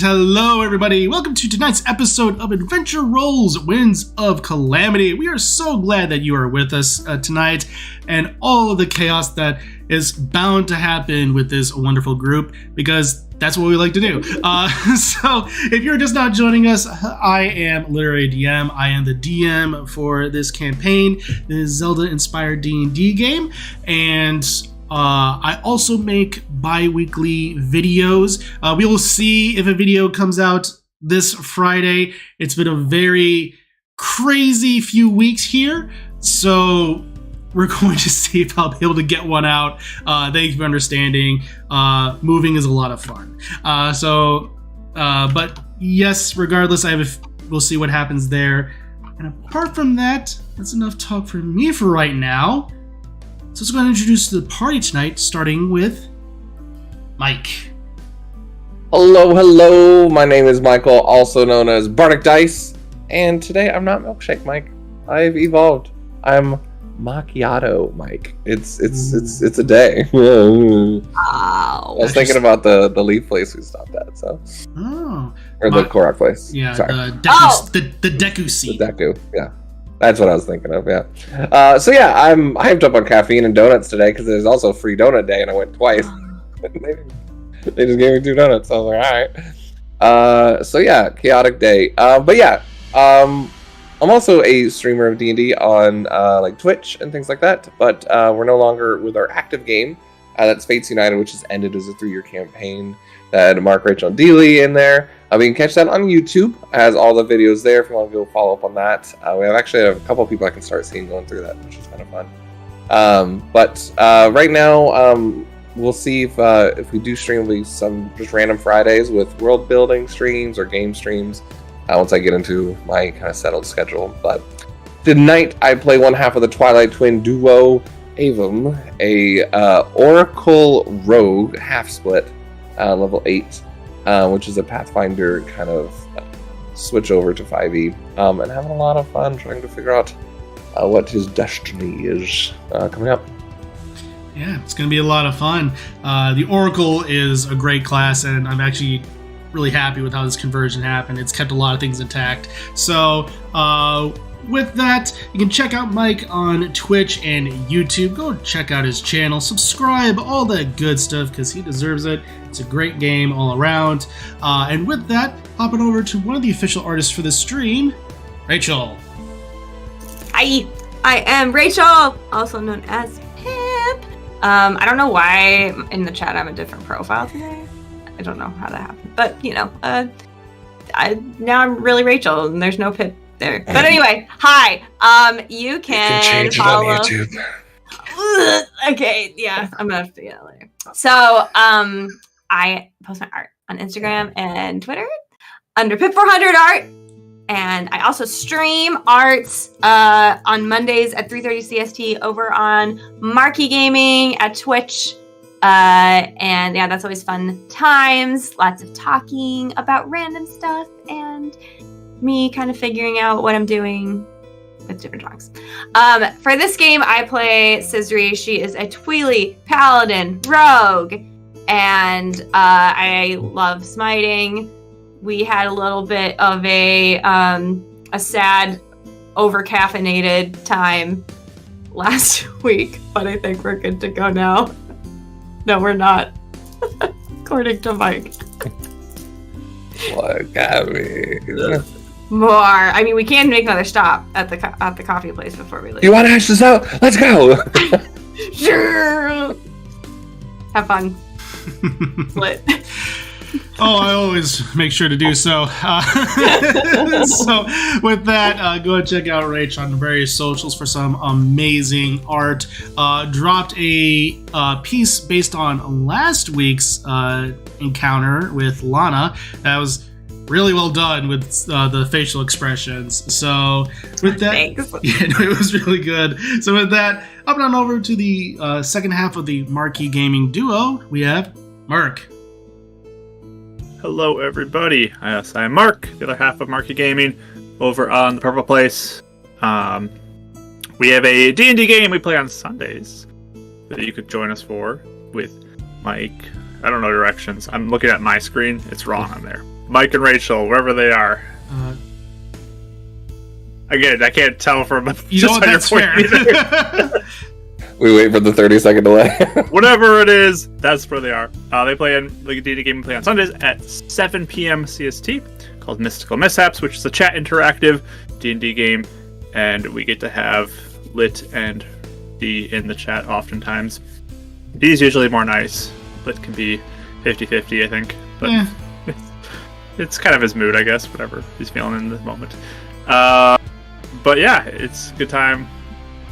hello everybody. Welcome to tonight's episode of Adventure Rolls Winds of Calamity. We are so glad that you are with us tonight and all of the chaos that is bound to happen with this wonderful group, because that's what we like to do. So if you're just not joining us, I am literally DM. I am the DM for this campaign, this Zelda-inspired D&D game, and I also make bi-weekly videos. We will see if a video comes out this Friday. It's been a very crazy few weeks here, so we're going to see if I'll be able to get one out. Thank you for understanding. Moving is a lot of fun. But yes, regardless, we'll see what happens there. And apart from that, that's enough talk for me for right now. So let's go ahead and introduce the party tonight, starting with Mike. Hello. My name is Michael, also known as Bardic Dice, and today I'm not Milkshake Mike. I've evolved. I'm Macleod Mike. It's a day. Wow. I was thinking about the leaf place we stopped at, so. Oh. Or the Korok place. Yeah. Sorry. The Deku seat. The Deku. Yeah. That's what I was thinking of, yeah. I'm hyped up on caffeine and donuts today because there's also free donut day and I went twice. They just gave me 2 donuts, so I was like, alright. Chaotic day. I'm also a streamer of D&D on like Twitch and things like that, but we're no longer with our active game. That's Fates United, which has ended as a 3-year campaign that had Mark, Rachel, and Dealey in there. We can catch that on YouTube. It has all the videos there if you want to go follow up on that. We have a couple of people I can start seeing going through that, which is kind of fun. Right now, we'll see if we do stream, it'll be some just random Fridays with world building streams or game streams once I get into my kind of settled schedule. But tonight I play one half of the Twilight Twin duo, Avum, a Oracle Rogue half split, level 8. Which is a Pathfinder kind of switch over to 5e, and having a lot of fun trying to figure out what his destiny is coming up. Yeah, it's going to be a lot of fun. The Oracle is a great class, and I'm actually really happy with how this conversion happened. It's kept a lot of things intact. So, with that, you can check out Mike on Twitch and YouTube. Go check out his channel, subscribe, all that good stuff, because he deserves it. It's a great game all around. And with that, hopping over to one of the official artists for this stream, Rachel. Hi, I am Rachel, also known as Pip. I don't know why in the chat I'm a different profile today. I don't know how that happened, but now I'm really Rachel, and there's no Pip there. But anyway, hi. You can change follow. it on YouTube. Okay, yeah, I'm gonna have to do that later. So, I post my art on Instagram and Twitter under Pip400art, and I also stream arts on Mondays at 3:30 CST over on Marquee Gaming at Twitch. And yeah, that's always fun times. Lots of talking about random stuff and me kind of figuring out what I'm doing with different talks. For this game, I play Scisri. She is a Tweely Paladin Rogue, and I love smiting. We had a little bit of a sad, over-caffeinated time last week, but I think we're good to go now. No, we're not, according to Mike. Look at me. More. I mean, we can make another stop at the coffee place before we leave. You want to hash this out? Let's go. Sure. Have fun. Split. Oh, I always make sure to do so. So with that, go and check out Rach on the various socials for some amazing art. Dropped a piece based on last week's encounter with Lana. That was really well done with the facial expressions. So with that, it was really good. So with that, up and on over to the second half of the Marquee Gaming duo. We have Mark. Hello, everybody. Yes, I'm Mark, the other half of Marquee Gaming, over on the Purple Place. We have a D&D game we play on Sundays that you could join us for with Mike. I don't know directions. I'm looking at my screen. It's wrong on there. Mike and Rachel, wherever they are. Again, I can't tell from you know what, that's fair. We wait for the 30-second delay. Whatever it is, that's where they are. They play in the D&D game we play on Sundays at 7 p.m. CST, called Mystical Mishaps, which is a chat interactive D&D game, and we get to have Lit and D in the chat oftentimes. D's usually more nice. Lit can be 50-50, I think. But Yeah. it's kind of his mood, I guess, whatever he's feeling in the moment. But yeah, it's a good time.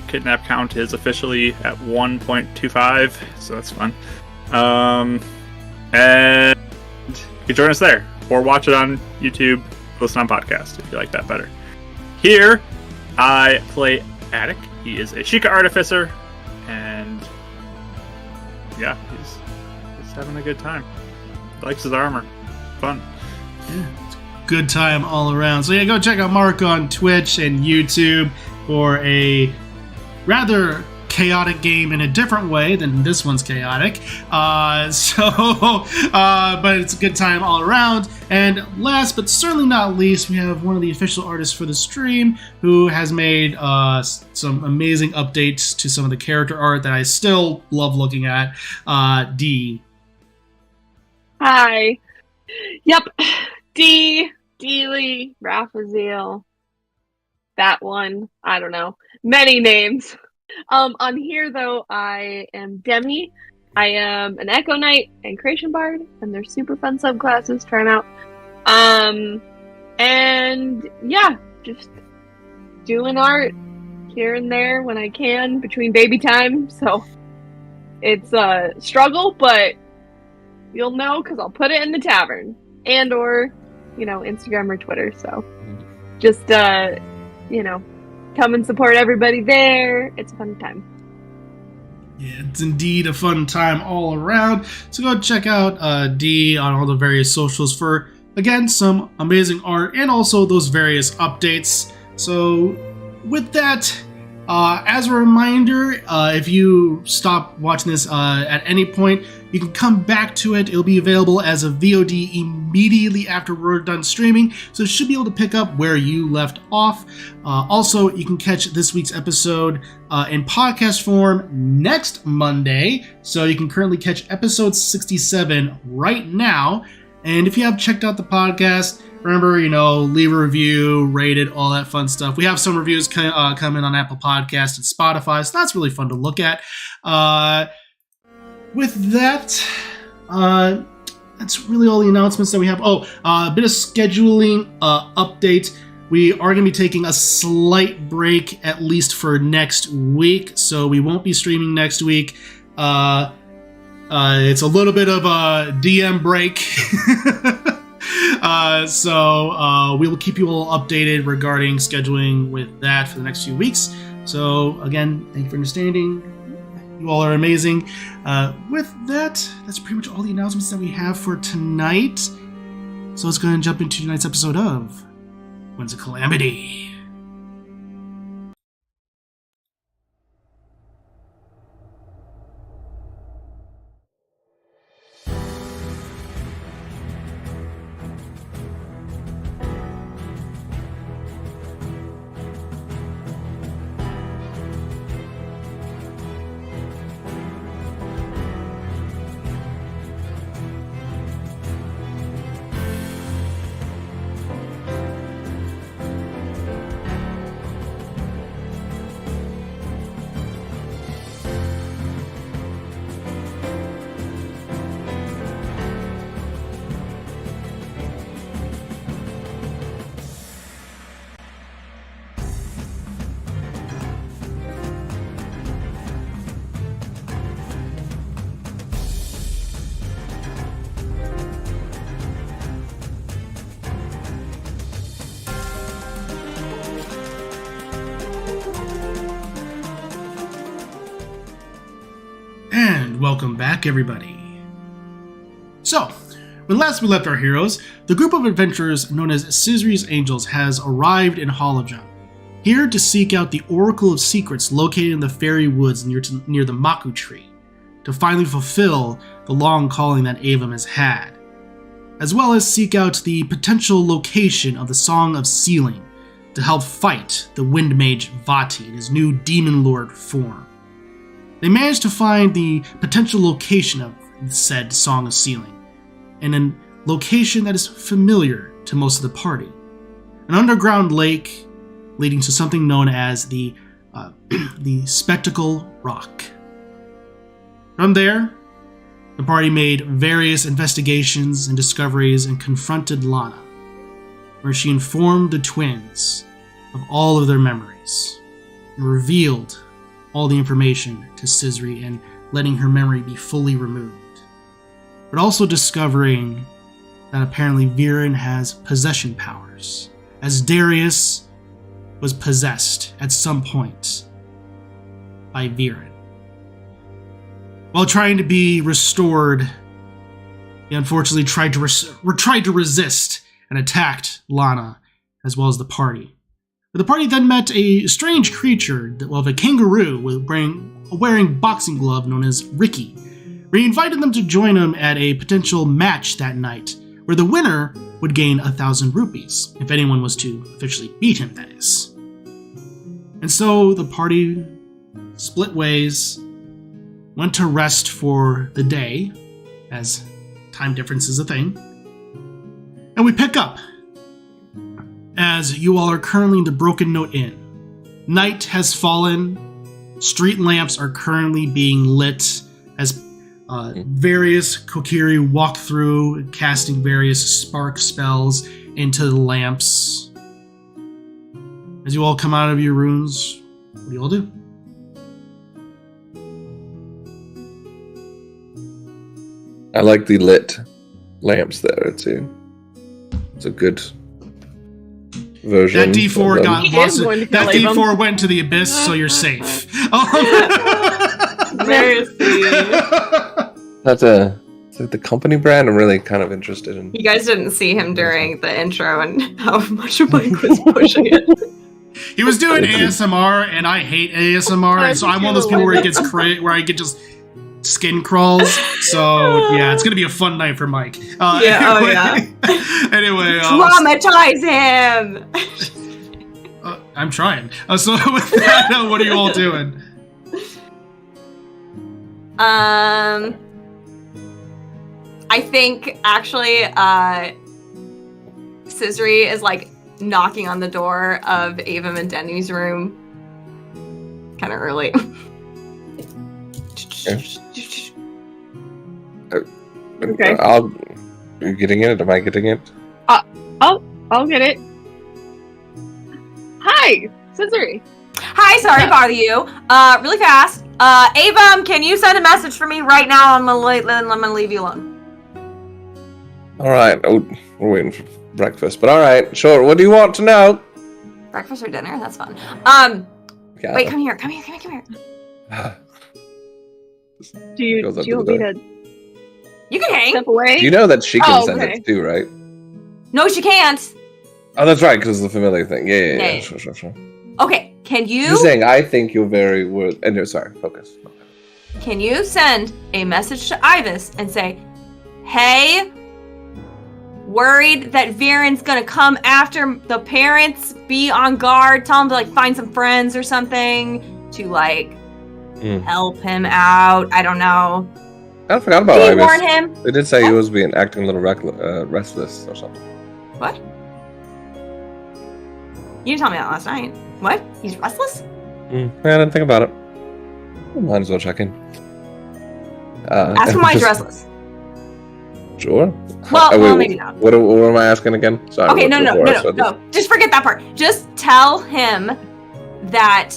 Kidnap count is officially at 1.25, so that's fun. And you can join us there, or watch it on YouTube, listen on podcast if you like that better. Here, I play Adek. He is a Sheikah artificer, and yeah, he's having a good time. He likes his armor. Fun. Yeah, it's a good time all around. So yeah, go check out Mark on Twitch and YouTube for a rather chaotic game in a different way than this one's chaotic. But it's a good time all around. And last but certainly not least, we have one of the official artists for the stream who has made some amazing updates to some of the character art that I still love looking at. D. Hi. Yep. D. Dealey. Raphael. That one. I don't know. Many names. On here, though, I am Demi. I am an Echo Knight and Creation Bard, and they're super fun subclasses. Try them out. And yeah, just doing art here and there when I can between baby time. So it's a struggle, but you'll know because I'll put it in the tavern and or Instagram or Twitter. So just come and support everybody there. It's a fun time. Yeah, it's indeed a fun time all around. So go check out D on all the various socials for, again, some amazing art and also those various updates. So with that, as a reminder, if you stop watching this at any point, you can come back to it. It'll be available as a VOD immediately after we're done streaming, so it should be able to pick up where you left off. Also, you can catch this week's episode in podcast form next Monday, so you can currently catch episode 67 right now. And if you have checked out the podcast, remember, leave a review, rate it, all that fun stuff. We have some reviews come in on Apple Podcasts and Spotify, so that's really fun to look at. With that, that's really all the announcements that we have. A bit of scheduling update. We are going to be taking a slight break, at least for next week, so we won't be streaming next week. It's a little bit of a DM break. So we will keep you all updated regarding scheduling with that for the next few weeks. So again, thank you for understanding. You all are amazing. With that, that's pretty much all the announcements that we have for tonight. So let's go ahead and jump into tonight's episode of Winds of Calamity. And welcome back, everybody. So, when last we left our heroes, the group of adventurers known as Scissory's Angels has arrived in Hollowjump, here to seek out the Oracle of Secrets located in the Fairy Woods near the Maku Tree, to finally fulfill the long calling that Avum has had. as well as seek out the potential location of the Song of Sealing to help fight the Wind Mage Vati in his new Demon Lord form. They managed to find the potential location of said Song of Sealing, in a location that is familiar to most of the party. An underground lake leading to something known as the Spectacle Rock. From there, the party made various investigations and discoveries and confronted Lana, where she informed the twins of all of their memories and revealed all the information to Scisri and letting her memory be fully removed. But also discovering that apparently Viren has possession powers, as Darius was possessed at some point by Viren. While trying to be restored, he unfortunately tried to resist and attacked Lana as well as the party. But the party then met a strange creature of a kangaroo wearing boxing glove known as Ricky, where he invited them to join him at a potential match that night, where the winner would gain 1,000 rupees, if anyone was to officially beat him, that is. And so the party split ways, went to rest for the day, as time difference is a thing. And we pick up, as you all are currently in the Broken Note Inn. Night has fallen, street lamps are currently being lit, as various Kokiri walk through, casting various spark spells into the lamps. As you all come out of your rooms, what do you all do? I like the lit lamps there. It's a good version. That D4 got lost. going to That kill Avon. D4 went to the abyss, so you're safe. Very sweet. Is that the company brand? I'm really kind of interested in. You guys didn't see him during the intro and how much Mike was pushing it. He was doing ASMR, and I hate ASMR, and so I'm one of those people where it gets where I get just skin crawls. So yeah, it's gonna be a fun night for Mike. Anyway, Anyway, traumatize him. I'm trying. So with that, what are you all doing? I think actually, Scisri is like knocking on the door of Avum and Denny's room, kind of early. Okay. Are you getting it? Am I getting it? I'll get it. Hi, Scisri. Hi, sorry to bother you. Really fast. Avum, can you send a message for me right now? I'm gonna leave you alone. All right. Oh, we're waiting for breakfast, but all right, sure. What do you want to know? Breakfast or dinner? That's fun. Yeah. Wait, come here. Do you Goes up to want the me door. to You can hang. step away? You know that she can Oh, send okay. it too, right? No, she can't. Oh, that's right, because it's the familiar thing. Yeah. Yeah. Sure. Okay, can you? You're saying I think you're very worth. And no, sorry, focus. Can you send a message to Ivis and say, "Hey, worried that Viren's gonna come after the parents. Be on guard. Tell him to like find some friends or something to like help him out. I don't know. I forgot about Can you Ibis. warn him? They did say he was acting a little restless or something. What? You didn't tell me that last night. What? He's restless? Yeah, I didn't think about it. Might as well check in. Ask him why he's restless. Sure. Well, maybe not. What am I asking again? Sorry. Okay, no. Just forget that part. Just tell him that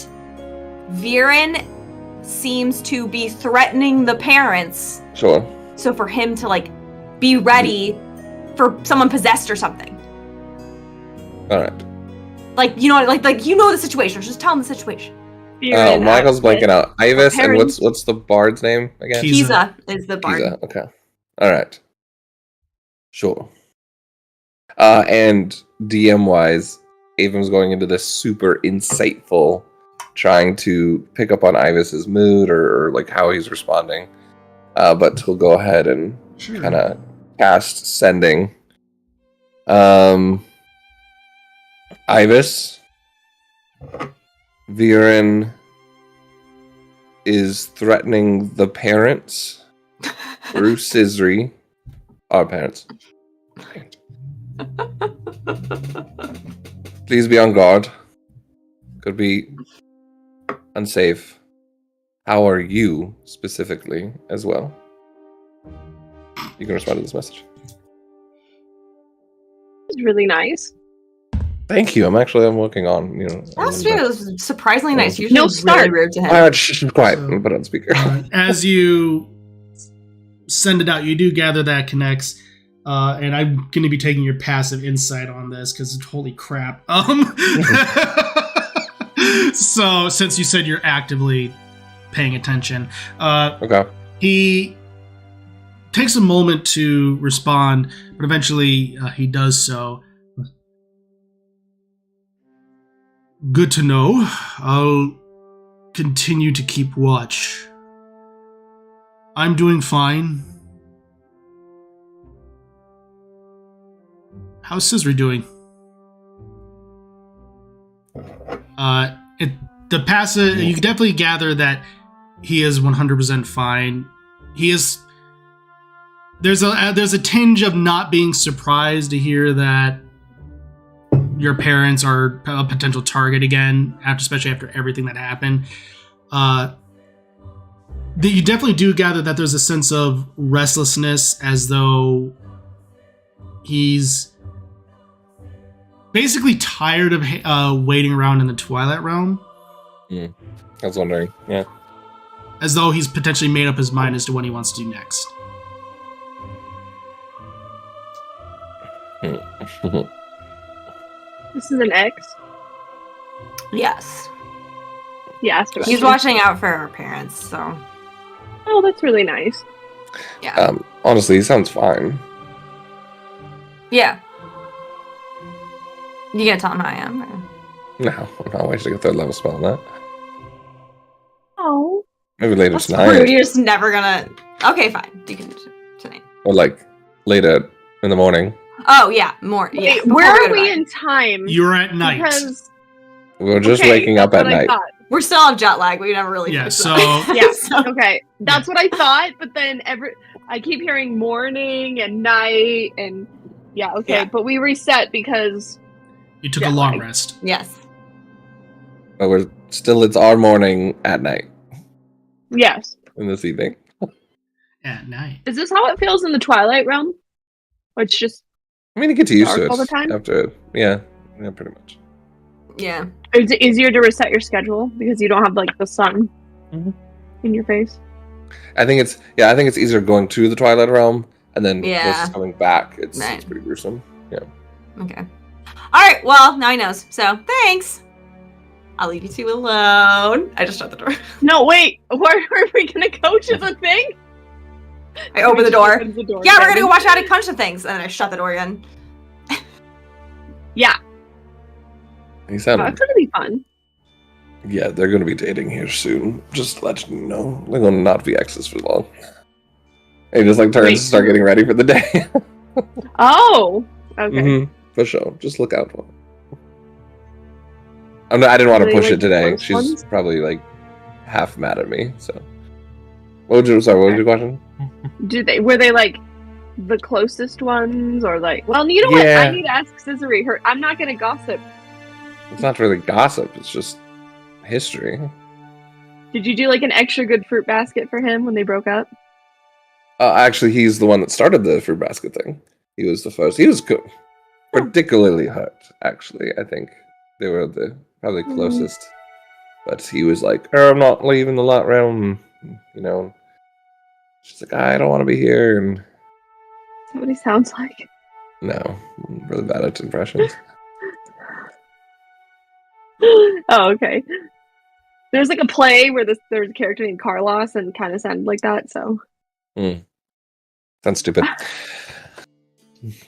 Viren seems to be threatening the parents. Sure. So for him to like be ready for someone possessed or something. All right. Like you know the situation. Just tell him the situation. Viren, Michael's blanking out. Ivis, and parents- what's the bard's name again? Kiza. Kiza is the bard. Kiza, okay. All right. Sure. And DM-wise, Avon's going into this super insightful, trying to pick up on Ivis's mood or like how he's responding. But he'll go ahead and kind of cast sending. Ibis, Viren is threatening the parents through Scissory. Our parents. Please be on guard. Could be unsafe. How are you specifically as well? You can respond to this message. It's really nice. Thank you. I'm working on, That's true. It was surprisingly nice. Usually No it's start. really rude to him. She's quiet. So, Put it on speaker. As you send it out, you do gather that connects. And I'm going to be taking your passive insight on this because holy crap. So since you said you're actively paying attention, Okay. he takes a moment to respond, but eventually he does so. Good to know. I'll continue to keep watch. I'm doing fine. How's Scissory doing? The passive, you can definitely gather that he is 100% fine. He is. There's a tinge of not being surprised to hear that your parents are a potential target again, especially after everything that happened. You definitely do gather that there's a sense of restlessness, as though he's basically tired of waiting around in the Twilight Realm. I was wondering. Yeah. As though he's potentially made up his mind as to what he wants to do next. This is an X. Yes. He asked about He's you. watching out for our parents, so Oh, that's really nice. yeah. Honestly, he sounds fine. Yeah. You gonna tell him how I am? Or? No, I'm not wasting a 3rd level spell on that. Oh. Maybe later That's tonight. rude. You're just never gonna. Okay, fine. You can do it tonight. Or like later in the morning. Oh yeah, more. Yeah. Wait, before where go are to we bed. in time? You're at night. Because We're just okay, waking up that's at what I night. thought. We're still on jet lag. We never really. Yeah, fixed so- that. Yeah. So- Okay, that's what I thought. But then I keep hearing morning and night, and yeah, okay. Yeah. But we reset because You took Yeah, a long like- rest. Yes. But it's our morning at night yes, in this evening. At night. is this how it feels in the Twilight Realm? Or it's just I mean, you get used to Dark it all the time? after. Yeah, pretty much. Yeah. is it easier to reset your schedule because you don't have like the sun Mhm. in your face? I think it's easier going to the Twilight Realm and then Yeah. versus coming back. It's Right. pretty gruesome. Yeah. Okay. All right. Well, now he knows. So thanks. I'll leave you two alone. I just shut the door. No, wait. Where are we gonna go to the thing? I open the She door. opens the door. Yeah, we're gonna go watch Adek punch some things, and then I shut the door again. Yeah, He said, that's gonna be fun. yeah, they're going to be dating here soon. Just let you know. They're going to not be exes for long. And he just like turns Wait. to start getting ready for the day. Oh, okay. Mhm, for sure. Just look out for it. I didn't want Are to they, push like, it today. close She's ones? probably like half mad at me. So, what was your question? Were they like the closest ones, or like? Well, you know what? Yeah. I need to ask Scissory. I'm not gonna gossip. It's not really gossip. It's just history. Did you do like an extra good fruit basket for him when they broke up? Actually, he's the one that started the fruit basket thing. He was the first. He was particularly hurt. Actually, I think they were probably closest. But he was like, "Oh, I'm not leaving the light realm." You know, she's like, "I don't want to be here." And Is that what he sounds like? no, I'm really bad at impressions. Oh, okay. There's like a play where there's a character named Carlos and kind of sounded like that. So Sounds stupid.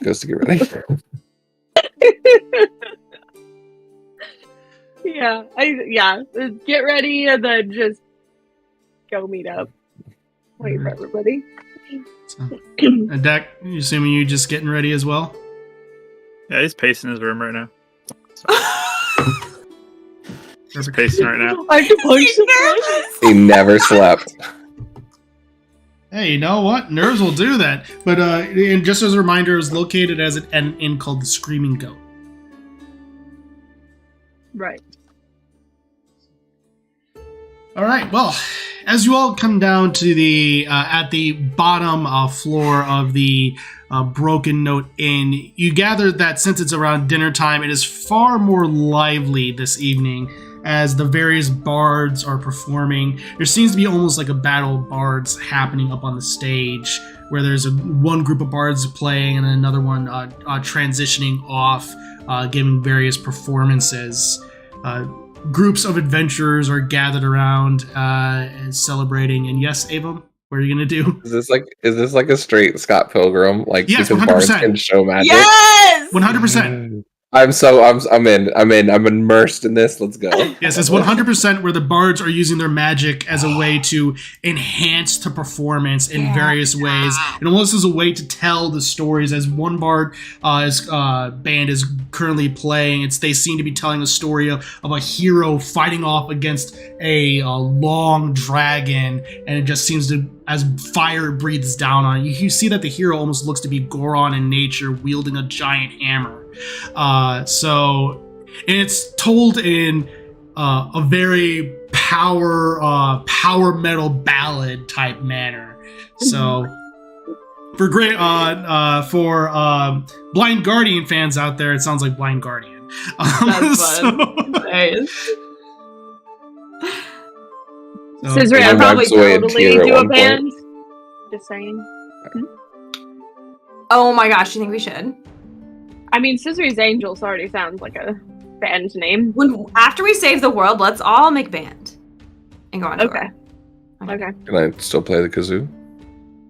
Goes to get ready. yeah. Get ready and then just go meet up. Wait for everybody. So, Adek, you assuming you just getting ready as well? Yeah, he's pacing his room right now. He's pacing right now. I have to punch some He never slept. Hey, you know what? Nerves will do that. But and just as a reminder, it's located as an inn called the Screaming Goat. Right. All right. Well, as you all come down to the at the bottom floor of the Broken Note Inn, you gather that since it's around dinner time, it is far more lively this evening as the various bards are performing. There seems to be almost like a battle of bards happening up on the stage, where there's one group of bards playing and another one transitioning off, giving various performances. Groups of adventurers are gathered around and celebrating. And yes, Ava, what are you gonna do? Is this like a straight Scott Pilgrim? Like, Yes, because 100%. bards can show magic. Yes! 100%. I'm in. I'm immersed in this. Let's go. Yes, it's 100% where the bards are using their magic as a way to enhance the performance in various ways. It almost is a way to tell the stories. As one band is currently playing, they seem to be telling a story of a hero fighting off against a long dragon, and it just seems to, as fire breathes down on it, you see that the hero almost looks to be Goron in nature, wielding a giant hammer. So it's told in a very power metal ballad type manner. So for Blind Guardian fans out there, it sounds like Blind Guardian. That's fun. Nice. Scissory, I'd probably totally do a band. Just saying. Oh my gosh, do you think we should? I mean, Scissory's Angels already sounds like a band name. After we save the world, let's all make band and go on tour. Okay. Can I still play the kazoo?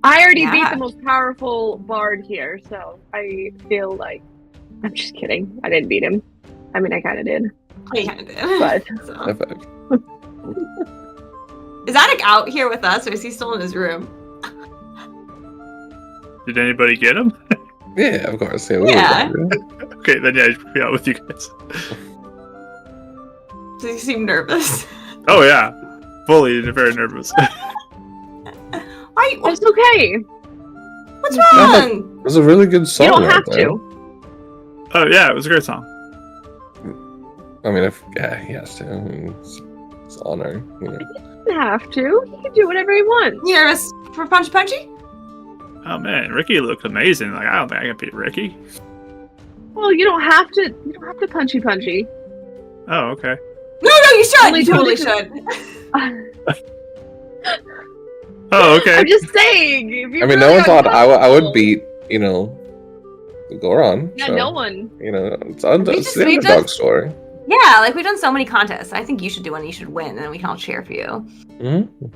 I already beat the most powerful bard here, so I feel like... I'm just kidding. I didn't beat him. I mean, I kind of did. You kind of did. But... High five. Is Adek out here with us, or is he still in his room? Did anybody get him? Yeah, of course. Yeah. Okay, then yeah, he'll be out with you guys. Does he seem nervous? Oh yeah, fully very nervous. Why? It's okay. What's wrong? It was a really good song. You don't have to. Oh yeah, it was a great song. I mean, he has to. I mean, it's an honor. You know. You don't have to. He can do whatever he wants. You nervous for Punchy? Oh man, Ricky looked amazing. Like, I don't think I can beat Ricky. Well, you don't have to. You don't have to punchy. Oh, okay. No, you should. You totally should. Oh, okay. I'm just saying. If you I mean, really no one thought I would uncomfortable- beat, Goron. Yeah, so, no one. It's the underdog story. Yeah, like we've done so many contests. I think you should do one. You should win, and then we can all cheer for you. Mm-hmm.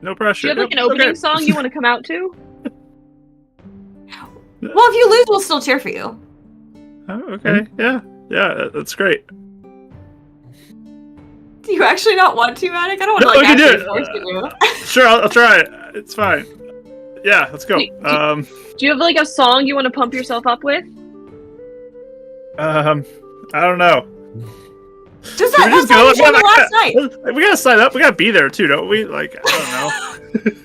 No pressure. Do you have like an opening song you want to come out to? Well, if you lose, we'll still cheer for you. Oh, okay. Yeah, that's great. Do you actually not want to, Adek? I don't want to No, like you can do actually it. force you. Sure, I'll try it. It's fine. Yeah, let's go. Do you have like a song you want to pump yourself up with? I don't know. Just Should we that's just how go? you showed last night. We gotta sign up. We gotta be there too, don't we? Like, I don't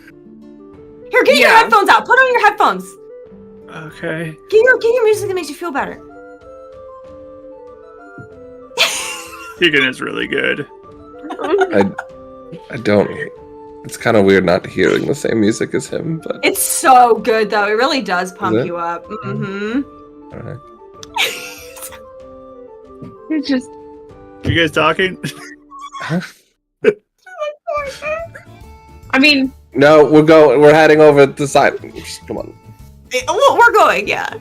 Here, get your headphones out. Put on your headphones. know. Okay. Get your music that makes you feel better. Keegan is really good. I don't. It's kind of weird not hearing the same music as him, but It's so good though. It really does pump it? you up. Mm-hmm. all right. It's just. You guys talking? I mean, No, we're heading over the side. Just, come on. Well, we're going, yeah.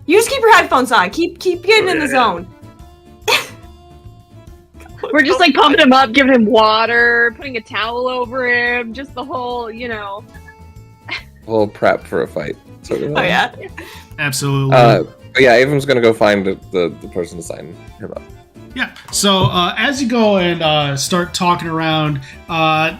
You just keep your headphones on. Keep getting in the zone. we're just like pumping him up, giving him water, putting a towel over him, just the whole, We'll prep for a fight. Sort of. Oh yeah. Absolutely. But yeah, Avon's gonna go find the person to sign him up. Yeah. So as you go and start talking around,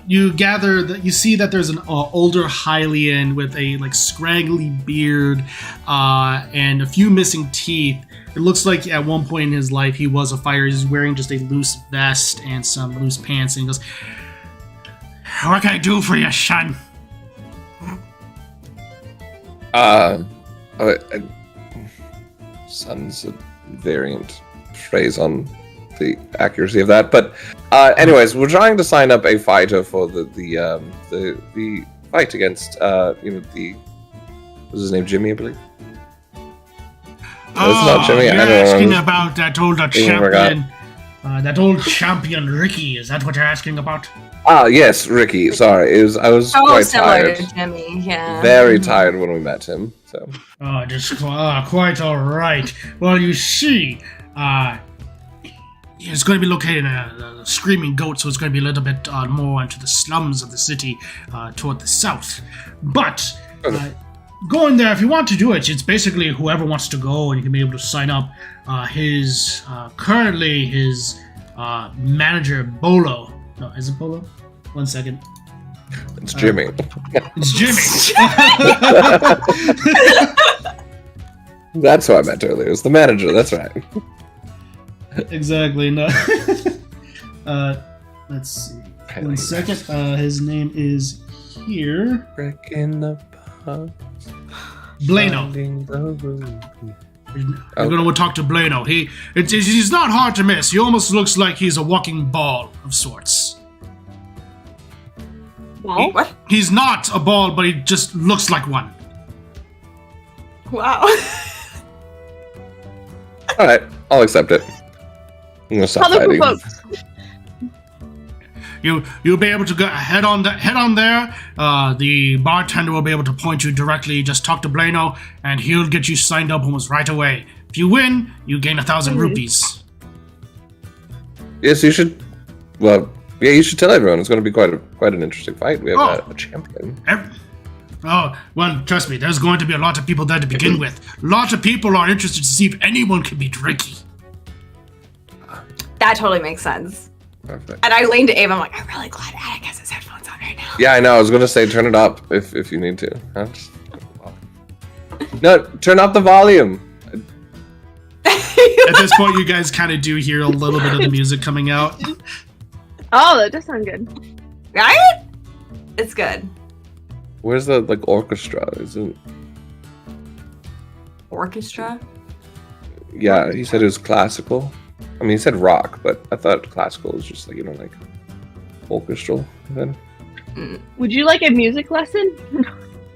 you gather that you see that there's an older Hylian with a like scraggly beard and a few missing teeth. It looks like at one point in his life he was a fighter. He's wearing just a loose vest and some loose pants, and he goes, "What can I do for you, son?" Son's a variant phrase on the accuracy of that, but anyways, we're trying to sign up a fighter for the fight against the what's his name, Jimmy, I believe. Oh, it's not Jimmy. You're I don't asking know. about that old champion. That old champion Ricky. Is that what you're asking about? Yes, Ricky. Sorry, I was So quite similar tired. to Jimmy, yeah. Very tired when we met him. So. Oh, just quite all right. Well, you see, it's going to be located in a Screaming Goat, so it's going to be a little bit more into the slums of the city toward the south. But going there, if you want to do it, it's basically whoever wants to go, and you can be able to sign up. Currently his manager, Bolo. No, is it Bolo? 1 second. It's Jimmy. It's Jimmy. That's who I meant earlier. It's the manager. That's right. Exactly. No. Let's see. 1 second. His name is here. Break in the pub. Blano. You're gonna talk to Blano. He's not hard to miss. He almost looks like he's a walking ball of sorts. Ball? What? He's not a ball, but he just looks like one. Wow. All right, I'll accept it. I'm gonna stop Other fighting. folks. You'll be able to go head on there. The bartender will be able to point you directly. Just talk to Blano, and he'll get you signed up almost right away. If you win, you gain 1,000 rupees. Yes, you should. Well, yeah, you should tell everyone. It's going to be quite an interesting fight. We have a champion. Well, trust me, there's going to be a lot of people there to begin with. A lot of people are interested to see if anyone can beat Ricky. That totally makes sense. Perfect. And I leaned to Ava, I'm like, I'm really glad Adek has his headphones on right now. Yeah, I know. I was going to say turn it up if you need to. No, turn up the volume. At this point, you guys kind of do hear a little bit of the music coming out. Oh, that does sound good. Right? It's good. Where's the orchestra? Isn't? Orchestra? Yeah, he said it was classical. I mean, he said rock, but I thought classical was just orchestral. Then. Would you like a music lesson?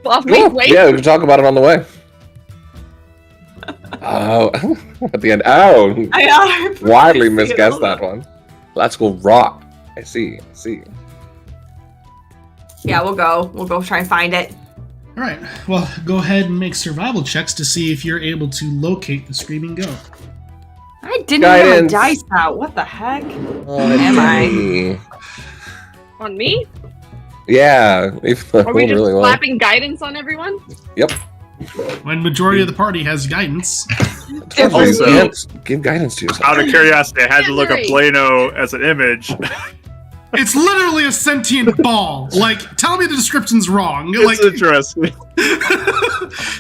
Well, Cool. wait. Yeah, we can talk about it on the way. Oh, at the end. Oh, I know. widely misguessed that one. Classical rock. I see. Yeah, we'll go. We'll go try and find it. All right. Well, go ahead and make survival checks to see if you're able to locate the Screaming Goat. I didn't have my Guidance. dice out. What the heck? Oh, Am I? Jimmy. On me? Yeah. Are we just really well. slapping guidance on everyone? Yep. When majority of the party has guidance. Also- Give guidance to yourself. Out of curiosity, I had to look up Henry. Blano as an image. It's literally a sentient ball. Like, tell me the description's wrong. It's interesting.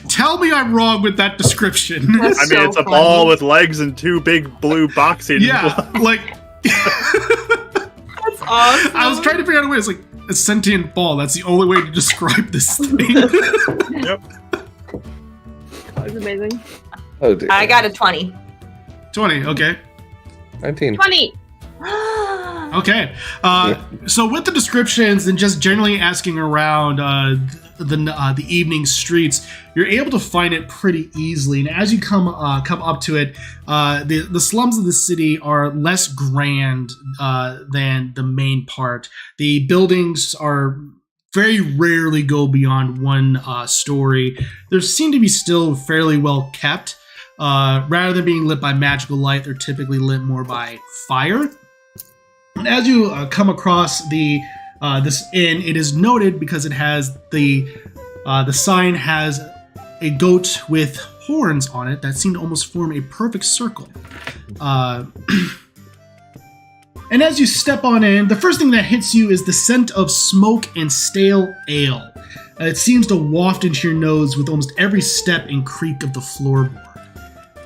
Tell me I'm wrong with that description. That's I mean, so it's a funny. ball with legs and two big blue boxing. Yeah, like That's awesome. I was trying to figure out a way. It's like a sentient ball. That's the only way to describe this thing. Yep. That was amazing. Oh, dear. I got a 20. 20. Okay. 19. 20! Okay. So with the descriptions and just generally asking around the evening streets, you're able to find it pretty easily. And as you come up to it, the slums of the city are less grand than the main part. The buildings are very rarely go beyond one story. They seem to be still fairly well kept. Rather than being lit by magical light, they're typically lit more by fire. And as you come across this inn, it is noted because it has the sign has a goat with horns on it that seem to almost form a perfect circle. And as you step on in, the first thing that hits you is the scent of smoke and stale ale. It seems to waft into your nose with almost every step and creak of the floorboard.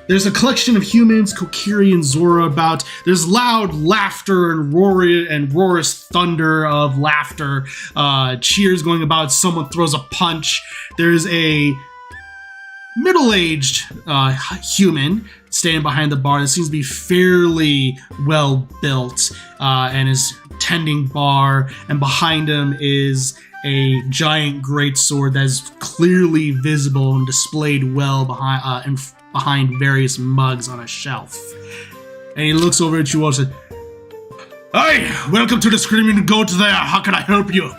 There's a collection of humans, Kokiri and Zora about. There's loud laughter and roarous thunder of laughter. Cheers going about. Someone throws a punch. There's a middle-aged human standing behind the bar that seems to be fairly well built and is tending bar, and behind him is a giant greatsword that is clearly visible and displayed well behind various mugs on a shelf. And he looks over at you all and says, "Hi, welcome to the Screaming Goat there. How can I help you?"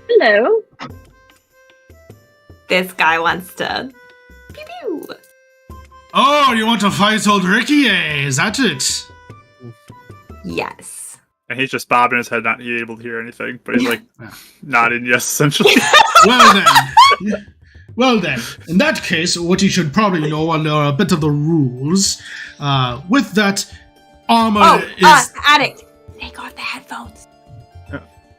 Hello. This guy wants to pew pew. "Oh, you want to fight old Ricky, eh? Is that it?" Yes. And he's just bobbing his head, not able to hear anything, but he's like nodding yes, essentially. Well then, in that case, what you should probably know are a bit of the rules. With that, armor is... Adek, take off the headphones.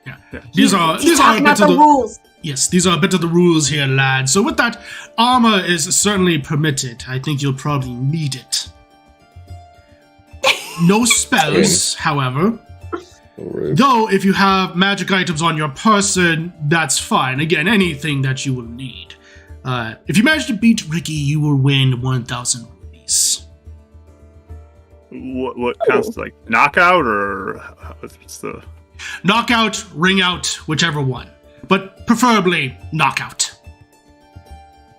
Yeah. These are a bit of the rules. Yes, these are a bit of the rules here, lad. So with that, armor is certainly permitted. I think you'll probably need it. No spells, however. Though, if you have magic items on your person, that's fine. Again, anything that you will need. If you manage to beat Ricky, you will win 1,000 rupees. What counts, like knockout, or what's the... Knockout, ring out, whichever one. But preferably knockout.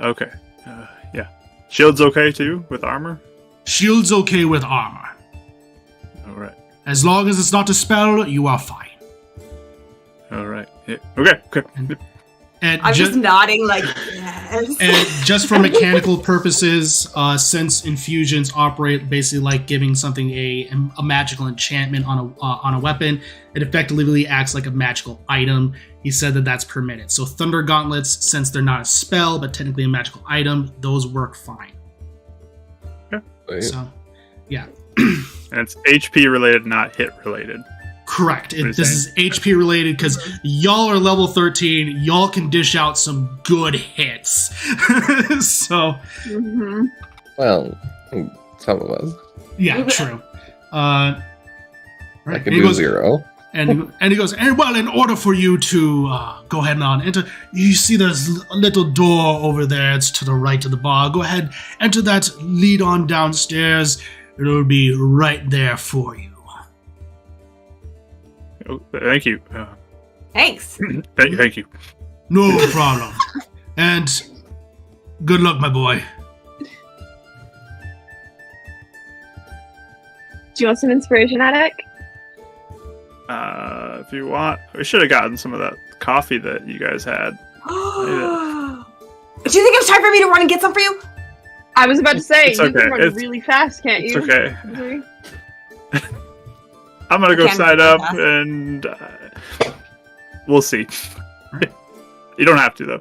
Okay. Yeah. Shield's okay too, with armor? Shield's okay with armor. Alright. As long as it's not a spell, you are fine. Alright. Yeah. Okay. And I'm just nodding like, yes. And just for mechanical purposes, since infusions operate basically like giving something a magical enchantment on a weapon, it effectively acts like a magical item. He said that that's permitted. So Thunder Gauntlets, since they're not a spell, but technically a magical item, those work fine. Yeah. So, yeah. And it's HP related, not hit related. Correct. This is HP related because y'all are level 13. Y'all can dish out some good hits. So, Well, some of us. Yeah, true. I can do 0. And he goes, and well, in order for you to go ahead and enter, you see there's a little door over there. It's to the right of the bar. Go ahead, enter that, lead on downstairs. It'll be right there for you. Oh, thank you. Thanks. Thank you. No problem. And good luck, my boy. Do you want some inspiration, Adek? If you want, we should have gotten some of that coffee that you guys had. Do you think it's time for me to run and get some for you? I was about to say, it's you okay. can run really fast, can't you? It's okay. I'm gonna go sign up, and we'll see. You don't have to, though.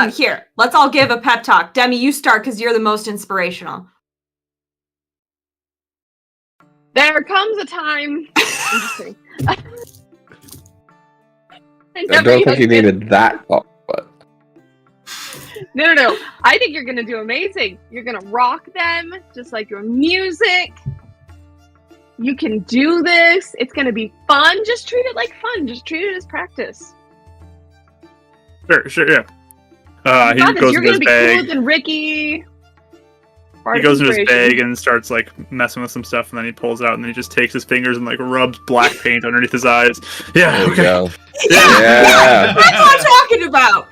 Here, let's all give a pep talk. Demi, you start because you're the most inspirational. There comes a time. I'm just kidding. I don't think you needed that thought, but... No. I think you're gonna do amazing. You're gonna rock them, just like your music. You can do this. It's gonna be fun. Just treat it like fun. Just treat it as practice. Sure, yeah. He goes you're into his gonna be bag. cooler than Ricky. He goes into his bag and starts like messing with some stuff, and then he pulls it out, and then he just takes his fingers and like rubs black paint underneath his eyes. Yeah, There you okay. go. Yeah. That's what I'm talking about.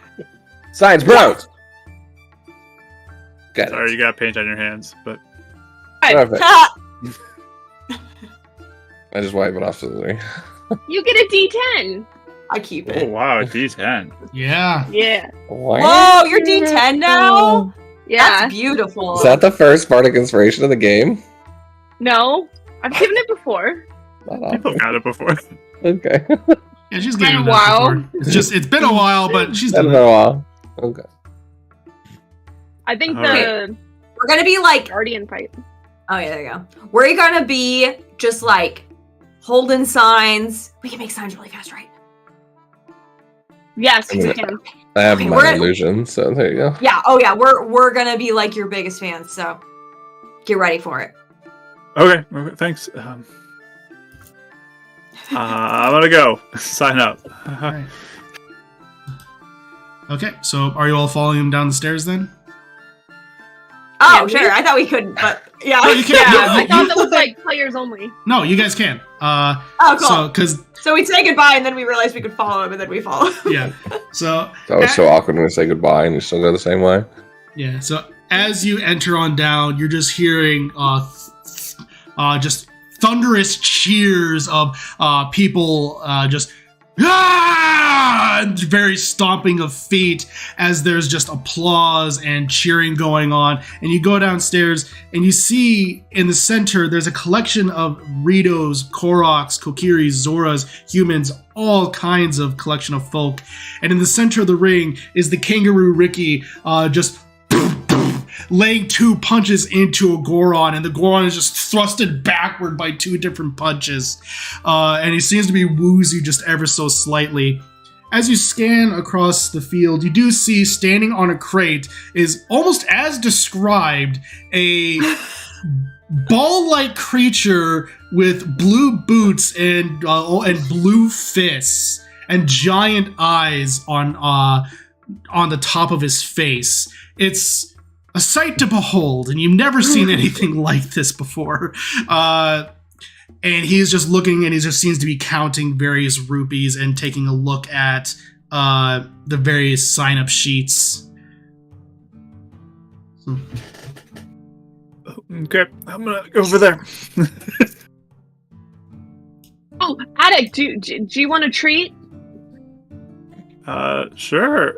Science bros! Got it. Sorry, you got paint on your hands, but Perfect. I just wipe it off to the You get a D10. I keep oh it. wow, a D10. Yeah. Yeah. Whoa, you're D10 now? Yeah. That's beautiful. Is that the first bardic inspiration of the game? No. I've given it before. Not People often. got it before. Okay. Yeah, she's Been getting a that while. before. It's been a while, but she's Been doing a it. while. Okay. I think Alright. the We're gonna be like Guardian fight. Oh yeah, there you go. We're gonna be just like holding signs. We can make signs really fast, right? Yes, I mean, we can. I have Okay, my illusion, so there you go. Yeah. Oh yeah. We're gonna be like your biggest fans. So get ready for it. Okay, thanks. I'm gonna go sign up. Right. Okay, so are you all following him down the stairs then? Oh Yeah, sure. I thought we couldn't, but yeah. No, you can't. Yeah, No, I thought you- that was like players only. No, you guys can. Oh cool. So, because So we say goodbye, and then we realize we could follow him, and then we follow him. yeah, so That was so awkward when we say goodbye and you still go the same way. yeah, so as you enter on down, you're just hearing just thunderous cheers of people just and very stomping of feet as there's just applause and cheering going on. And you go downstairs and you see in the center there's a collection of Ritos, Koroks, Kokiris, Zoras, humans, all kinds of collection of folk. And in the center of the ring is the kangaroo Ricky just laying 2 punches into a Goron, and the Goron is just thrusted backward by 2 different punches. And he seems to be woozy just ever so slightly. As you scan across the field, you do see standing on a crate is almost as described a ball-like creature with blue boots and blue fists and giant eyes on the top of his face. It's a sight to behold, and you've never seen anything like this before. And he's just looking, and he just seems to be counting various rupees and taking a look at the various sign-up sheets. So, Okay, I'm gonna go over there. Oh, Adek, do you want a treat? Sure.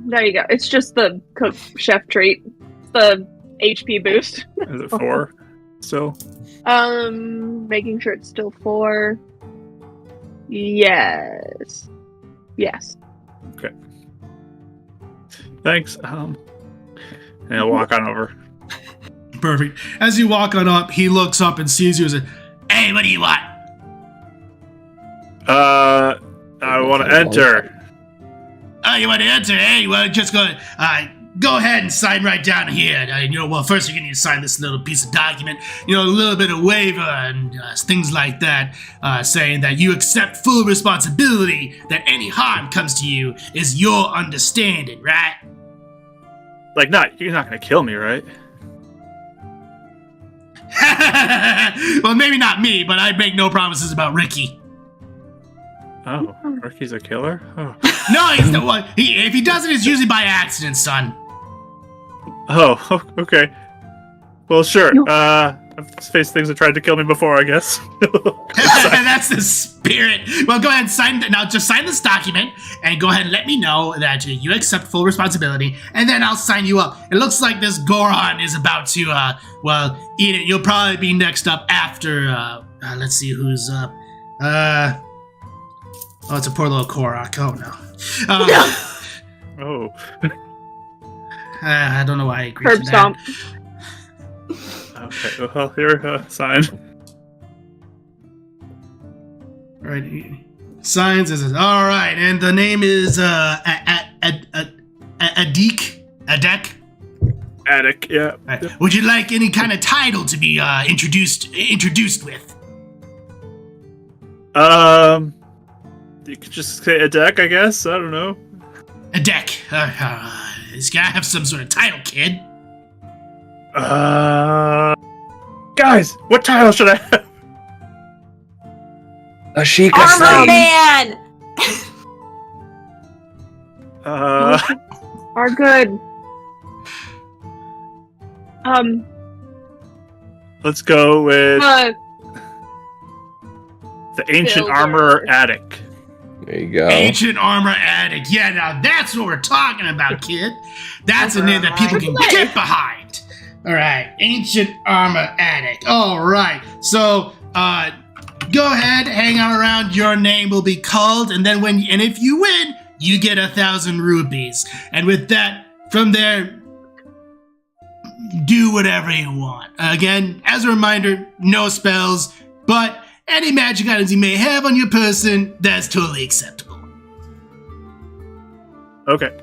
There you go. It's just the cook chef treat. It's the HP boost. Is it 4 still? Making sure it's still 4. Yes. Okay. Thanks. And I'll walk on over. perfect. As you walk on up, he looks up and sees you and says, "Hey, what do you want?" I want to enter. Oh, you want to enter? Hey, well, just go ahead and sign right down here. Well, first you're going to need to sign this little piece of document, a little bit of waiver and things like that, saying that you accept full responsibility that any harm comes to you is your understanding, right? Like, you're not gonna kill me, right? Well, maybe not me, but I'd make no promises about Ricky. Oh, Ricky's a killer? Oh. No, he's the one. If he does it, it's usually by accident, son. Oh, okay. Well, sure. I've faced things that tried to kill me before, I guess. That's the spirit. Well, go ahead and sign. Now, just sign this document and go ahead and let me know that you accept full responsibility, and then I'll sign you up. It looks like this Goron is about to, eat it. You'll probably be next up after. Let's see who's up. Oh, it's a poor little Korok. Oh no. Oh. I don't know why I agreed Curb to stomp. that. Okay, well, here, sign. All right, he signs and says, "All right," and the name is Adek. Adek, yeah. Right. Would you like any kind of title to be introduced with? You could just say Adek, I guess. I don't know. Adek. He's gotta have some sort of title, kid. Guys, what title should I have? A Sheikah Armor slave. Man. Are good. Let's go with the Ancient Builder. Armor Adek. There you go. Ancient Armor Addict. Yeah, now that's what we're talking about, kid. That's a name that people can get behind. All right, Ancient Armor Addict. All right, so go ahead, hang out around. Your name will be called, and then if you win, you get 1,000 rupees. And with that, from there, can do whatever you want. Again, as a reminder, no spells, but any magic items you may have on your person, that's totally acceptable. Okay.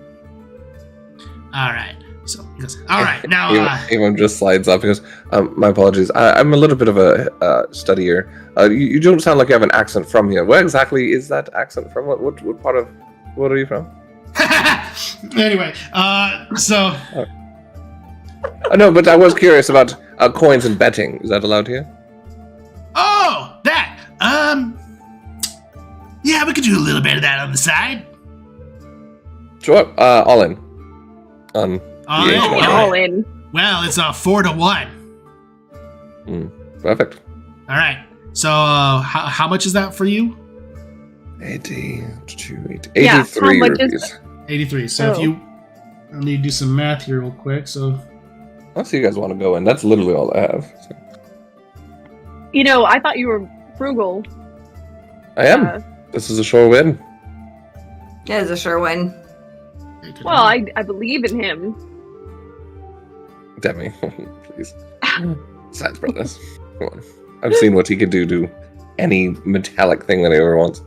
All right. So he goes, all right, now... Avon just slides up. He goes, my apologies. I'm a little bit of a studier. You don't sound like you have an accent from here. Where exactly is that accent from? What part of... What are you from? Anyway, so... No, but I was curious about coins and betting. Is that allowed here? Oh, that! Yeah, we could do a little bit of that on the side. Sure. All in. On All the in. H1. All in. Well, it's 4-1. Perfect. All right. So, how much is that for you? 83 Yeah, how much is rupees. 83. So if you... I need to do some math here real quick, so... Unless you guys want to go in. That's literally all I have. So. You know, I thought you were frugal. I am. This is a sure win. It is a sure win. Well, I believe in him. Demi, please. Science brothers. Come on. I've seen what he could do to any metallic thing that he ever wants.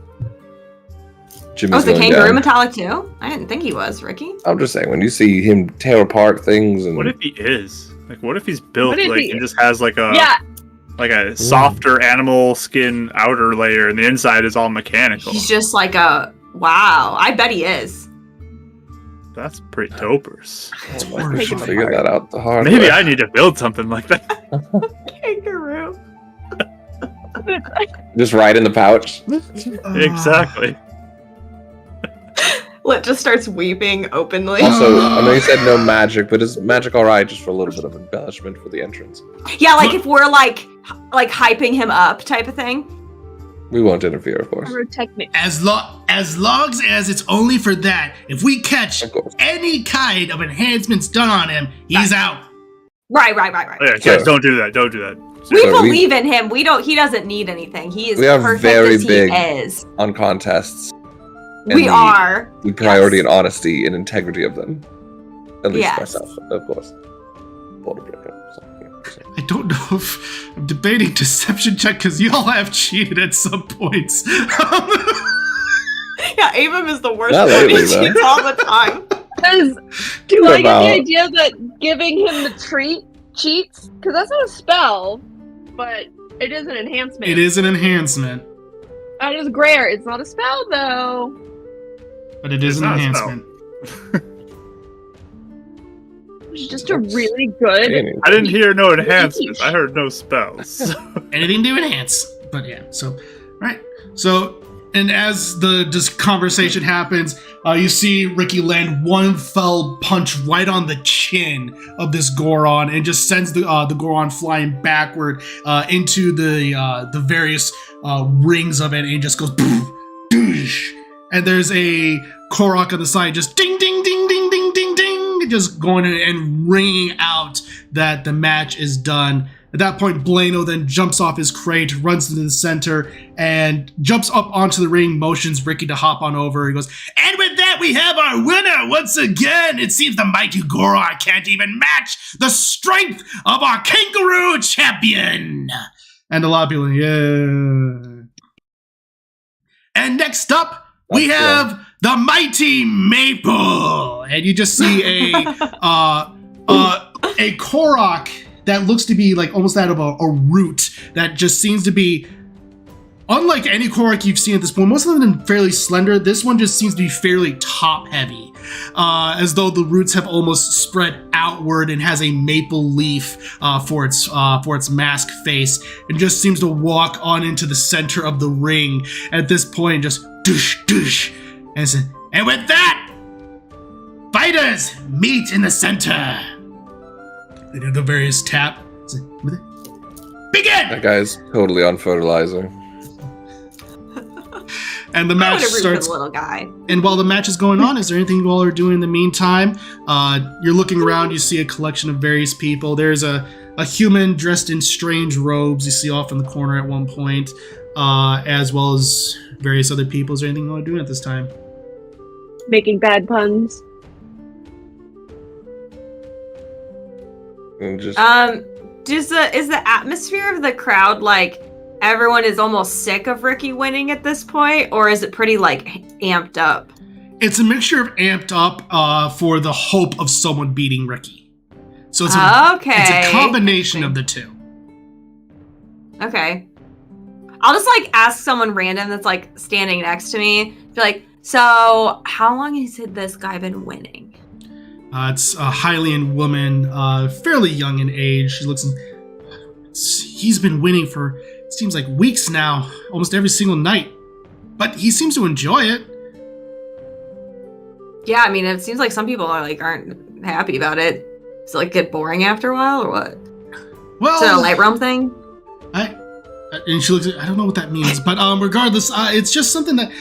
Jimmy's Oh, is the going kangaroo down. metallic too? I didn't think he was, Ricky. I'm just saying, when you see him tear apart things and... What if he is? Like, what if he's built What if like he- and just has like a Yeah, softer animal skin outer layer, and the inside is all mechanical? He's just like a wow. I bet he is. That's pretty dopers. I should figure that out the hard Maybe way. I need to build something like that. Kangaroo. Just right in the pouch. Exactly. Lit just starts weeping openly. Also, I know you said no magic, but is magic alright just for a little bit of embellishment for the entrance? Yeah, like if we're like hyping him up type of thing. We won't interfere, of course. pyrotechnic. As long as it's only for that, if we catch Of course. any kind of enhancements done on him, he's out. Right. Oh, yeah, Sure. guys, don't do that. Don't do that. We So we- believe in him. He doesn't need anything. He is We are perfect very as big he is. On contests. And We are. The priority Yes. and honesty and integrity of them. At least Yes. myself, of course. Boulder Breaker, so, yeah, so. I don't know if I'm debating deception check because y'all have cheated at some points. Yeah, Avon is the worst. Not one. lately, He though. cheats all the time. Do I get About- the idea that giving him the treat cheats? Because that's not a spell, but it is an enhancement. It is an enhancement, That is rare. It's not a spell, though. but it is It's an not a enhancement. It's just a really good. I didn't hear no enhancements. I heard no spells. Anything to enhance. But yeah, so right. So and as this conversation happens, you see Ricky land one fell punch right on the chin of this Goron and just sends the Goron flying backward into the various rings of it, and it just goes poof, doosh. And there's a Korok on the side just ding ding ding ding ding ding ding, just going in and ringing out that the match is done. At that point, Blano then jumps off his crate, runs into the center, and jumps up onto the ring, motions Ricky to hop on over. He goes, and with that, we have our winner once again. It seems the mighty Goron can't even match the strength of our kangaroo champion. And a lot of people, yeah. And next up, we have the mighty Maple. And you just see a Korok that looks to be like almost that of a root that just seems to be unlike any Korok you've seen at this point. Most of them are fairly slender. This one just seems to be fairly top heavy, as though the roots have almost spread outward and has a maple leaf for its mask face, and just seems to walk on into the center of the ring at this point, just doosh doosh, and with that, fighters meet in the center. They do the various tap. Begin! That guy's totally on fertilizer. And the I match would have rooted for starts. the little guy. And while the match is going on, is there anything you all are doing in the meantime? You're looking around, you see a collection of various people. There's a human dressed in strange robes you see off in the corner at one point, as well as various other people. Is there anything you all are doing at this time? Making bad puns. And just is the atmosphere of the crowd like everyone is almost sick of Ricky winning at this point, or is it pretty like amped up? It's a mixture of amped up for the hope of someone beating Ricky. So it's it's a combination of the two. Okay. I'll just like ask someone random that's like standing next to me. Be like, so how long has this guy been winning? It's a Hylian woman, fairly young in age. She looks. He's been winning for it seems like weeks now, almost every single night. But he seems to enjoy it. Yeah, I mean, it seems like some people aren't happy about it. Does it like get boring after a while, or what? Well, is it a light realm thing? And she looks at, I don't know what that means, but regardless, it's just something that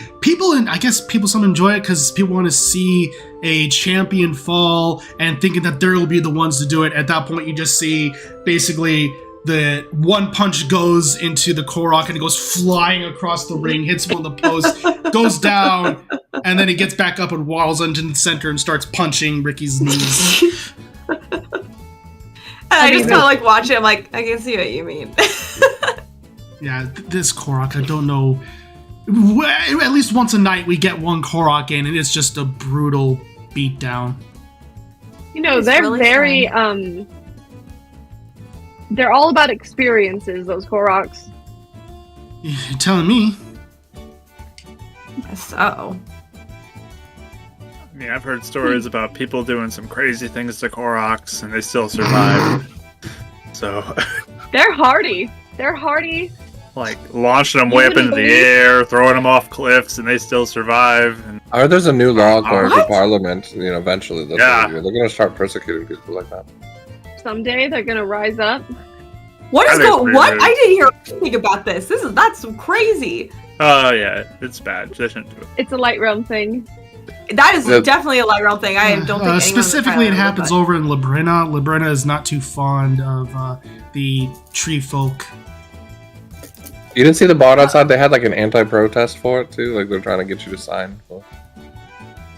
some enjoy it because people want to see a champion fall and thinking that they will be the ones to do it. At that point, you just see basically the one punch goes into the Korok and it goes flying across the ring, hits him on the post, goes down, and then he gets back up and waddles into the center and starts punching Ricky's knees. I just kind of like watch it. I'm like, I can see what you mean. Yeah, this Korok, I don't know. At least once a night we get one Korok in, and it's just a brutal beatdown. You know, It's they're really very they're all about experiences, those Koroks. You're telling me? So. I mean, I've heard stories about people doing some crazy things to Koroks, and they still survive. So. They're hardy. They're hardy. Like, launching them way up into the air, throwing them off cliffs, and they still survive. And there's a new law going to Parliament, eventually. Yeah. They're going to start persecuting people like that. Someday they're going to rise up. What? I didn't hear anything about this. That's crazy. Oh, yeah, it's bad. They shouldn't do it. It's a light realm thing. That is definitely a light realm thing. I don't think specifically it happens over in Labrina. Labrina is not too fond of the tree folk. You didn't see the board outside? They had like an anti-protest for it too. Like they're trying to get you to sign. Oh,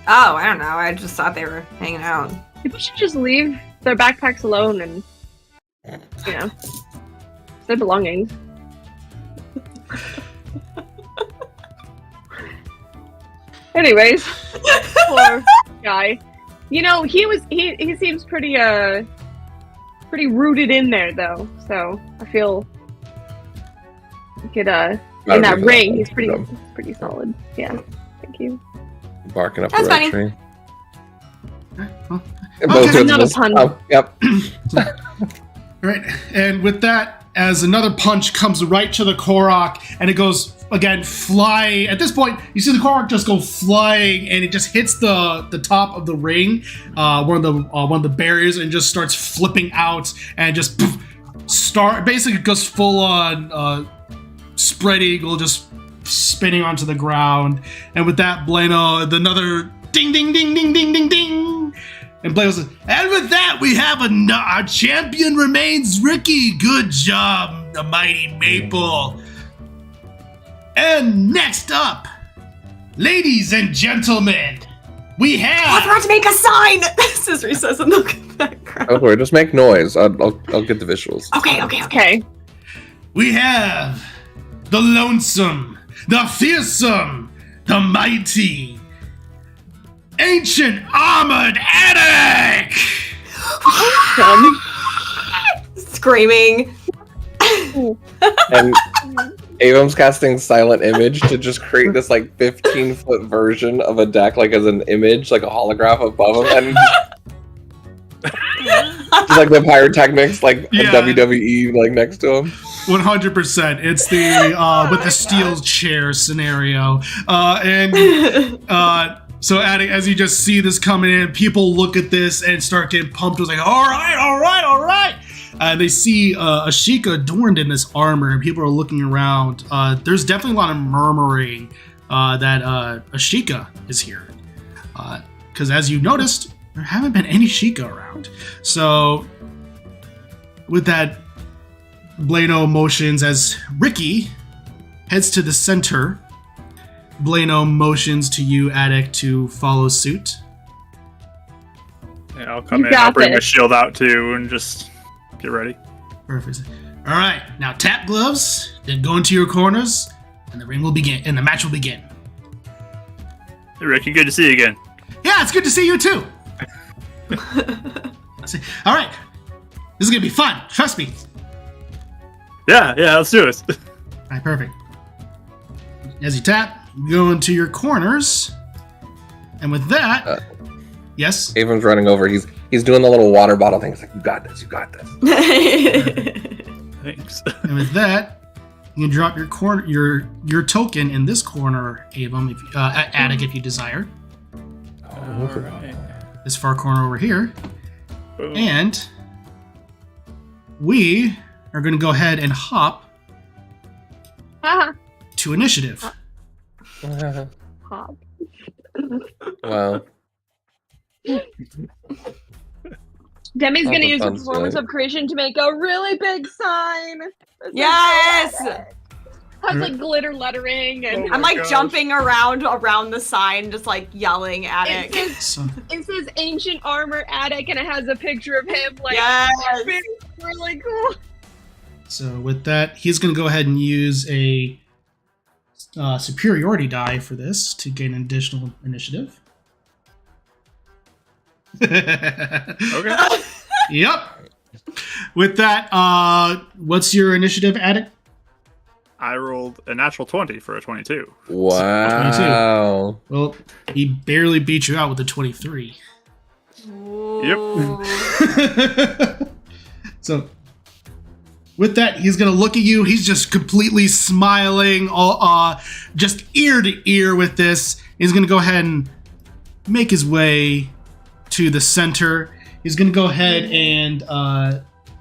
I don't know. I just thought they were hanging out. People should just leave their backpacks alone and, their belongings. Anyways, poor guy. He seems pretty rooted in there though. So I feel in that ring, he's pretty solid. Yeah, thank you. Barking up That's the right funny. tree. Okay. Not a pun. Oh, yep. Right, and with that, as another punch comes right to the Korok, and it goes again flying. At this point, you see the Korok just go flying, and it just hits the top of the ring, one of the barriers, and just starts flipping out, and just basically goes full on spread eagle, just spinning onto the ground. And with that, Blano, another ding ding ding ding ding ding ding. And Blano says, and with that, we have our champion remains Ricky. Good job, the mighty Maple. And next up, ladies and gentlemen, we have... I forgot to make a sign! Scissory says in the background. Don't worry, just make noise. I'll get the visuals. Okay. We have the lonesome, the fearsome, the mighty, ancient armored Adek! Screaming. And Avum's casting Silent Image to just create this like 15-foot version of a deck, like as an image, like a holograph above him, and just like the pyrotechnics, like WWE, like next to him. 100%. It's the with the steel chair scenario, so Adek, as you just see this coming in, people look at this and start getting pumped. It's like, all right. They see a Sheikah adorned in this armor, and people are looking around. There's definitely a lot of murmuring that a Sheikah is here. Because as you noticed, there haven't been any Sheikah around. So with that, Blano motions as Ricky heads to the center. Blano motions to you, Adek, to follow suit. Yeah, I'll come in. I'll bring my shield out too, and just Get ready. Perfect. All right, now tap gloves, then go into your corners, and the match will begin. Hey, Ricky, good to see you again. Yeah, it's good to see you too. All right, this is gonna be fun. Trust me. Yeah, let's do this. All right, perfect. As you tap, go into your corners, and with that, yes. Avon's running over. He's doing the little water bottle thing. He's like, "You got this. You got this." Thanks. And with that, you can drop your token in this corner, Avon, Adek, if you desire. All right. This far corner over here. Boom. And we are going to go ahead and hop to initiative. Hop. Wow. Demi's That's gonna a use the fun performance sight. of creation to make a really big sign. That's Yes! has like glitter lettering and Oh I'm my like gosh. jumping around the sign, just like yelling at it it. says, So, it says ancient armor Adek and it has a picture of him like Yes. really cool. so with that, he's going to go ahead and use a superiority die for this to gain an additional initiative. Okay. Yep. With that, what's your initiative, Adek? I rolled a natural 20 for a 22. Wow. Well, he barely beat you out with a 23. Ooh. So, with that, he's gonna look at you. He's just completely smiling, just ear to ear with this. He's gonna go ahead and make his way to the center. He's gonna go ahead and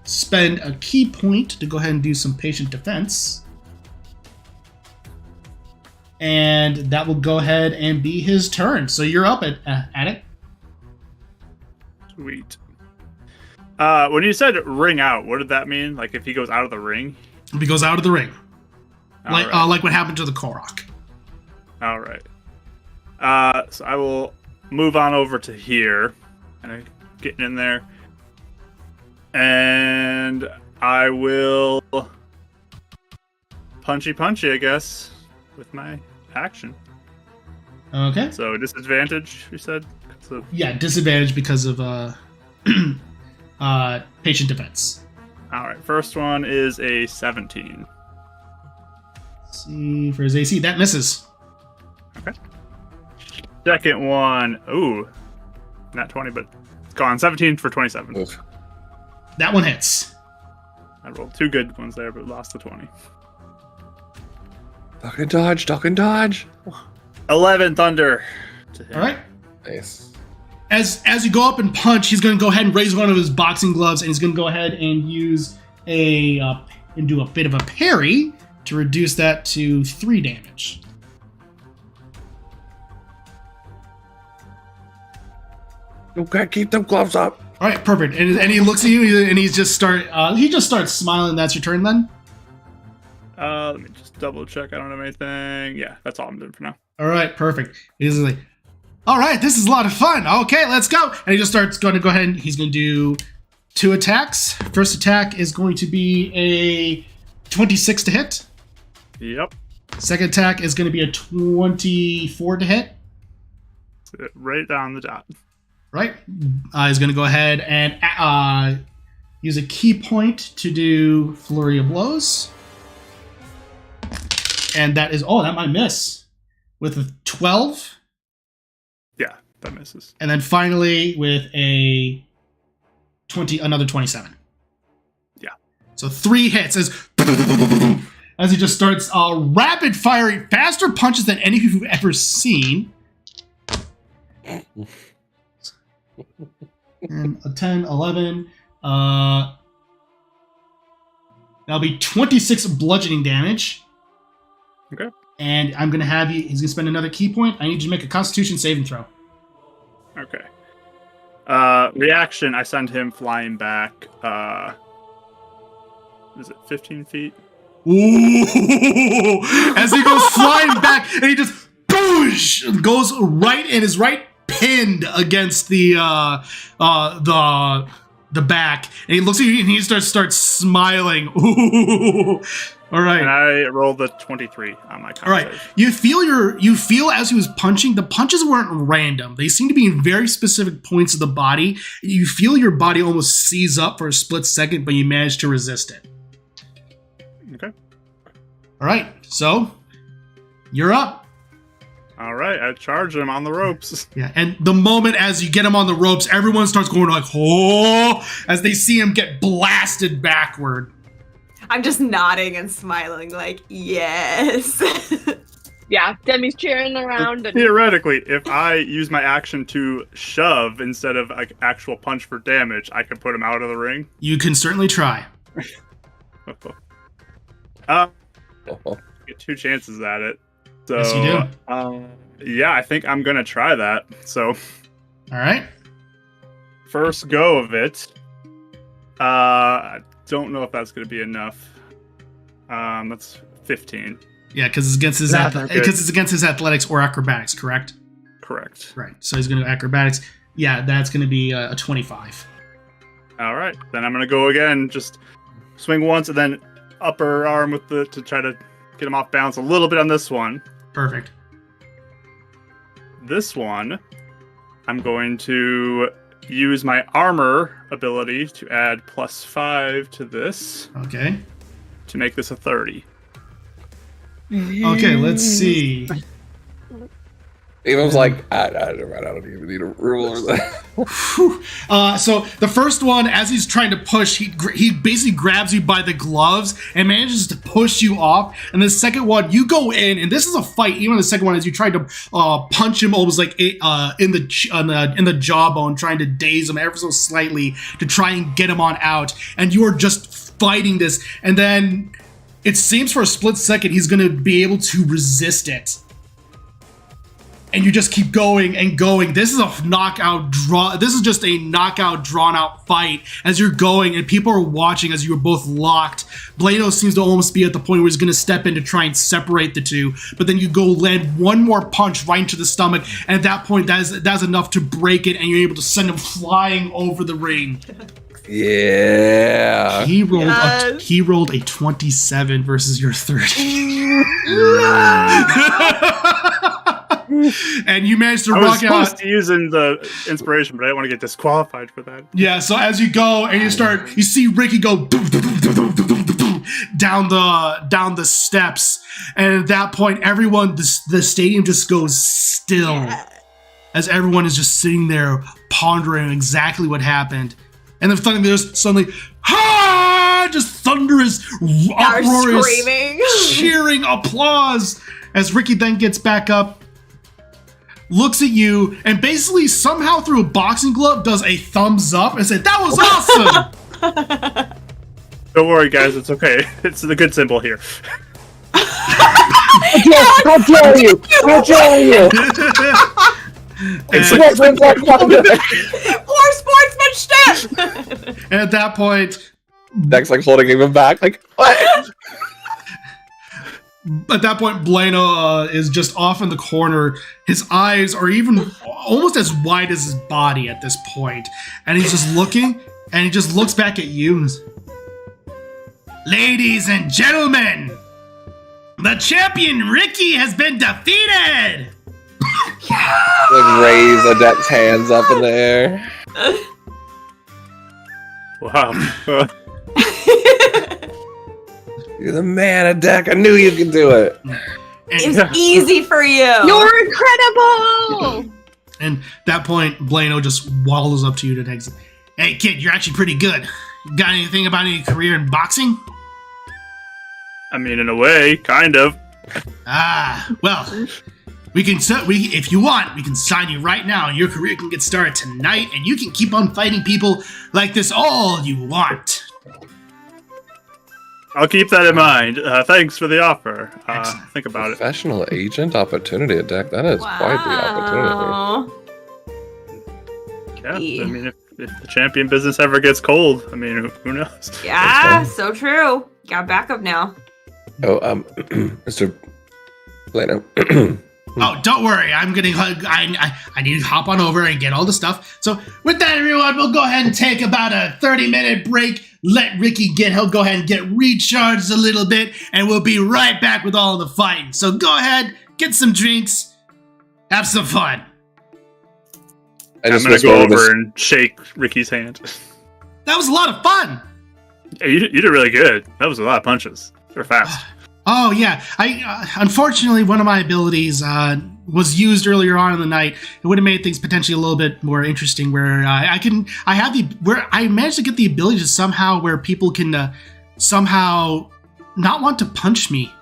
spend a key point to go ahead and do some patient defense. And that will go ahead and be his turn. So you're up at it. Sweet. When you said ring out, what did that mean? Like if he goes out of the ring? He goes out of the ring, All like right. like what happened to the Korok. All right. So I will move on over to here, and getting in there, and I will punchy, I guess, with my action. Okay. So disadvantage, you said. So, Yeah, disadvantage because of patient defense. all right. First one is a 17. Let's see for his AC, that misses. Second one, ooh, not 20, but it's gone. 17 for 27. Oof. That one hits. I rolled two good ones there, but lost the 20. Duck and dodge. 11 thunder. To hit. All right. Nice. As you go up and punch, he's going to go ahead and raise one of his boxing gloves, and he's going to go ahead and use and do a bit of a parry to reduce that to 3 damage. Okay, keep them gloves up. All right, perfect. And he looks at you, and he just starts smiling. That's your turn, then. Let me just double check. I don't have anything. Yeah, that's all I'm doing for now. All right, perfect. He's like, all right, this is a lot of fun. Okay, let's go. And he just starts going to go ahead and he's going to do 2 attacks. First attack is going to be a 26 to hit. Yep. Second attack is going to be a 24 to hit. Right down the dot. Right? He's going to go ahead and use a key point to do Flurry of Blows. And that is, that might miss. With a 12. Yeah, that misses. And then finally with a another 27. Yeah. So 3 hits as he just starts rapid firing, faster punches than any of you've ever seen. And a 10, 11. That'll be 26 bludgeoning damage. Okay. And I'm going to have you, he's going to spend another key point. I need you to make a Constitution saving throw. Okay. Reaction, I send him flying back. Is it 15 feet? Ooh! As he goes flying back, and he just boosh, goes right and is right pinned against the the back, and he looks at you and he starts smiling. Ooh. All right. And I rolled a 23 on my con All right. save. You feel as he was punching, the punches weren't random. They seem to be in very specific points of the body. You feel your body almost seize up for a split second, but you manage to resist it. Okay. All right. So you're up. All right, I charge him on the ropes. Yeah, and the moment as you get him on the ropes, everyone starts going like, oh, as they see him get blasted backward. I'm just nodding and smiling like, yes. Yeah, Demi's cheering around. And Theoretically, if I use my action to shove instead of like actual punch for damage, I could put him out of the ring. You can certainly try. Get 2 chances at it. So, Yes, you do. Yeah, I think I'm gonna try that. So, All right. first go of it. I don't know if that's gonna be enough. That's 15. Yeah, because it's against his Not that good. because it's against his athletics or acrobatics, correct? Correct. Right. So he's going to acrobatics. Yeah, that's going to be a 25. All right, then I'm gonna go again. Just swing once and then upper arm with to try to get him off balance a little bit on this one. Perfect. This one, I'm going to use my armor ability to add +5 to this Okay. to make this a 30. Okay, let's see. Eva's like, I don't even need a ruler. So the first one, as he's trying to push, he basically grabs you by the gloves and manages to push you off. And the second one, you go in, and this is a fight. Even the second one, as you tried to punch him almost like in the jawbone, trying to daze him ever so slightly to try and get him on out. And you are just fighting this, and then it seems for a split second he's going to be able to resist it. And you just keep going and going. This is a knockout draw. This is just a knockout, drawn out fight as you're going, and people are watching as you are both locked. Blano seems to almost be at the point where he's going to step in to try and separate the two, but then you go land one more punch right into the stomach, and at that point, that's enough to break it, and you're able to send him flying over the ring. Yeah. He rolled a 27 versus your 30. And you managed to I was rock out. supposed to using the inspiration, but I didn't want to get disqualified for that. Yeah, so as you go and you see Ricky go down the steps, and at that point, everyone, the stadium just goes still, as everyone is just sitting there pondering exactly what happened. And then there's suddenly, just thunderous, uproarious, screaming, cheering applause as Ricky then gets back up, looks at you, and basically somehow through a boxing glove does a thumbs up and said, "That was awesome." Don't worry, guys. It's okay. It's the good symbol here. How dare you! How dare you! Poor sportsmanship. And at that point, Deck's like holding him back, like, what? Blano is just off in the corner. His eyes are even almost as wide as his body at this point. And he's just looking, and he just looks back at you. And Ladies and gentlemen, the champion Ricky has been defeated! Like raise Adek's hands up in the air. Wow. You're the man, Adek. I knew you could do it. It was easy for you. You're incredible! And at that point, Blano just waddles up to you to text, "Hey kid, you're actually pretty good. Got anything about any career in boxing?" I mean, in a way, kind of. Well, if you want, we can sign you right now, and your career can get started tonight, and you can keep on fighting people like this all you want. I'll keep that in mind. Thanks for the offer. Think about it. Professional agent opportunity, Adek. That is quite the opportunity. Yeah, I mean, if the champion business ever gets cold, I mean, who knows? Yeah, so true. Got backup now. Oh, Mr. Blano, Oh, don't worry. I need to hop on over and get all the stuff. So with that, everyone, we'll go ahead and take about a 30-minute break. Let Ricky he'll go ahead and get recharged a little bit, and we'll be right back with all the fighting. So go ahead, get some drinks, have some fun. I'm going to go over and shake Ricky's hand. That was a lot of fun. Yeah, you did really good. That was a lot of punches. They were fast. Oh, yeah. Unfortunately, one of my abilities was used earlier on in the night. It would have made things potentially a little bit more interesting where I managed to get the ability to somehow where people can somehow not want to punch me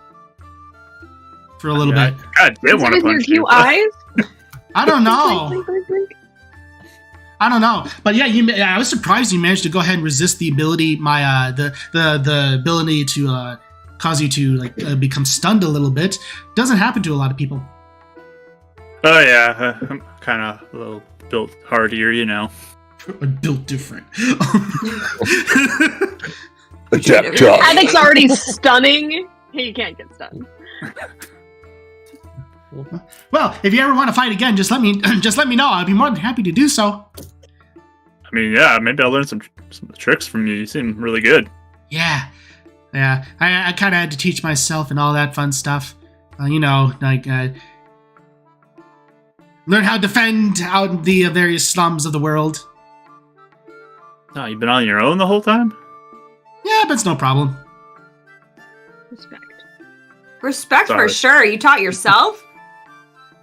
for a little bit. God, they want to punch you. Eyes? I don't know. I don't know, but yeah, I was surprised you managed to go ahead and resist the ability, the ability to cause you to become stunned a little bit. Doesn't happen to a lot of people. Oh yeah, I'm kind of a little built hardier, you know. Built different. Adek's already stunning. He can't get stunned. Well, if you ever want to fight again, just let me know. I'll be more than happy to do so. I mean, yeah, maybe I'll learn some tricks from you. You seem really good. Yeah. I kind of had to teach myself and all that fun stuff. Learn how to defend out in the various slums of the world. Oh, you've been on your own the whole time? Yeah, but it's no problem. Respect for sure. You taught yourself?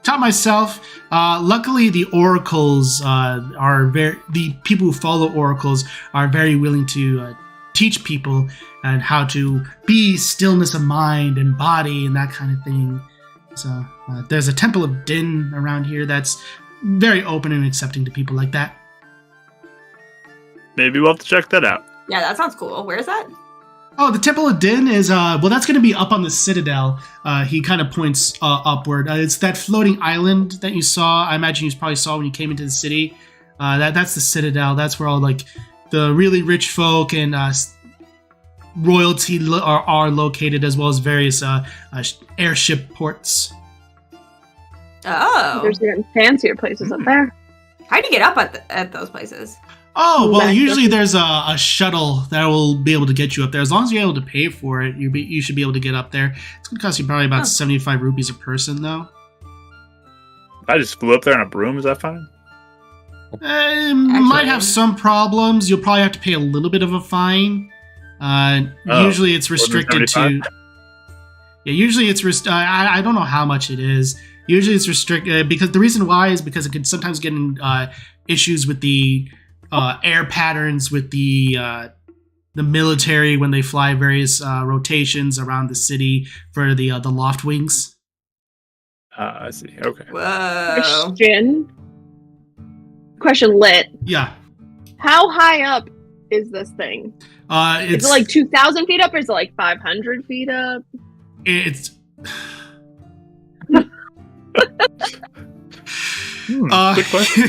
Taught myself. Luckily, the oracles the people who follow oracles are very willing to teach people and how to be stillness of mind and body and that kind of thing. So there's a Temple of Din around here that's very open and accepting to people like that. Maybe we'll have to check that out. Yeah, that sounds cool. Where is that? Oh, the Temple of Din is, that's going to be up on the Citadel. He kind of points upward. It's that floating island that you saw. I imagine you probably saw when you came into the city. That's the Citadel. That's where all, the really rich folk and royalty are located, as well as various airship ports. Oh. There's even fancier places up there. How do you get up at those places? Oh, well, usually there's a shuttle that will be able to get you up there. As long as you're able to pay for it, you should be able to get up there. It's going to cost you probably about 75 rupees a person, though. If I just flew up there on a broom, is that fine? Might have some problems. You'll probably have to pay a little bit of a fine. Usually it's restricted to... Yeah, usually it's... I don't know how much it is. Usually it's restricted... because the reason why is because it could sometimes get in issues with the... air patterns with the military when they fly various rotations around the city for the loft wings. I see. Okay. Whoa. Question lit. Yeah. How high up is this thing? It's is it 2,000 feet up or is it 500 feet up? It's... Good question.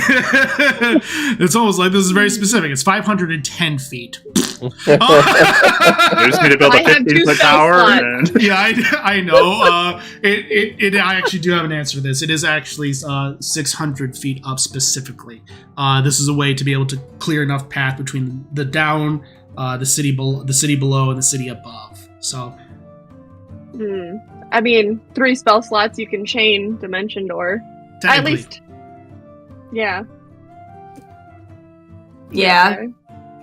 It's almost like this is very specific. It's 510 feet. You just need to build a 15-foot tower. Yeah, I know. I actually do have an answer to this. It is actually 600 feet up specifically. This is a way to be able to clear enough path between the down, the city below, and the city above. So. I mean, 3 spell slots you can chain Dimension Door. At least. Yeah. Yeah.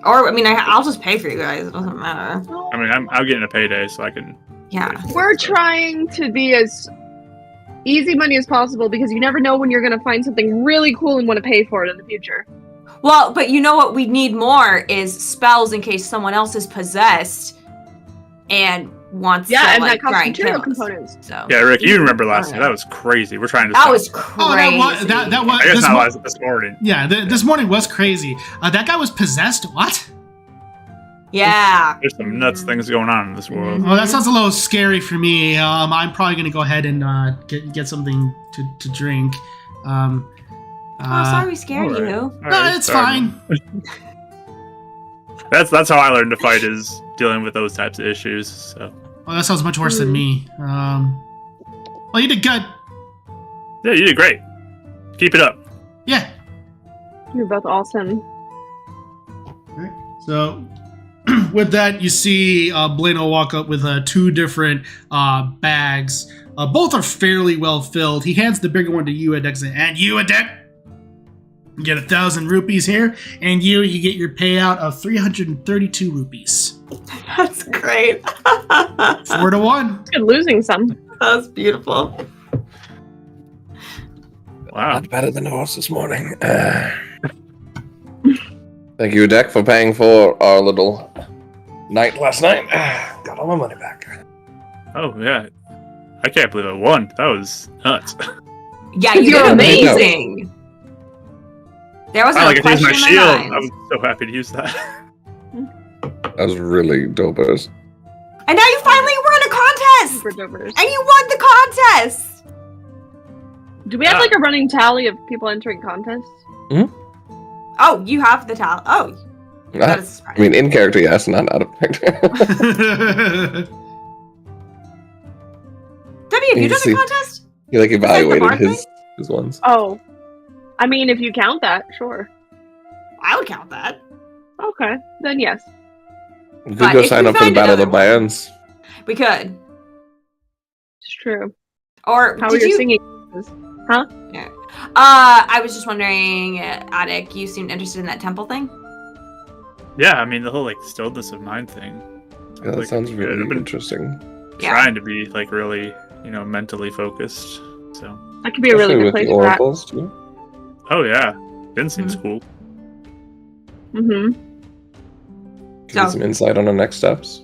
Or, I'll just pay for you guys. It doesn't matter. I'm getting a payday, so I can... Yeah. We're trying to be as easy money as possible because you never know when you're going to find something really cool and want to pay for it in the future. Well, but you know what we need more is spells in case someone else is possessed and wants to, and that try costs and material kill us. components. So. Yeah, Rick, you remember last night. That was crazy. We're trying to That stop. was crazy. Oh, that was I guess not last this morning. Yeah, this morning was crazy. That guy was possessed. What? Yeah. There's some nuts things going on in this world. Oh, that sounds a little scary for me. I'm probably going to go ahead and get something to drink. Sorry we scared you. No, it's fine. That's how I learned to fight, is dealing with those types of issues. So. Well, that sounds much worse than me. Well, you did good. Yeah, you did great. Keep it up. Yeah. You're both awesome. Right. So, with that, you see Blano walk up with 2 different bags. Both are fairly well filled. He hands the bigger one to you, Adek, and you, Adek, you get 1,000 rupees here, and you get your payout of 332 rupees. That's great. 4-1. Good losing some. That was beautiful. Wow. Not better than the horse this morning. Thank you, Adek, for paying for our little night last night. Got all my money back. Oh, yeah. I can't believe I won. That was nuts. Yeah, you You're did amazing. amazing. There was I no like to use question my in my shield. mind. I was so happy to use that. That was really dope. And now you finally won a contest! Super dopers. And you won the contest! Do we have like a running tally of people entering contests? Oh, you have the talent. Oh, that is I mean, in character, yes, not out of character. Debbie, have you done see- a contest? He like evaluated bar his ones. Oh. I mean, if you count that, sure. I would count that. Okay, then yes. You But could go if sign we up for the find Battle of the another one- Bands. We could. It's true. Or How are did your you? singing? Yeah. I was just wondering, Adek, you seemed interested in that temple thing. Yeah, I mean, the whole, like, stillness of mind thing. Yeah, that Like, sounds good. really I've been interesting. Yeah. trying to be, like, really, mentally focused. So, That could be a really Especially good with place the for that. oracles, too. oh, yeah. Ben seems Mhm. cool. Mm-hmm. Give me some insight on the next steps.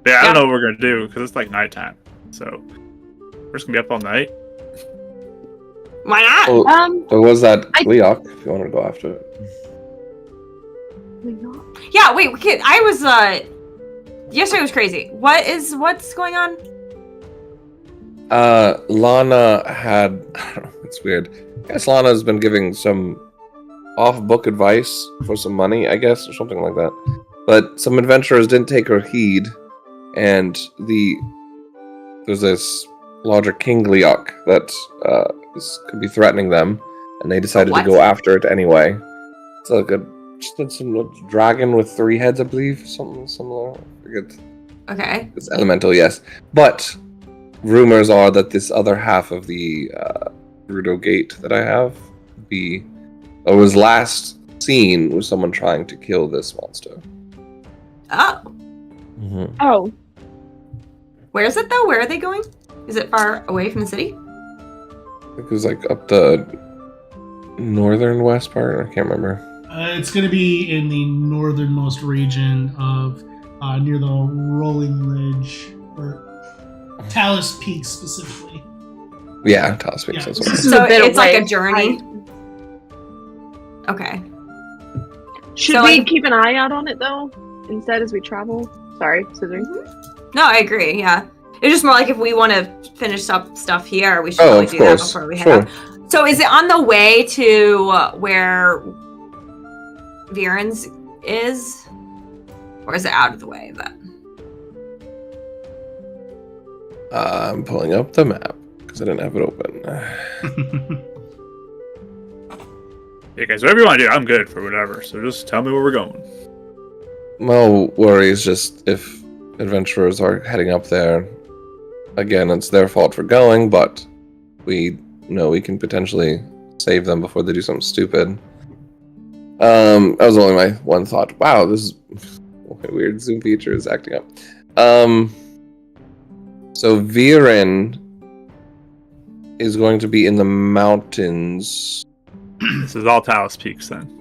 Yeah, I Yeah. don't know what we're going to do, because it's, like, nighttime. So, we're just going to be up all night. Why not? Well, there was that I- Leok, if you want to go after it. Yeah. Wait. Kid, I was. Yesterday was crazy. What's going on? Lana had... It's weird. I guess Lana's been giving some off-book advice for some money, I guess, or something like that. But some adventurers didn't take her heed, and there's this larger King Leok that could be threatening them, and they decided to What? go after it anyway. It's like some dragon with 3 heads, I believe, something similar. I forget. Okay. It's elemental, yes. But rumors are that this other half of the Rudo Gate that I have was last seen with someone trying to kill this monster. Oh. Oh, Where is it though? Where are they going? Is it far away from the city? I think it was like up the northern west part. I can't remember. It's going to be in the northernmost region of near the Rolling Ridge, or Talus Peak specifically. Yeah, Talos Peaks. Yeah. That's this what is So a bit it's like away. a journey? Okay. Should So, we like- keep an eye out on it though, instead as we travel? Sorry, Scissor. No, I agree. Yeah. It's just more like if we want to finish up stuff here, we should Oh, probably of do course. that before we head Sure. out. So is it on the way to where Viren's is? Or is it out of the way of that? I'm pulling up the map because I didn't have it open. Yeah, guys, whatever you want to do, I'm good for whatever. So just tell me where we're going. No worries, just if adventurers are heading up there, again, it's their fault for going, but we know we can potentially save them before they do something stupid. That was only my one thought. Wow, this is my weird Zoom feature is acting up. So Viren is going to be in the mountains. This is all Talus Peaks then.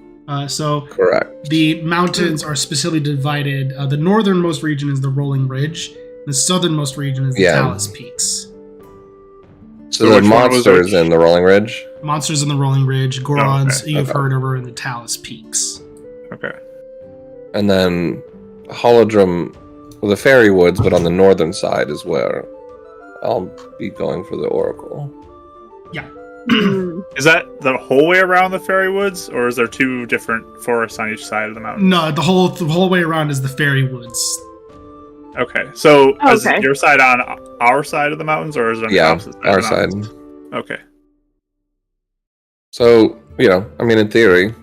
So Correct. the mountains are specifically divided. The northernmost region is the Rolling Ridge. The southernmost region is the Yeah. Talus Peaks. So So the which one was monsters which? in the Rolling Ridge. Monsters in the Rolling Ridge, Gorons okay. you've Okay. heard over in the Talus Peaks. Okay. And then Holodrum, well, the Fairy Woods, but on the northern side is where I'll be going for the Oracle. Hmm. Is that the whole way around the Fairy Woods, or is there 2 different forests on each side of the mountain? No, the whole way around is the Fairy Woods. Okay, so is Okay. your side on our side of the mountains, or is it on the Yeah, opposite side? our of the side. mountains? Okay. So, I mean, in theory,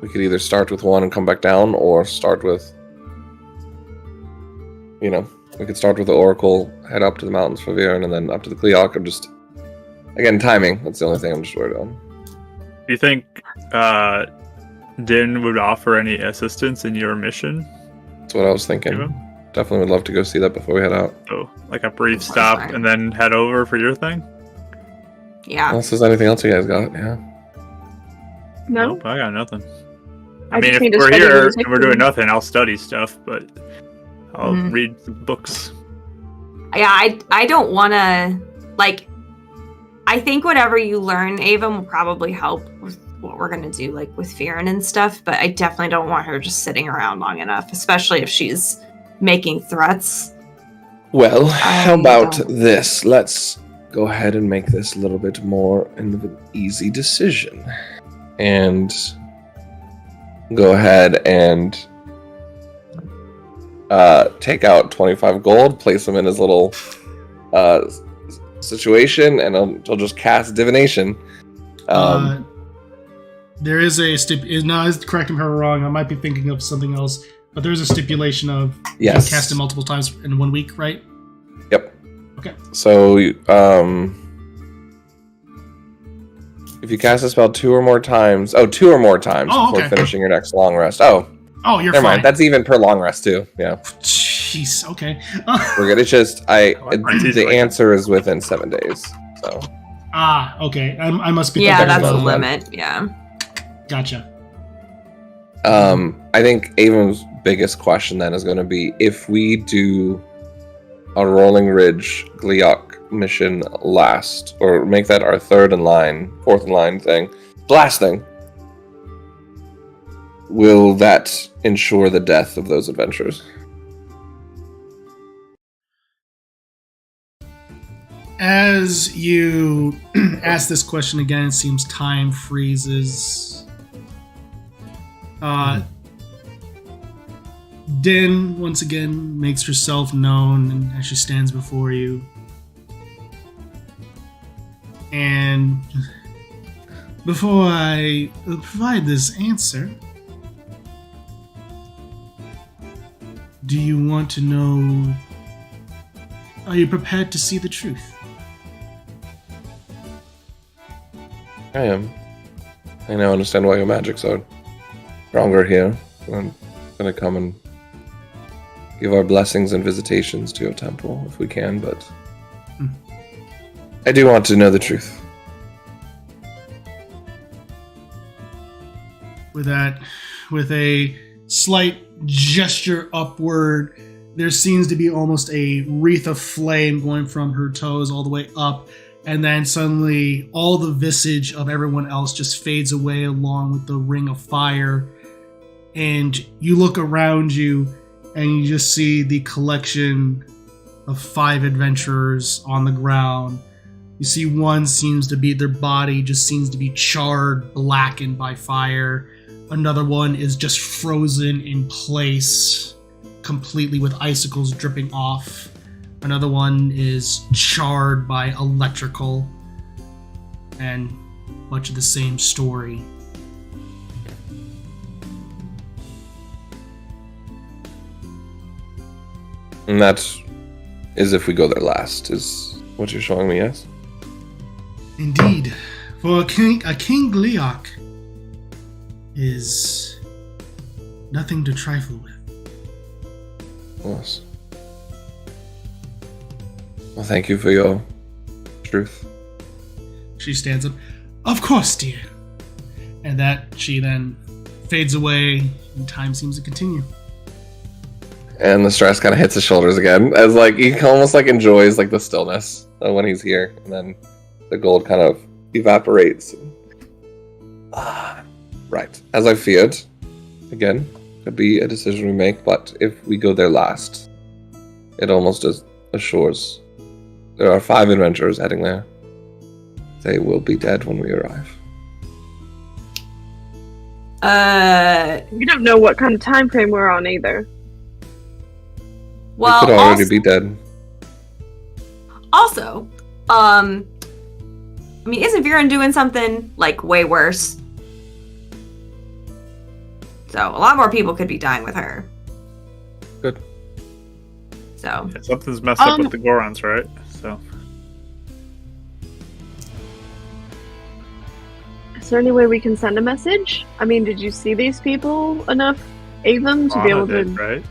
we could either start with one and come back down, or start with, we could start with the Oracle, head up to the mountains for Viren, and then up to the Cleoc, or just, again, timing. That's the only thing I'm just worried on. Do you think Din would offer any assistance in your mission? That's what I was thinking. Even? Definitely would love to go see that before we head out. So, like a brief That's stop fine. and then head over for your thing? Yeah. Unless there's anything else you guys got, yeah. No? Nope, I got nothing. I I mean, just if need to we're study here music and we're doing and- nothing, I'll study stuff, but I'll Mhm. read some books. Yeah, I don't want to, like, I think whatever you learn, Ava, will probably help with what we're going to do, like, with Viren and stuff, but I definitely don't want her just sitting around long enough, especially if she's making threats. Well, how about don't- this? Let's go ahead and make this a little bit more of an easy decision. And go ahead and take out 25 gold, place him in his little situation, and he'll just cast divination. There is a correct me if I'm wrong. I might be thinking of something else, but there's a stipulation of Yes. you cast it multiple times in 1 week, right? Yep. Okay. So, if you cast a spell two or more times before okay. finishing your next long rest. Oh, Oh, you're never fine. mind. That's even per long rest too. Yeah, Jeez. Okay. we're good. It's just It's the like- answer is within 7 days. So Okay. I must be. Yeah, thinking that's the about- limit. Yeah. Gotcha. I think Avon's biggest question then is going to be if we do a Rolling Ridge Gleok mission last, or make that our fourth in line thing, last thing. Will that ensure the death of those adventurers? As you ask this question again, it seems time freezes. Din once again makes herself known and as she stands before you. And before I provide this answer, do you want to know? Are you prepared to see the truth? I am. I now understand why your magic's so stronger here. I'm gonna come and give our blessings and visitations to your temple if we can, but I do want to know the truth. With a slight gesture upward, there seems to be almost a wreath of flame going from her toes all the way up, and then suddenly all the visage of everyone else just fades away along with the ring of fire. And you look around you and you just see the collection of 5 adventurers on the ground. You see one their body just seems to be charred, blackened by fire. Another one is just frozen in place, completely with icicles dripping off. Another one is charred by electrical, and much of the same story. And that is if we go there last, is what you're showing me, yes? Indeed, for a King Gleok is nothing to trifle with. Yes. Well, thank you for your truth. She stands up. Of course, dear. And that she then fades away, and time seems to continue. And the stress kind of hits his shoulders again, as like he almost like enjoys like the stillness of when he's here, and then the gold kind of evaporates. Right, as I feared. Again, could be a decision we make, but if we go there last, it almost assures there are 5 adventurers heading there. They will be dead when we arrive. We don't know what kind of time frame we're on either. Well, could already be dead. Also, I mean, isn't Viren doing something like way worse? So a lot more people could be dying with her. Good. So Yeah, something's messed up with the Gorons, right? So. Is there any way we can send a message? I mean, did you see these people enough, Avon, to be able to? Right?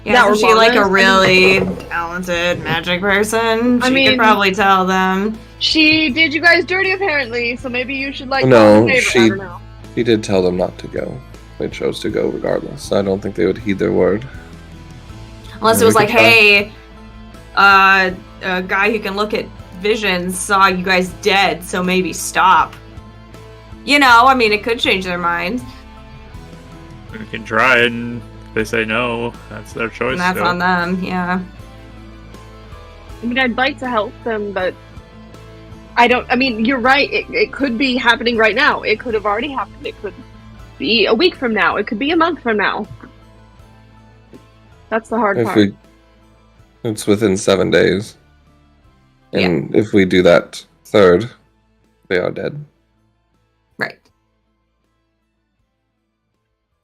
yeah, That isn't were she like a Lana's? really talented magic person? I She mean- could probably tell them. She did you guys dirty, apparently. So maybe you should like. No, call her neighbor. she- I don't know. He did tell them not to go. They chose to go regardless. I don't think they would heed their word. Unless Yeah, it was we like, could try. hey, a guy who can look at visions saw you guys dead, so maybe stop. You know, I mean, it could change their minds. We can try, and if they say no, that's their choice. And that's so. on them, yeah. I mean, I'd like to help them, but I don't. I mean, you're right. It could be happening right now. It could have already happened. It could be a week from now. It could be a month from now. That's the hard part. It's within 7 days. And if we do that third, they are dead. Right.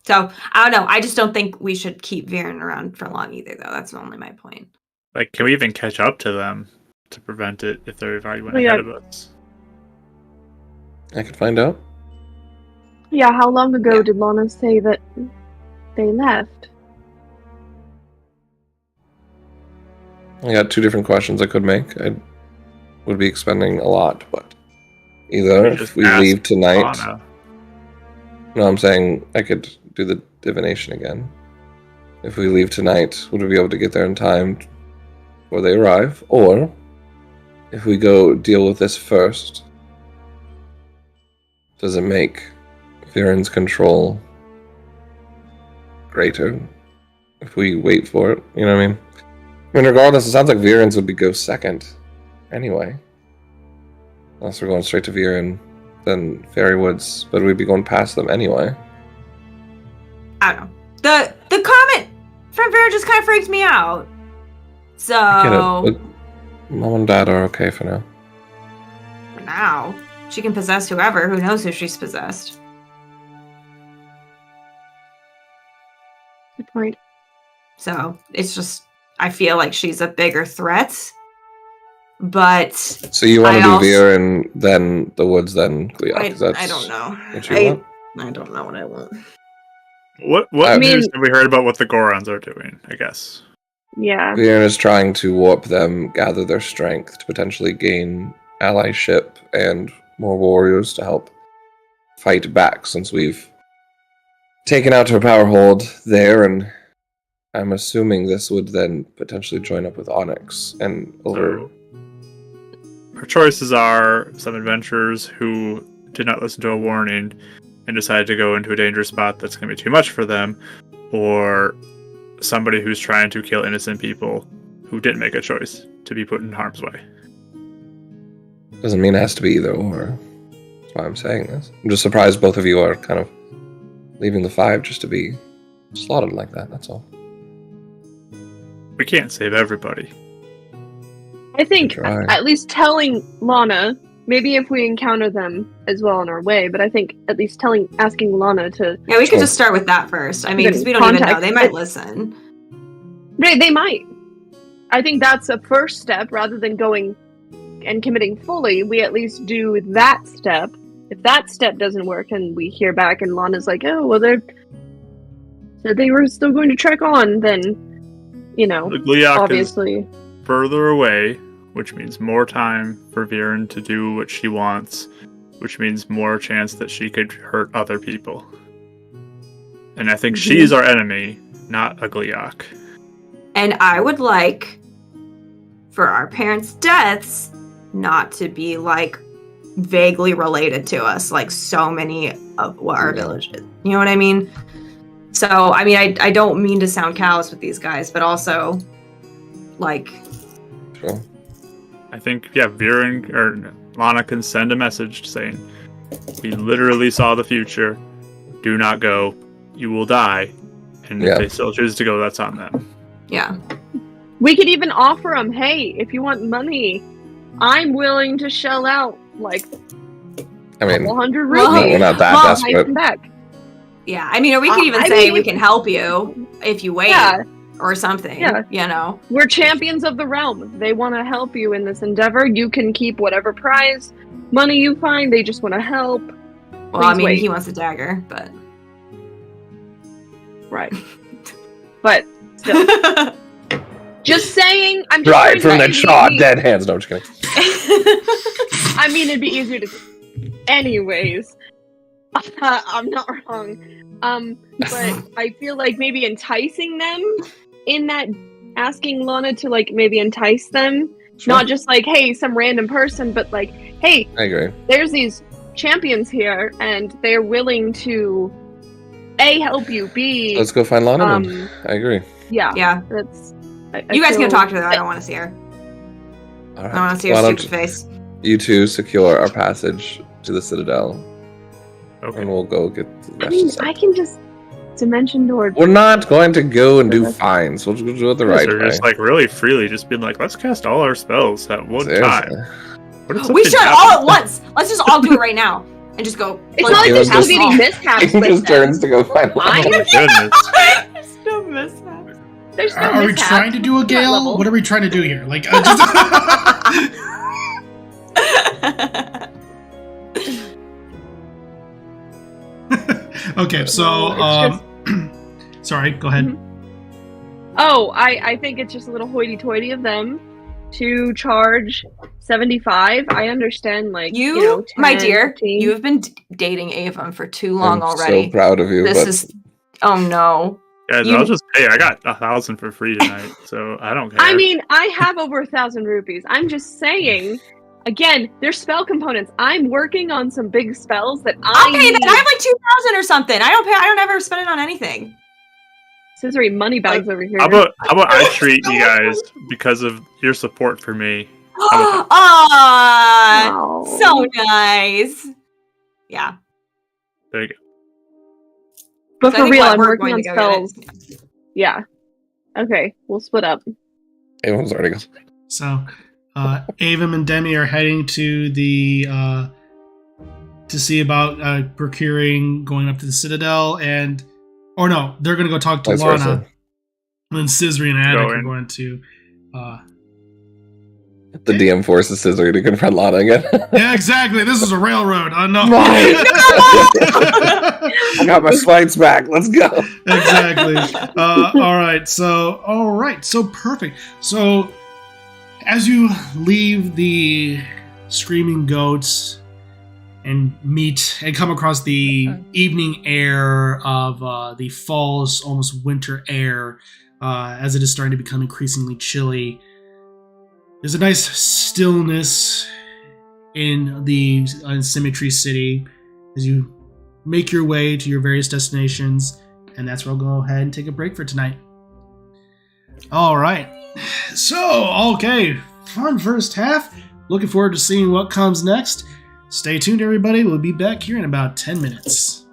So, I don't know. I just don't think we should keep Viren around for long either, though. That's only my point. Like, can we even catch up to them to prevent it if they've already went Well, yeah. ahead of us? I could find out. Yeah, how long ago Yeah. did Lana say that they left? I got 2 different questions I could make. I would be expending a lot, but either We if just we ask leave tonight. Lana. No, I'm saying I could do the divination again. If we leave tonight, would we be able to get there in time before they arrive? Or if we go deal with this first, does it make Viren's control greater if we wait for it? You know what I mean? I mean, regardless, it sounds like Viren's would go second anyway. Unless we're going straight to Viren, then Fairy Woods, but we'd be going past them anyway. I don't know. The comment from Viren just kind of freaked me out. So, I get it, but Mom and Dad are okay for now. for now, she can possess whoever. Who knows who she's possessed? Good point. So, it's just, I feel like she's a bigger threat. But So you want I to do also- Viren, then the Woods, then Gleok? I 'cause that's don't know. what you want? I don't know what I want. What I news mean- have we heard about what the Gorons are doing, I guess? Yeah. Viren is trying to warp them, gather their strength to potentially gain allyship and more warriors to help fight back, since we've taken out her power hold there, and I'm assuming this would then potentially join up with Onyx and over. So, her choices are some adventurers who did not listen to a warning and decided to go into a dangerous spot that's going to be too much for them, or somebody who's trying to kill innocent people who didn't make a choice to be put in harm's way. Doesn't mean it has to be either or. That's why I'm saying this. I'm just surprised both of you are kind of leaving the 5 just to be slaughtered like that, that's all. We can't save everybody. I think Try. at least telling Lana, maybe if we encounter them as well on our way, but I think at least asking Lana to. Yeah, we could Sure. just start with that first. I mean, Then because we don't even know. contact- They might listen. They might. I think that's a first step rather than going and committing fully. We at least do that step. If that step doesn't work and we hear back and Lana's like, oh, well, they were still going to trek on, then, you know, The Gleok is obviously. further away, which means more time for Viren to do what she wants, which means more chance that she could hurt other people. And I think she's our enemy, not a Gleok. And I would like for our parents' deaths not to be like vaguely related to us, like so many of what our village is. You know what I mean? So, I mean, I don't mean to sound callous with these guys, but also, like, Sure. I think, yeah, Viren or Lana can send a message saying, we literally saw the future. Do not go. You will die. And Yeah. if they still choose to go, that's on them. yeah. We could even offer them, hey, if you want money, I'm willing to shell out like I mean, couple hundred well, rupees. we're not that well, desperate. Back. Yeah, I mean, or we could even I say mean, we can help you if you wait Yeah. or something. Yeah. You know. We're champions of the realm. They want to help you in this endeavor. You can keep whatever prize money you find. They just want to help. Well, I Please mean, wait. he wants the dagger, but Right. But still. Just saying, I'm just Right saying from that the it'd chaw, be- dead hands. No, I'm just kidding. I mean, it'd be easier to. Anyways, I'm not wrong. But I feel like maybe enticing them in that, asking Lana to like maybe entice them, Sure. not just like, hey, some random person, but like, hey, I agree. there's these champions here, and they're willing to A, help you, B, Let's go find Lana. then. I agree. yeah, yeah. that's. I You guys feel- can talk to her. Though. I don't want to see her. All I don't want right. to see her Why don't stupid face. you two secure our passage to the Citadel, Okay. and we'll go get the I rest mean, of the I stuff. can just dimension door. We're not going to go and do fines. We'll just do it the right Or way. just like really freely, just being like, let's cast all our spells at one Seriously. time. What if We something should all at happens? once. Let's just all do it right now and just go. It's like, not like It there's was supposed to be just- any mishaps He with just them. turns to go find Oh Lana. my goodness. There's no mishaps. There's no Are we mishaps. trying to do a That gale? level. What are we trying to do here? Like, just... Okay, so sorry, go ahead. Oh, I think it's just a little hoity-toity of them to charge 75. I understand, like, You, you know, 10, my dear, 15. you have been dating Avon for too long I'm already. so proud of you. This but is. Oh no. Guys, You- I'll just pay. I got 1,000 for free tonight, so I don't care. I mean, I have over 1,000 rupees. I'm just saying, again, they're spell components. I'm working on some big spells that I Okay, need. then I have like 2,000 or something. I don't pay. I don't ever spend it on anything. Scissory money bags over here. how about I treat you guys because of your support for me? Aw, Oh. so nice. Yeah. There you go. But So I for think real, what I'm we're working going on to go get spells. it. Yeah. Okay, we'll split up. everyone's already gone. So, Avum and Demi are heading to the to see about procuring going up to the Citadel, or no, they're going to go talk to Vice Lana. versa. And then Scissory and Adek Go are in. going to. The DM forces Scissor to confront Lana again. Yeah, exactly. This is a railroad. No. Right. I got my spikes back. Let's go. Exactly. All right. So perfect. So as you leave the Screaming Goats and meet and come across the evening air of the fall's almost winter air, as it is starting to become increasingly chilly, there's a nice stillness in the Symmetry City as you make your way to your various destinations, and that's where I'll go ahead and take a break for tonight. All right. So, okay, fun first half. Looking forward to seeing what comes next. Stay tuned, everybody. We'll be back here in about 10 minutes.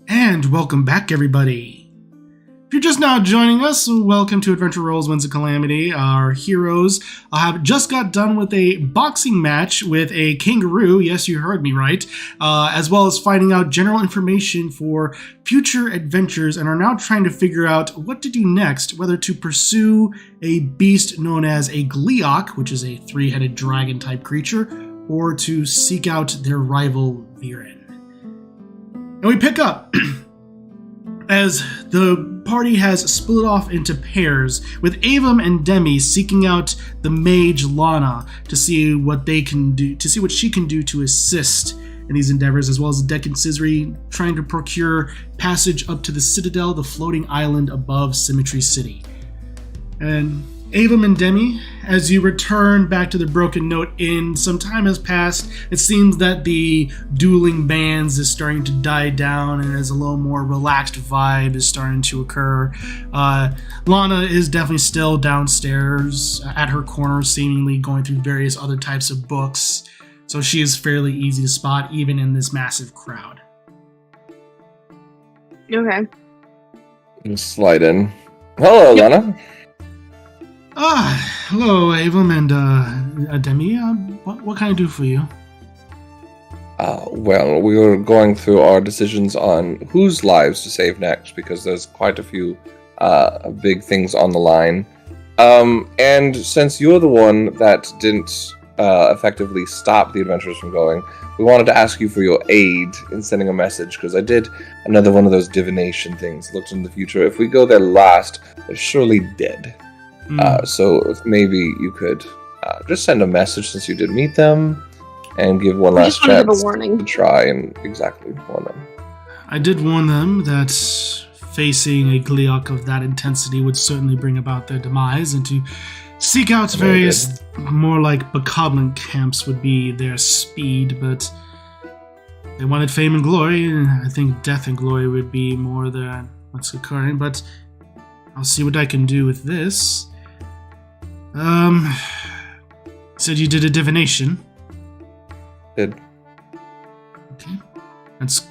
And welcome back, everybody. If you're just now joining us, welcome to Adventure Rolls Winds of Calamity. Our heroes have just got done with a boxing match with a kangaroo, yes, you heard me right, as well as finding out general information for future adventures, and are now trying to figure out what to do next, whether to pursue a beast known as a Gleeok, which is a three-headed dragon-type creature, or to seek out their rival Viren. And we pick up as the party has split off into pairs, with Avum and Demi seeking out the mage Lana to see what they can do, to see what she can do to assist in these endeavors, as well as Adek and Scissory trying to procure passage up to the Citadel, the floating island above Symmetry City. And Avum and Demi, as you return back to the Broken Note Inn, some time has passed. It seems that the dueling bands is starting to die down, and as a little more relaxed vibe is starting to occur. Lana is definitely still downstairs at her corner, seemingly going through various other types of books, so she is fairly easy to spot even in this massive crowd. Okay. Slide in. Hello, Lana. Hello, Avum and Demi. What can I do for you? Well, we were going through our decisions on whose lives to save next, because there's quite a few big things on the line. And since you're the one that didn't effectively stop the adventurers from going, we wanted to ask you for your aid in sending a message, because I did another one of those divination things, looked into the future. If we go there last, they're surely dead. So if maybe you could just send a message, since you did meet them, and give one last chance to try and exactly warn them. I did warn them that facing a Gleeok of that intensity would certainly bring about their demise, and to seek out various more like bokoblin camps would be their speed, but they wanted fame and glory, and I think death and glory would be more than what's occurring, but I'll see what I can do with this. Said you did a divination. Did. Okay. That's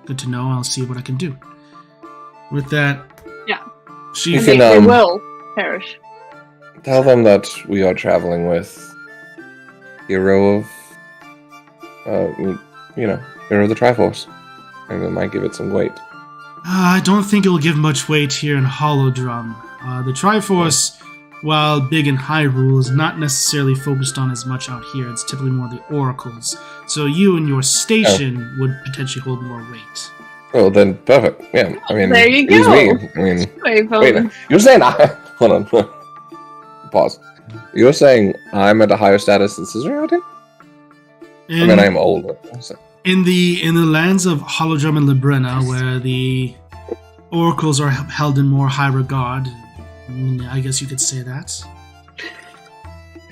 good to know. I'll see what I can do. With that, yeah. You can, they will perish. Tell them that we are traveling with Hero of, Hero of the Triforce. Maybe it might give it some weight. I don't think it'll give much weight here in Holodrum. The Triforce, while big in Hyrule, is not necessarily focused on as much out here. It's typically more the oracles. So you and your station would potentially hold more weight. Oh, then perfect. Yeah, I mean, there you use go. Me. I mean, wait, you're saying hold on. Pause. You're saying I'm at a higher status than Scissory out here? I mean, I'm older. So. In the lands of Holodrum and Librena, where the oracles are held in more high regard, I guess you could say that.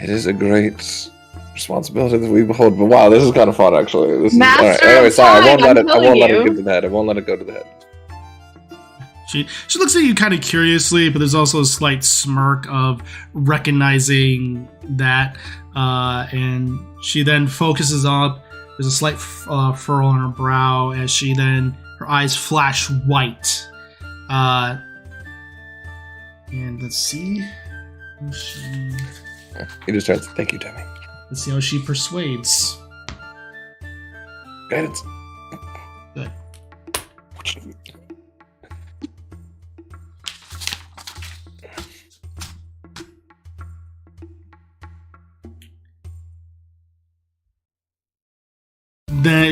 It is a great responsibility that we behold. But wow, this is kind of fun, actually. This Master is, anyway, sorry, I won't let it get to the head. I won't let it go to the head. She looks at you kind of curiously, but there's also a slight smirk of recognizing that, and she then focuses up. There's a slight furrow on her brow as her eyes flash white. And let's see. He just starts, thank you, Demi. Let's see how she persuades. Guidance. Good.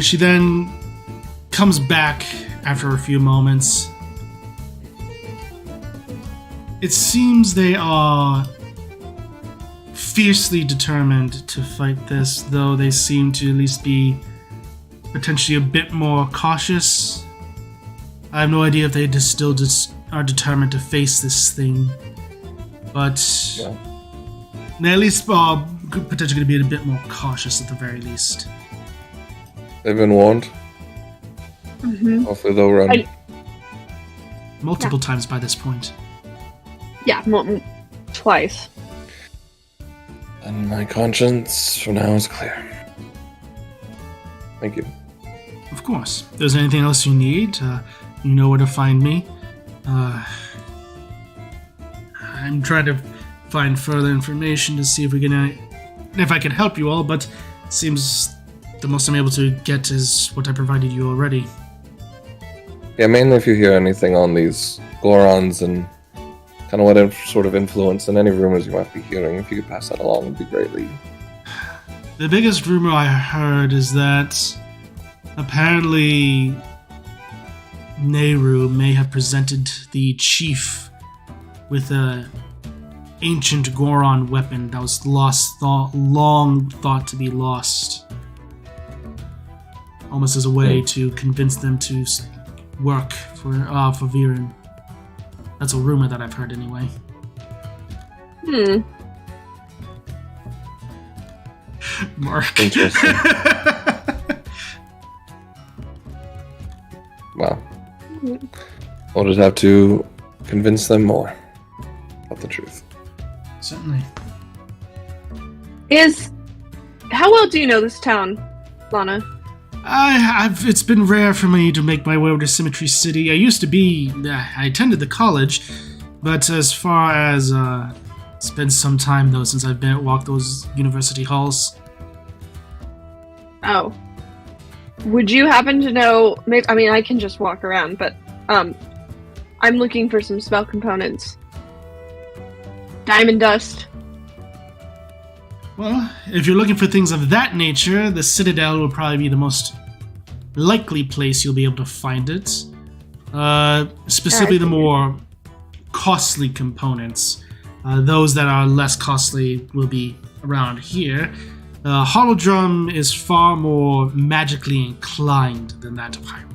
She then comes back after a few moments. It seems they are fiercely determined to fight this, though they seem to at least be potentially a bit more cautious. I have no idea if they still are determined to face this thing, but they at least are potentially going to be a bit more cautious at the very least. They've been warned. Mm-hmm. Hopefully they'll run. Multiple times by this point. Yeah, twice. And my conscience for now is clear. Thank you. of course. If there's anything else you need, you know where to find me. I'm trying to find further information to see if I can help you all, but it seems the most I'm able to get is what I provided you already. Yeah, mainly if you hear anything on these Gorons and kind of what sort of influence and any rumors you might be hearing, if you could pass that along, would be greatly. The biggest rumor I heard is that apparently Nehru may have presented the chief with a ancient Goron weapon that was long thought to be lost. Almost as a way to convince them to work for Viren. That's a rumor that I've heard anyway. Mark. Interesting. Well, we'll just have to convince them more about the truth. Certainly. How well do you know this town, Lana? It's been rare for me to make my way over to Symmetry City. I attended the college, but as far as, it's been some time though since I've walked those university halls. Oh. Would you happen to know, I can just walk around, but, I'm looking for some spell components. Diamond dust. Well, if you're looking for things of that nature, the Citadel will probably be the most likely place you'll be able to find it. Specifically the more costly components. Those that are less costly will be around here. Holodrum is far more magically inclined than that of Hyrule.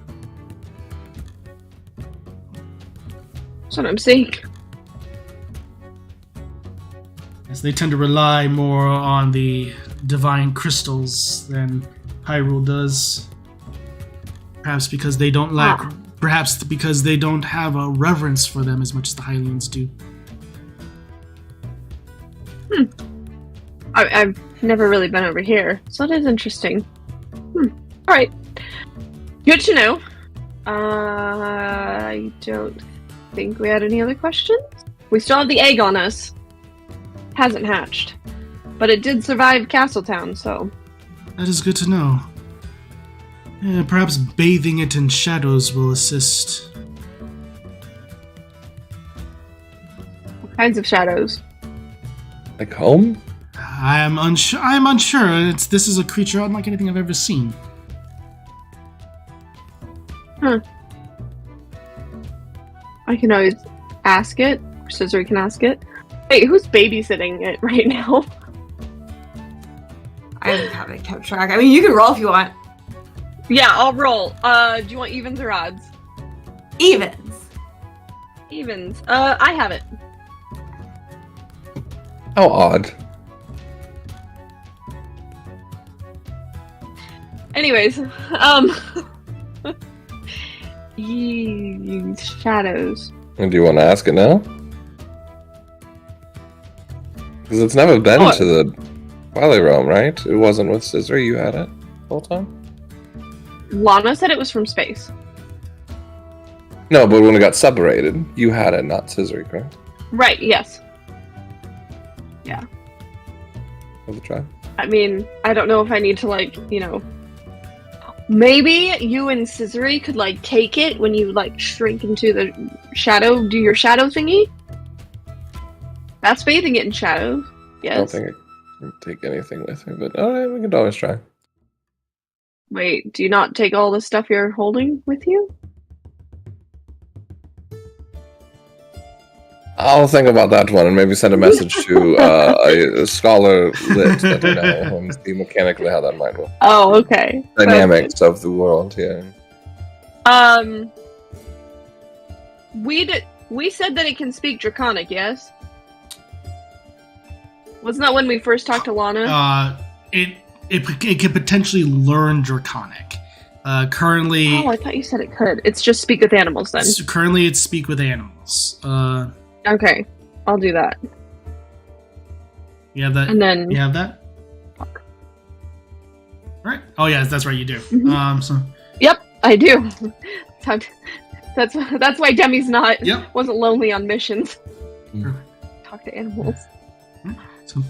That's what I'm seeing. As they tend to rely more on the divine crystals than Hyrule does. Perhaps because they don't have a reverence for them as much as the Hylians do. I've never really been over here, so that is interesting. Alright. Good to know. I don't think we had any other questions. We still have the egg on us. Hasn't hatched. But it did survive Castletown, so... That is good to know. Yeah, perhaps bathing it in shadows will assist. What kinds of shadows? Like home? I am unsure. This is a creature unlike anything I've ever seen. I can always ask it. Scissor can ask it. Wait, who's babysitting it right now? I haven't kept track. I mean, you can roll if you want. Yeah, I'll roll. Do you want evens or odds? Evens. Evens. I have it. How odd. Anyways, you shadows. And do you want to ask it now? Because it's never been to the Twilight Realm, right? It wasn't with Scissor, you had it the whole time? Lana said it was from space. No, but when it got separated, you had it, not Scissor, correct? Right, yes. Yeah. Have a try. I mean, I don't know if I need to, maybe you and Scissory could, take it when you, shrink into the shadow, do your shadow thingy? That's bathing it in shadow, yes. I don't think I can take anything with me, but alright, we can always try. Wait, do you not take all the stuff you're holding with you? I'll think about that one and maybe send a message to a scholar lit that you know and see mechanically how that might work. Oh, okay. Dynamics of the world here. We said that it can speak Draconic, yes? Wasn't that when we first talked to Lana? It could potentially learn Draconic. Currently... Oh, I thought you said it could. It's just speak with animals, then. Currently, it's speak with animals. Okay, I'll do that. You have that? And then... You have that? Fuck. Right? Oh, yeah, that's right, you do. Mm-hmm. So... Yep. I do. That's why Demi's wasn't lonely on missions. Talk to animals. So,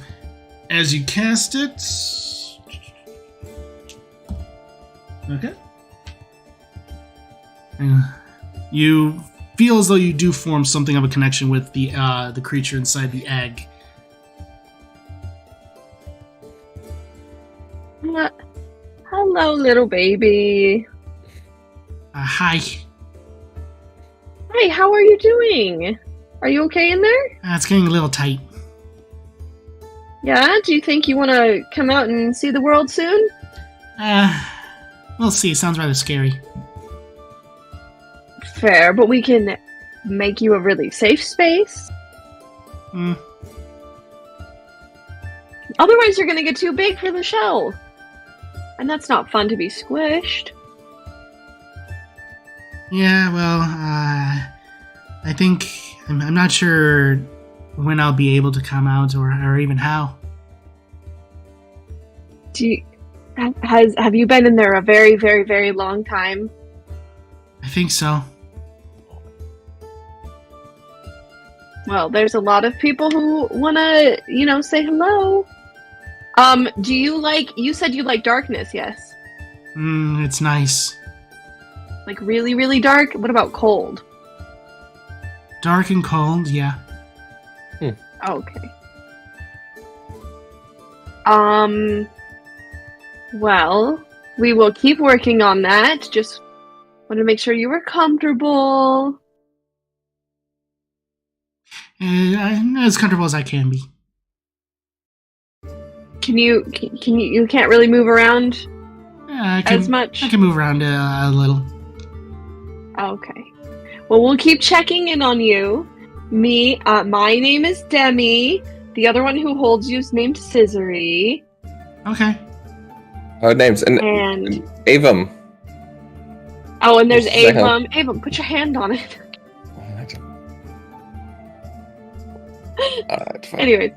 as you cast it, okay, you feel as though you do form something of a connection with the creature inside the egg. Hello, little baby. Hi. Hi, how are you doing? Are you okay in there? It's getting a little tight. Yeah? Do you think you want to come out and see the world soon? We'll see. Sounds rather scary. Fair, but we can make you a really safe space. Otherwise, you're going to get too big for the shell. And that's not fun to be squished. Yeah, well, I think I'm not sure when I'll be able to come out or even how. Have you been in there a very, very, very long time? I think so. Well, there's a lot of people who want to, say hello. Do you said you like darkness, yes? It's nice. Like really, really dark? What about cold? Dark and cold, yeah. Okay. Well, we will keep working on that. Just want to make sure you were comfortable. As comfortable as I can be. You can't really move around as much? I can move around a little. Okay. Well, we'll keep checking in on you. My name is Demi. The other one who holds you is named Scissory. Okay. Names and Avum. Oh, and there's Avum. Avum, put your hand on it. Anyways.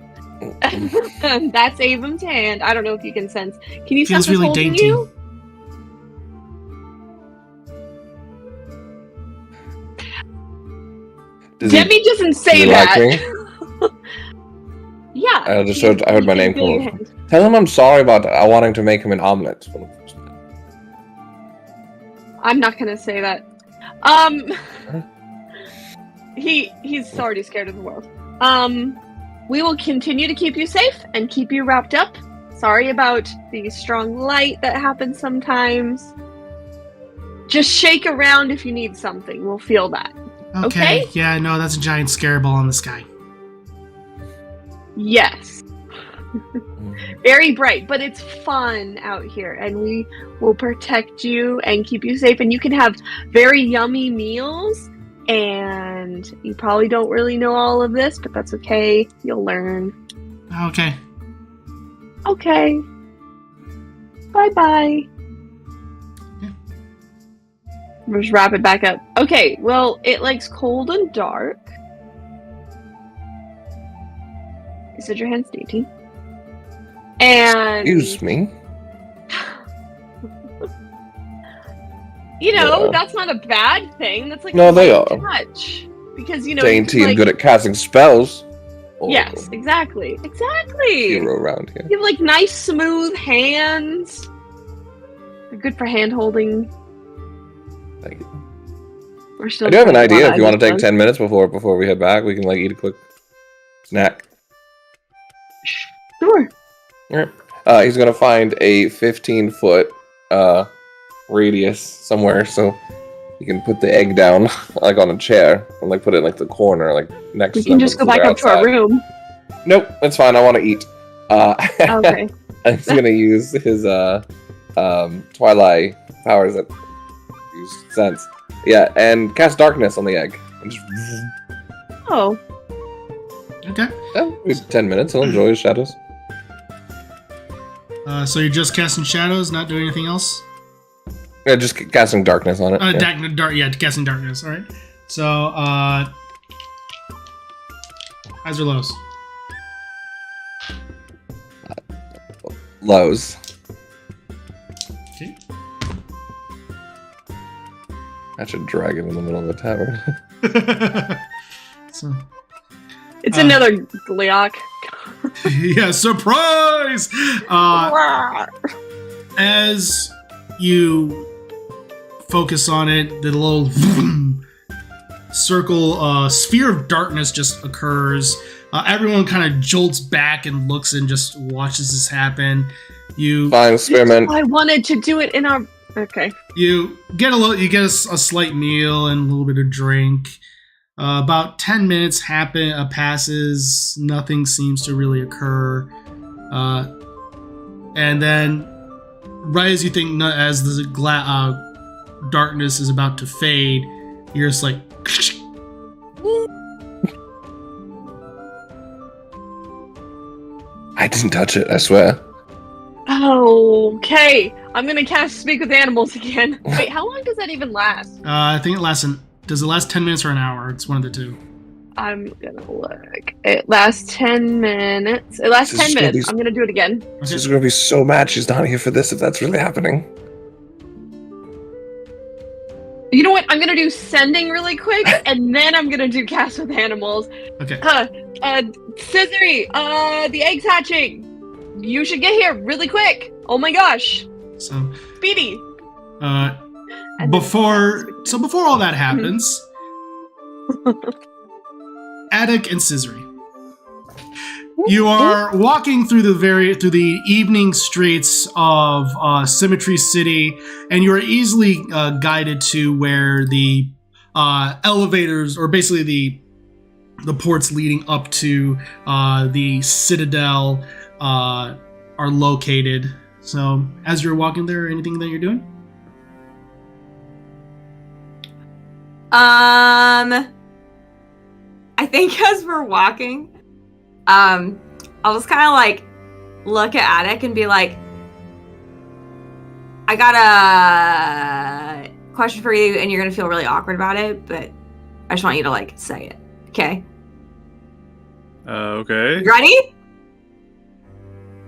That's Avum's hand. I don't know if you can sense. Can you sense what's really holding dainty. you? Demi doesn't say that. Like Yeah. I heard my name called. Tell him I'm sorry about wanting to make him an omelet. I'm not gonna say that. He's already scared of the world. We will continue to keep you safe and keep you wrapped up. Sorry about the strong light that happens sometimes. Just shake around if you need something. We'll feel that. Okay? Yeah, no, that's a giant scare ball in the sky. Yes. Very bright, but it's fun out here, and we will protect you and keep you safe, and you can have very yummy meals, and you probably don't really know all of this, but that's okay. You'll learn. Okay. Okay. Bye-bye. Yeah. We'll just wrap it back up. Okay, well, it likes cold and dark. You said your hand's dainty. And Excuse me. That's not a bad thing. That's like no, they are touch. Because dainty and good at casting spells. Yes, exactly. Hero around here. You have like nice smooth hands. They're good for hand holding. Thank you. We're still I do have an idea. If you want to take 10 minutes before we head back, we can eat a quick snack. Sure. Alright. He's gonna find a 15-foot radius somewhere, so you can put the egg down on a chair and put it in the corner, next. We can just go back up to our room. Nope, that's fine. I want to eat. Okay. He's gonna use his Twilight powers that use sense. Yeah, and cast darkness on the egg. And just... Oh. Okay. Yeah, 10 minutes. He'll enjoy his shadows. So you're just casting shadows, not doing anything else? Yeah, just casting darkness on it. Casting darkness. All right. So, highs or lows? Lows. Okay. I should drag it in the middle of the tavern. So, It's another Gleok. yeah, surprise! As you focus on it, the little circle, sphere of darkness just occurs. Everyone kind of jolts back and looks and just watches this happen. Fine, spearmint. I wanted to do it in our. Okay. You get a slight meal and a little bit of drink. About 10 minutes passes. Nothing seems to really occur. And then, right as you think, as the darkness is about to fade, you're just like. I didn't touch it, I swear. Okay. I'm gonna cast Speak with Animals again. Wait, how long does that even last? I think does it last 10 minutes or an hour? It's one of the two. I'm gonna look. It lasts 10 minutes. It lasts 10 minutes. I'm gonna do it again. She's gonna be so mad she's not here for this if that's really happening. You know what? I'm gonna do sending really quick, and then I'm gonna do cast with animals. Okay. Scissory, the egg's hatching. You should get here really quick. Oh my gosh. So. Speedy. Before all that happens, Adek and Scissory, you are walking through the evening streets of Symmetry City, and you are easily guided to where the elevators, or basically the ports leading up to the Citadel, are located. So, as you're walking there, anything that you're doing? I think as we're walking, I'll just kind of like look at Adek and be like, I got a question for you, and you're gonna feel really awkward about it, but I just want you to like say it. Okay? Okay. You ready?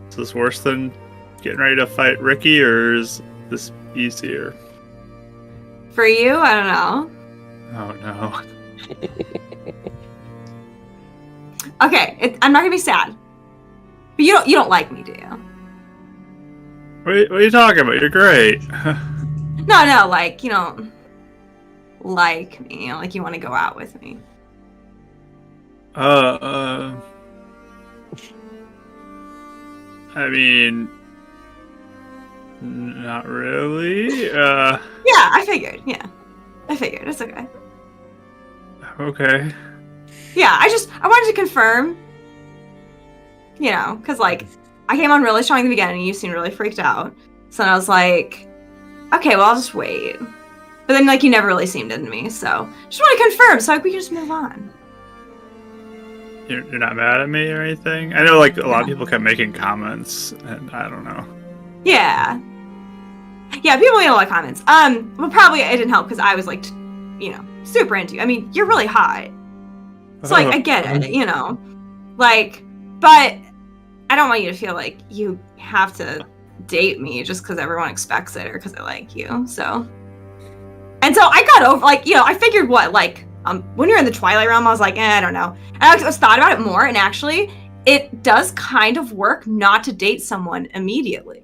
Is this worse than getting ready to fight Ricky, or is this easier? For you, I don't know. Oh no. Okay, I'm not gonna be sad. But you don't like me, do you? What are you talking about? You're great. No, like you don't like me. Like you want to go out with me. I mean, not really. Yeah, I figured. Yeah, I figured. It's okay. Okay. Yeah, I wanted to confirm. You know, because like I came on really strong in the beginning, and you seemed really freaked out. So I was like, okay, well I'll just wait. But then like you never really seemed into me, so just want to confirm so like, we can just move on. You're not mad at me or anything? I know like a lot of people kept making comments, and I don't know. Yeah. Yeah, people made a lot of comments. But probably it didn't help because I was like, super into you. I mean, you're really hot. So like, I get it, like, but I don't want you to feel like you have to date me just because everyone expects it or because I like you. So, and so I got over, like, I figured when you're in the Twilight Realm, I was like, I don't know. And I was thought about it more, and actually, it does kind of work not to date someone immediately.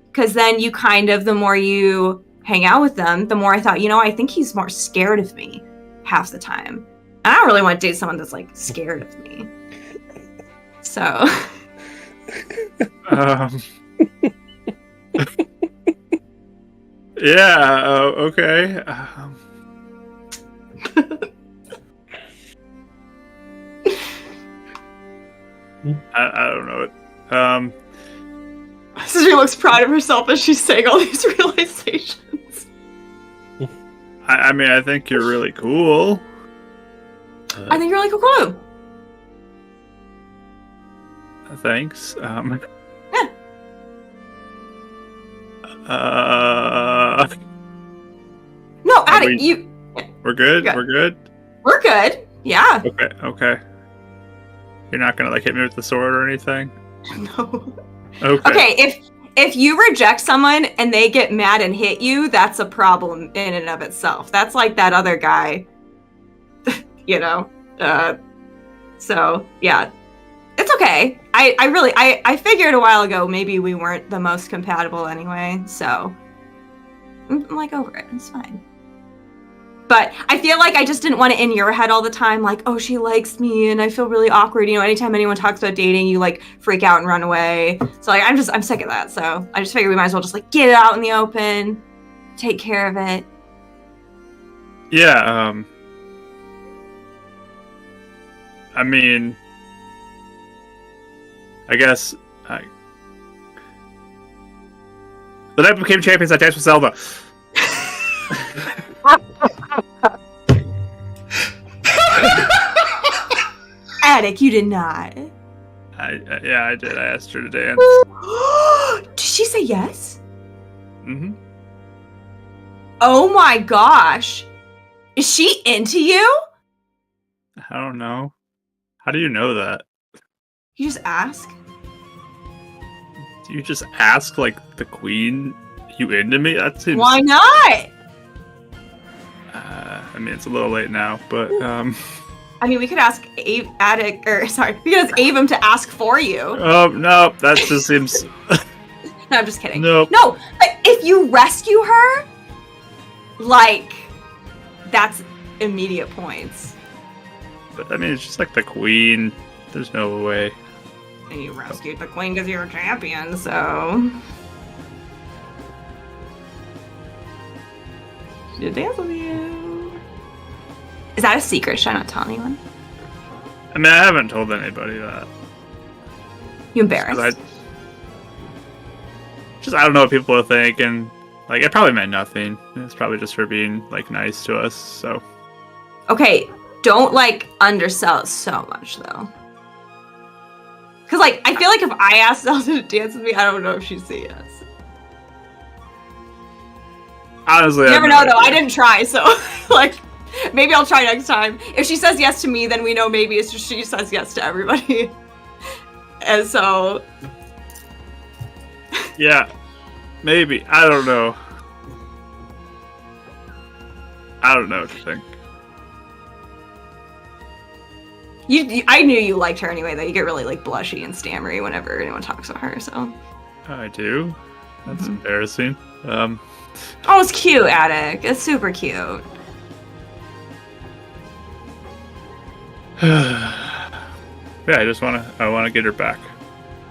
Because then you the more you hang out with them, the more I thought, I think he's more scared of me half the time. And I don't really want to date someone that's, like, scared of me. So. Yeah, okay. I don't know. Scissory looks proud of herself as she's saying all these realizations. I mean, I think you're really cool. I think you're really cool. Thanks. Yeah. No, Adek, We're good? We're good? We're good. Yeah. Okay. You're not gonna hit me with the sword or anything? No. Okay. Okay, if you reject someone and they get mad and hit you, that's a problem in and of itself. That's like that other guy, you know? So, yeah. It's okay. I figured a while ago maybe we weren't the most compatible anyway, so I'm like over it. It's fine. But I feel like I just didn't want it in your head all the time, like, oh, she likes me, and I feel really awkward. You know, anytime anyone talks about dating, you like freak out and run away. So like, I'm sick of that. So I just figured we might as well just like get it out in the open, take care of it. Yeah. I mean, I guess the night we became champions, I danced with Zelda. Adek, you did not. Yeah, I did. I asked her to dance. Did she say yes? Mm-hmm. Oh my gosh. Is she into you? I don't know. How do you know that? You just ask? Do you just ask, like, the queen, you into me? That seems... Why not? I mean, it's a little late now, but, I mean, we could ask Adek, we could ask Avum to ask for you. Oh, no, that just seems... No, I'm just kidding. Nope. No, but if you rescue her, like, that's immediate points. But, I mean, it's just like the queen. There's no way. And you rescued the queen because you're a champion, so... She did dance with you. Is that a secret? Should I not tell anyone? I mean, I haven't told anybody that. You embarrassed? I don't know what people will think, and, like, it probably meant nothing. It's probably just her being, like, nice to us, so... Okay, don't, like, undersell it so much, though. Because, like, I feel like if I asked Zelda to dance with me, I don't know if she'd say yes. Honestly, you never know, though. I didn't try, so, like, maybe I'll try next time. If she says yes to me, then we know maybe it's just she says yes to everybody. And so... Yeah, maybe. I don't know. I don't know what to think. I knew you liked her anyway, though. You get really, like, blushy and stammery whenever anyone talks about her, so... I do? That's embarrassing. Oh, it's cute, Adek. It's super cute. Yeah, I wanna get her back.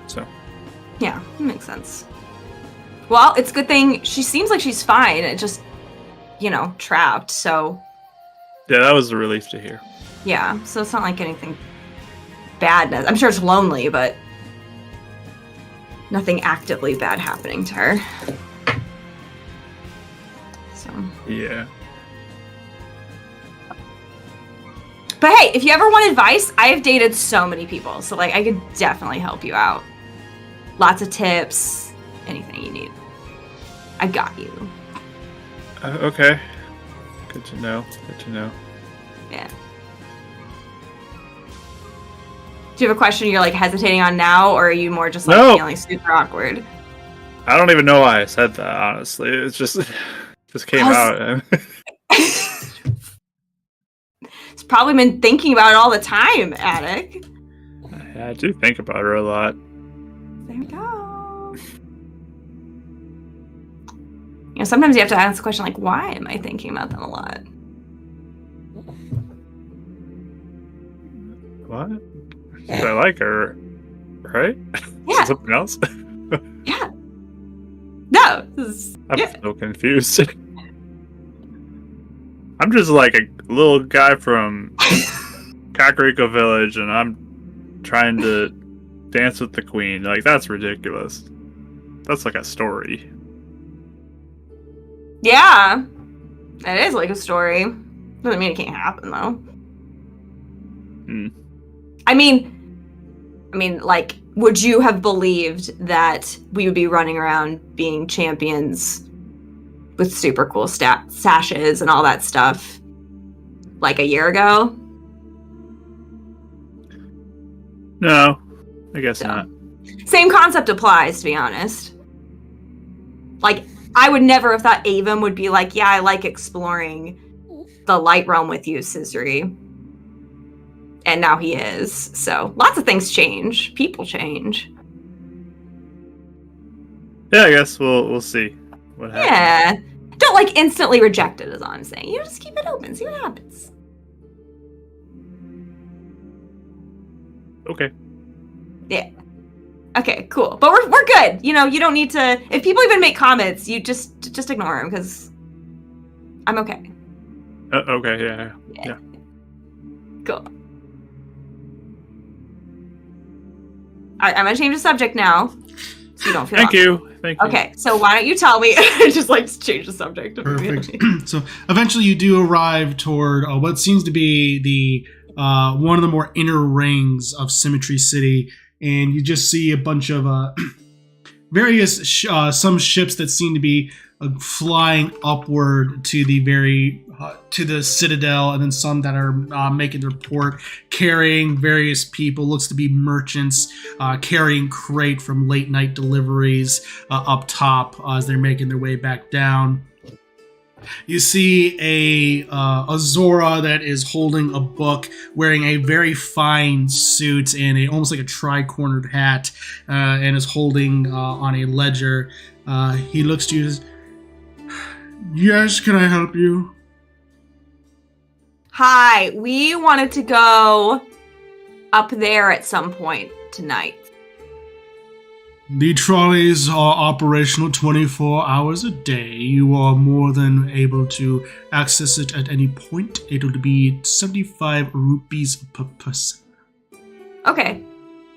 So. Yeah, that makes sense. Well, it's a good thing she seems like she's fine. It just, you know, trapped, so... Yeah, that was a relief to hear. Yeah, so it's not like anything bad. I'm sure it's lonely, but nothing actively bad happening to her. So. Yeah. But hey, if you ever want advice, I have dated so many people, so like I could definitely help you out. Lots of tips, anything you need. I got you. Okay. Good to know. Good to know. Yeah. Do you have a question you're like hesitating on now, or are you more just like feeling super awkward? I don't even know why I said that, honestly. It's just came out. It's probably been thinking about it all the time, Adek. Yeah, I do think about her a lot. There we go. You know, sometimes you have to ask the question like, why am I thinking about them a lot? What? I like her, right? Yeah. Something else? Yeah. No. I'm so confused. I'm just like a little guy from Kakariko Village, and I'm trying to dance with the queen. Like, that's ridiculous. That's like a story. Yeah. It is like a story. Doesn't mean it can't happen, though. Hmm. I mean, like, would you have believed that we would be running around being champions with super cool sashes and all that stuff like a year ago? No, I guess not. Same concept applies, to be honest. Like, I would never have thought Avon would be like, yeah, I like exploring the light realm with you, Scissory. And now he is. So lots of things change. People change. Yeah, I guess we'll see what happens. Yeah. Don't like instantly reject it, is all I'm saying. You just keep it open, see what happens. Okay. Yeah. Okay, cool. But we're good. You know, you don't need to. If people even make comments, you just ignore them because I'm okay. Okay. Yeah. Cool. I'm gonna change the subject now, so you don't feel. Thank you. Okay, so why don't you tell me? Just like change the subject. Perfect. So eventually, you do arrive toward what seems to be the one of the more inner rings of Symmetry City, and you just see a bunch of various some ships that seem to be flying upward to the to the Citadel, and then some that are making their port, carrying various people. Looks to be merchants carrying crate from late night deliveries up top as they're making their way back down. You see a Zora that is holding a book, wearing a very fine suit and almost like a tri-cornered hat, and is holding on a ledger. He looks to you and says, "Yes, can I help you?" Hi, we wanted to go up there at some point tonight. The trolleys are operational 24 hours a day. You are more than able to access it at any point. It'll be 75 rupees per person. Okay.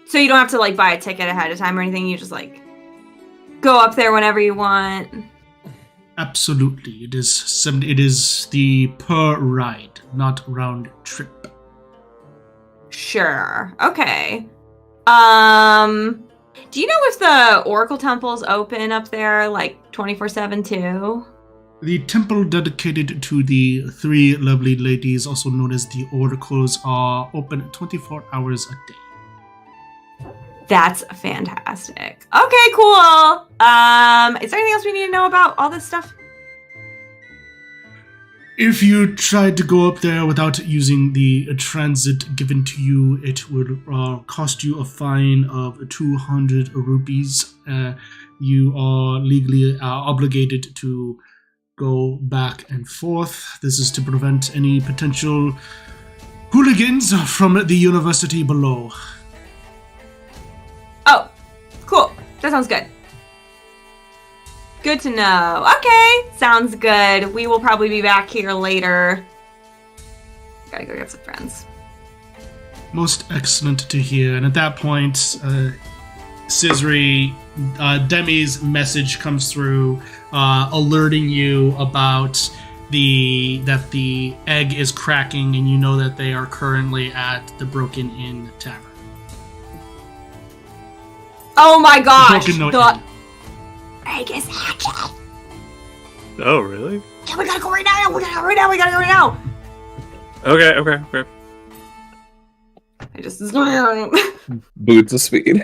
So you don't have to like buy a ticket ahead of time or anything, you just like go up there whenever you want. Absolutely. It is the per ride, not round trip. Sure. Okay. Do you know if the Oracle Temple's open up there like 24/7 too? The temple dedicated to the three lovely ladies, also known as the Oracles, are open 24 hours a day. That's fantastic. Okay, cool. Is there anything else we need to know about all this stuff? If you tried to go up there without using the transit given to you, it would cost you a fine of 200 rupees. You are legally obligated to go back and forth. This is to prevent any potential hooligans from the university below. Oh, cool. That sounds good. Good to know. Okay, sounds good. We will probably be back here later. Gotta go get some friends. Most excellent to hear. And at that point, Scissory, Demi's message comes through, alerting you about that the egg is cracking, and you know that they are currently at the Broken Inn Tavern. Oh my gosh! The egg is hatching! Oh, really? Yeah, we gotta go right now! We gotta go right now! Okay. I just... Boots of speed.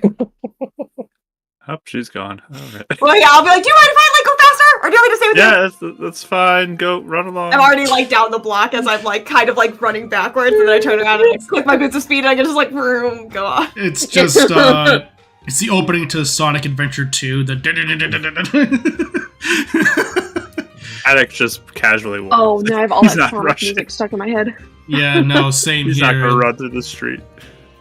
Oh, she's gone. Alright. Well, yeah, I'll be like, do you mind if I, like, go faster? Or do you want me to stay with you? Yeah, that's fine. Go, run along. I'm already, like, down the block as I'm, like, kind of, like, running backwards, and then I turn around and, like, click my boots of speed, and I can just, like, vroom, go off. It's just, it's the opening to Sonic Adventure 2, the Adek just casually walks. Oh, now I have all He's that not Sonic rushing. music stuck in my head. Yeah, no, same He's here. not gonna run through the street.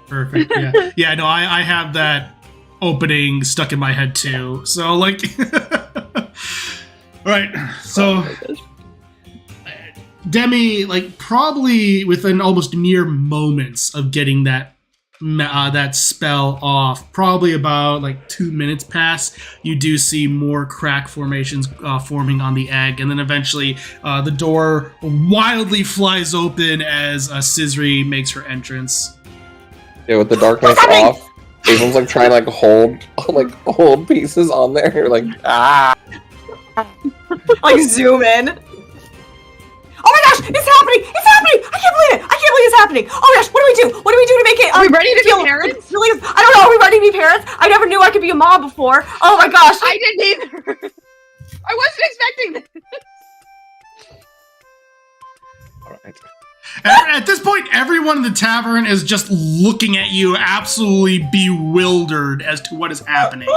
Perfect, yeah. Yeah, no, I have that opening stuck in my head too. So, like... Right, so... Demi, like, probably within almost mere moments of getting that spell off, probably about like 2 minutes pass, you do see more crack formations forming on the egg, and then eventually the door wildly flies open as Scissory makes her entrance. Yeah, with the darkness off, everyone's like trying to hold pieces on there. You're like, Like, zoom in. Oh my gosh, it's happening! It's happening! I can't believe it! I can't believe it's happening! Oh my gosh, what do we do? What do we do to make it? Are we ready to be parents? Really, I don't know, are we ready to be parents? I never knew I could be a mom before. Oh my gosh! I didn't either. I wasn't expecting this. All right. At this point, everyone in the tavern is just looking at you, absolutely bewildered as to what is happening.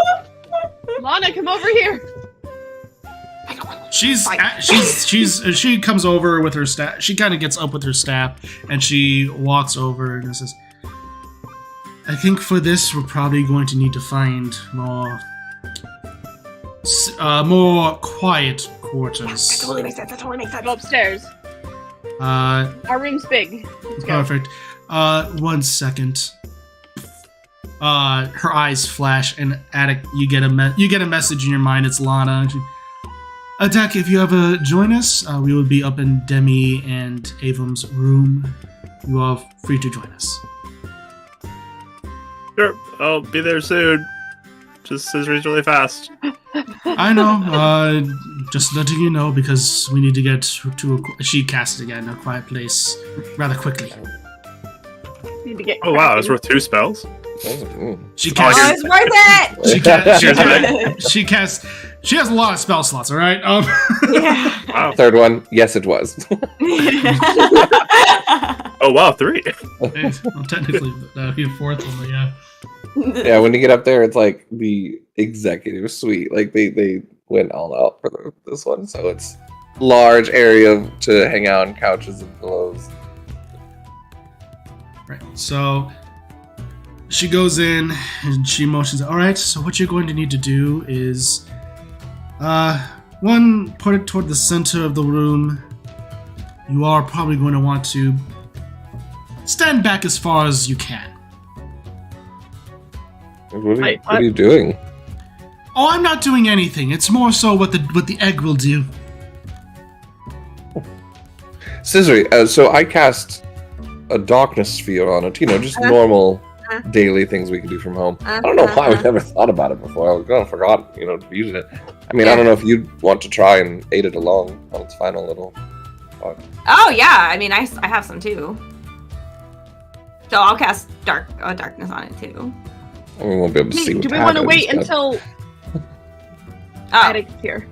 Lana, come over here. She comes over with her staff. She kind of gets up with her staff, and she walks over and says, "I think for this, we're probably going to need to find more quiet quarters." That totally makes sense. Go upstairs. Our room's big. Let's go. Perfect. 1 second. Her eyes flash, and Adek, you get a message in your mind. It's Lana. Adek, if you ever join us, we will be up in Demi and Avum's room. You are free to join us. Sure, I'll be there soon. Just Scissory's really fast. I know. Just letting you know because we need to get to she cast again, a quiet place, rather quickly. Need to get Oh wow, it's worth 2 spells. She Oh, casts. it's worth it. She casts. She has a lot of spell slots. All right. Yeah. Wow. Third one, yes, it was. Oh wow, 3. Well, technically, that'd be a 4th one, but yeah. Yeah, when you get up there, it's like the executive suite. Like they went all out for this one, so it's large area to hang out on couches and pillows. Right. So she goes in and she motions. All right. So what you're going to need to do is, one, put it toward the center of the room. You are probably going to want to stand back as far as you can. What are you doing? Oh, I'm not doing anything. It's more so what the egg will do. Scissory, so I cast a darkness sphere on it. Just normal daily things we can do from home. I don't know why we never thought about it before. I kind of forgot, to use it. I mean, I don't know if you'd want to try and aid it along on its final little part. Oh yeah, I mean, I have some too. So I'll cast darkness on it too. And we won't be able to see. Do we want to wait until Adek's here?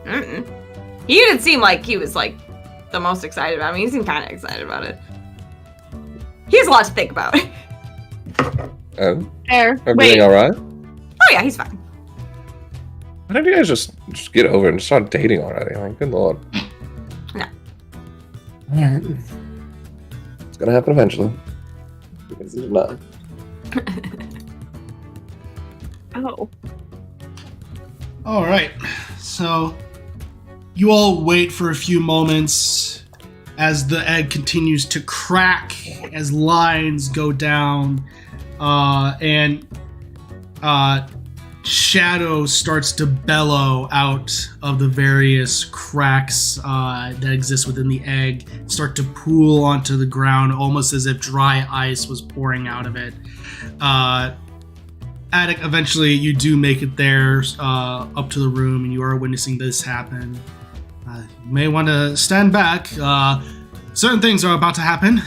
Mm-mm. He didn't seem like he was like the most excited about it. I mean, he seemed kind of excited about it. He has a lot to think about. Everything Wait. all right? Oh yeah, he's fine. Why don't you guys just get over it and start dating already? Like, good lord. No. Alright. It's gonna happen eventually. Because it's not. Oh. All right. So you all wait for a few moments as the egg continues to crack, as lines go down, and shadow starts to bellow out of the various cracks that exist within the egg, start to pool onto the ground, almost as if dry ice was pouring out of it. Adek, eventually you do make it there up to the room, and you are witnessing this happen. You may want to stand back. Certain things are about to happen.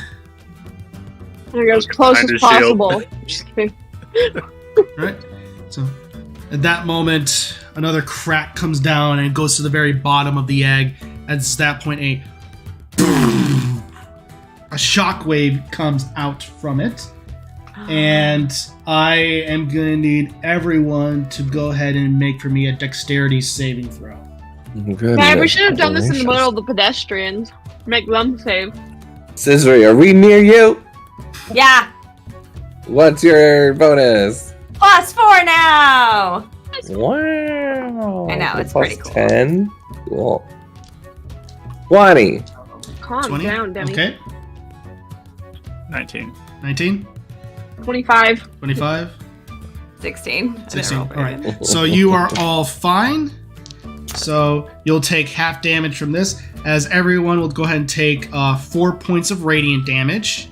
There goes close Behind as his shield. possible. Just kidding. Right? So at that moment, another crack comes down and it goes to the very bottom of the egg. At that point, a shockwave comes out from it. And I am going to need everyone to go ahead and make for me a dexterity saving throw. Good. Yeah, we should have done this in the middle of the pedestrians. Make them save. Scissory, are we near you? Yeah, What's your bonus? +4 now. Wow. I know, it's Plus pretty cool. 10. Cool. 20. Calm 20? down, Demi. Okay. 19. 19? 25. 25? 16. I didn't 16. roll All very right. good. So you are all fine. So you'll take half damage from this, as everyone will go ahead and take 4 points of radiant damage,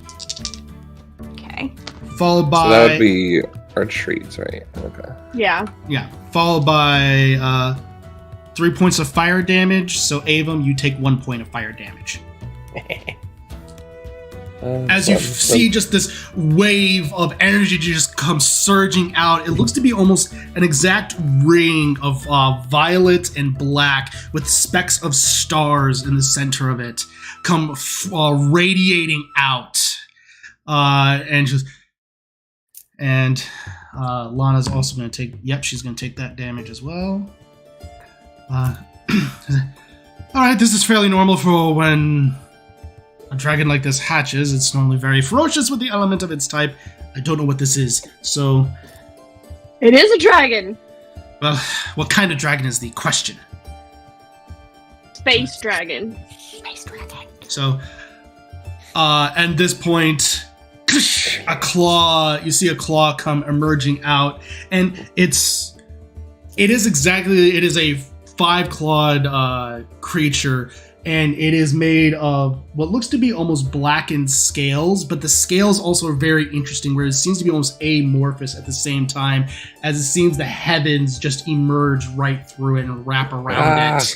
Okay. followed by So that would be our treats, right? Okay. Yeah. followed by 3 points of fire damage. So Avum, you take 1 point of fire damage. As you see just this wave of energy just come surging out, it looks to be almost an exact ring of violet and black with specks of stars in the center of it come radiating out. Lana's also going to take, she's going to take that damage as well. Alright, this is fairly normal for when a dragon like this hatches. It's normally very ferocious with the element of its type. I don't know what this is, so... It is a dragon! Well, what kind of dragon is the question? Space dragon. Space dragon. So, at this point, you see a claw come emerging out, and it is a 5-clawed creature, and it is made of what looks to be almost blackened scales, but the scales also are very interesting, where it seems to be almost amorphous at the same time, as it seems the heavens just emerge right through it and wrap around it.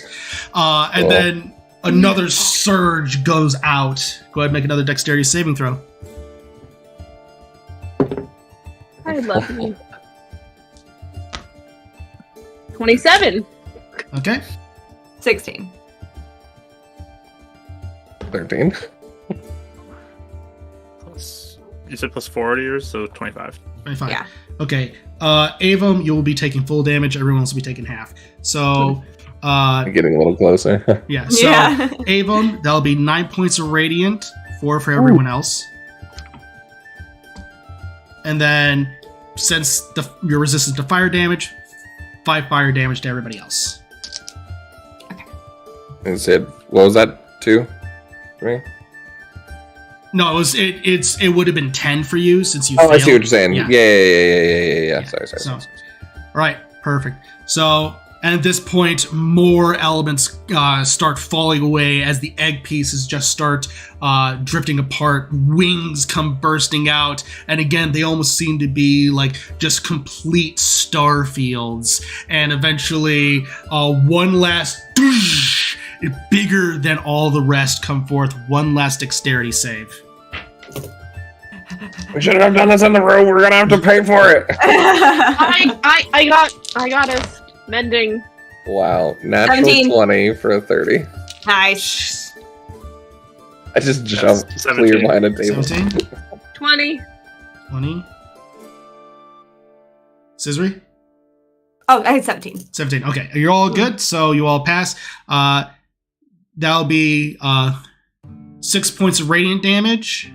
And then another surge goes out. Go ahead and make another dexterity saving throw. I love you. 27. Okay. 16. 13. You said plus 4 to yours, so 25. 25. Yeah. Okay. Avum, you will be taking full damage. Everyone else will be taking half. So, Getting a little closer. yeah. So, Avum, that'll be 9 points of radiant, 4 for everyone else. And then, since you're resistant to fire damage, 5 fire damage to everybody else. And said, what was that? 2? 3? No, it would have been 10 for you since you failed. I see what you're saying. Yeah. Sorry. All right, perfect. So, at this point, more elements start falling away as the egg pieces just start drifting apart. Wings come bursting out, and again, they almost seem to be like just complete star fields. And eventually, one last bigger than all the rest come forth. One last dexterity save. We should have done this on the road. We're gonna have to pay for it. I got us mending. Wow, natural 17. 20 for a 30. Nice. I just jumped 17. clear-minded table. 17? 20. 20? Scissory? Oh, I had 17. 17. Okay, you're all good. So you all pass. That'll be 6 points of radiant damage,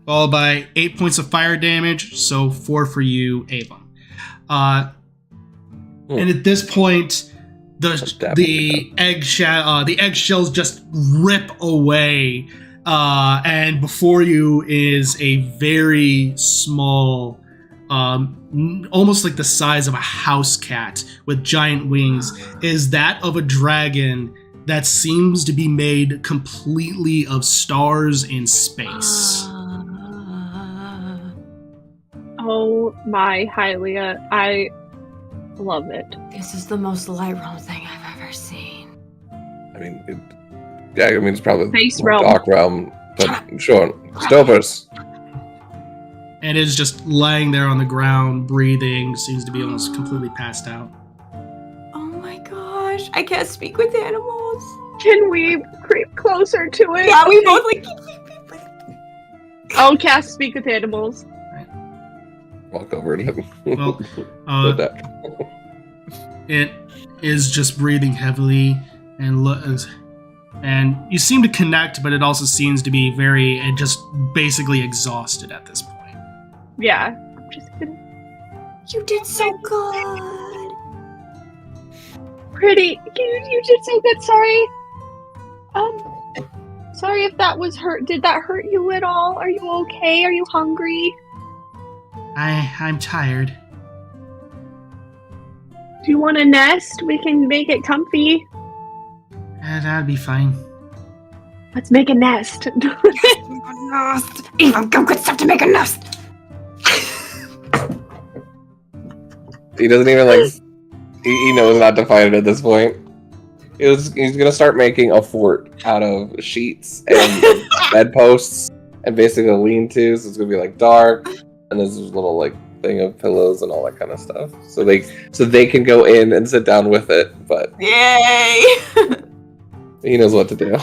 followed by 8 points of fire damage. So 4 for you, Avon. And at this point, the eggshells just rip away, and before you is a very small, almost like the size of a house cat with giant wings, is that of a dragon that seems to be made completely of stars in space. Oh my Hylia, I love it. This is the most light realm thing I've ever seen. I mean, it's probably Space more realm. dark realm, but sure. Stopers. And is just lying there on the ground, breathing, seems to be almost completely passed out. Oh my gosh, I can't speak with animals. Can we creep closer to it? Yeah, we both like. I'll cast Speak with Animals. Walk over to him. Well, it is just breathing heavily, and you seem to connect, but it also seems to be just basically exhausted at this point. Yeah. I'm just gonna... You did so good. Pretty. You did so good. Sorry. Sorry if that was hurt. Did that hurt you at all? Are you okay? Are you hungry? I'm tired. Do you want a nest? We can make it comfy. That'd be fine. Let's make a nest. Nest. Even go get stuff to make a nest. He doesn't even he knows not to fight it at this point. He's gonna start making a fort out of sheets and bedposts and basically lean-tos. So it's gonna be like dark, and there's this little like thing of pillows and all that kind of stuff. So they can go in and sit down with it. But Yay! he knows what to do.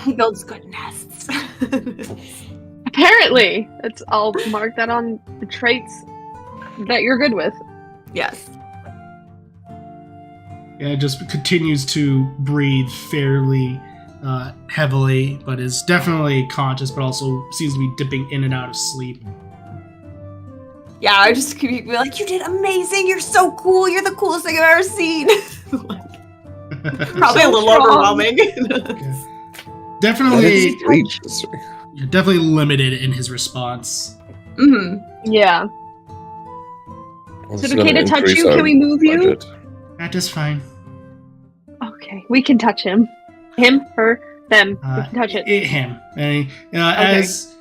He builds good nests. Apparently, I'll mark that on the traits that you're good with. Yes. Yeah, it just continues to breathe fairly heavily, but is definitely conscious, but also seems to be dipping in and out of sleep. Yeah, I just keep being like, you did amazing. You're so cool. You're the coolest thing I've ever seen. Probably a little overwhelming. Definitely, Sleep. definitely limited in his response. Mm-hmm. Yeah. Is it okay to touch you? Can we move you? That is fine. Okay, we can touch him. Him, her, them. We can touch it. Him. And, as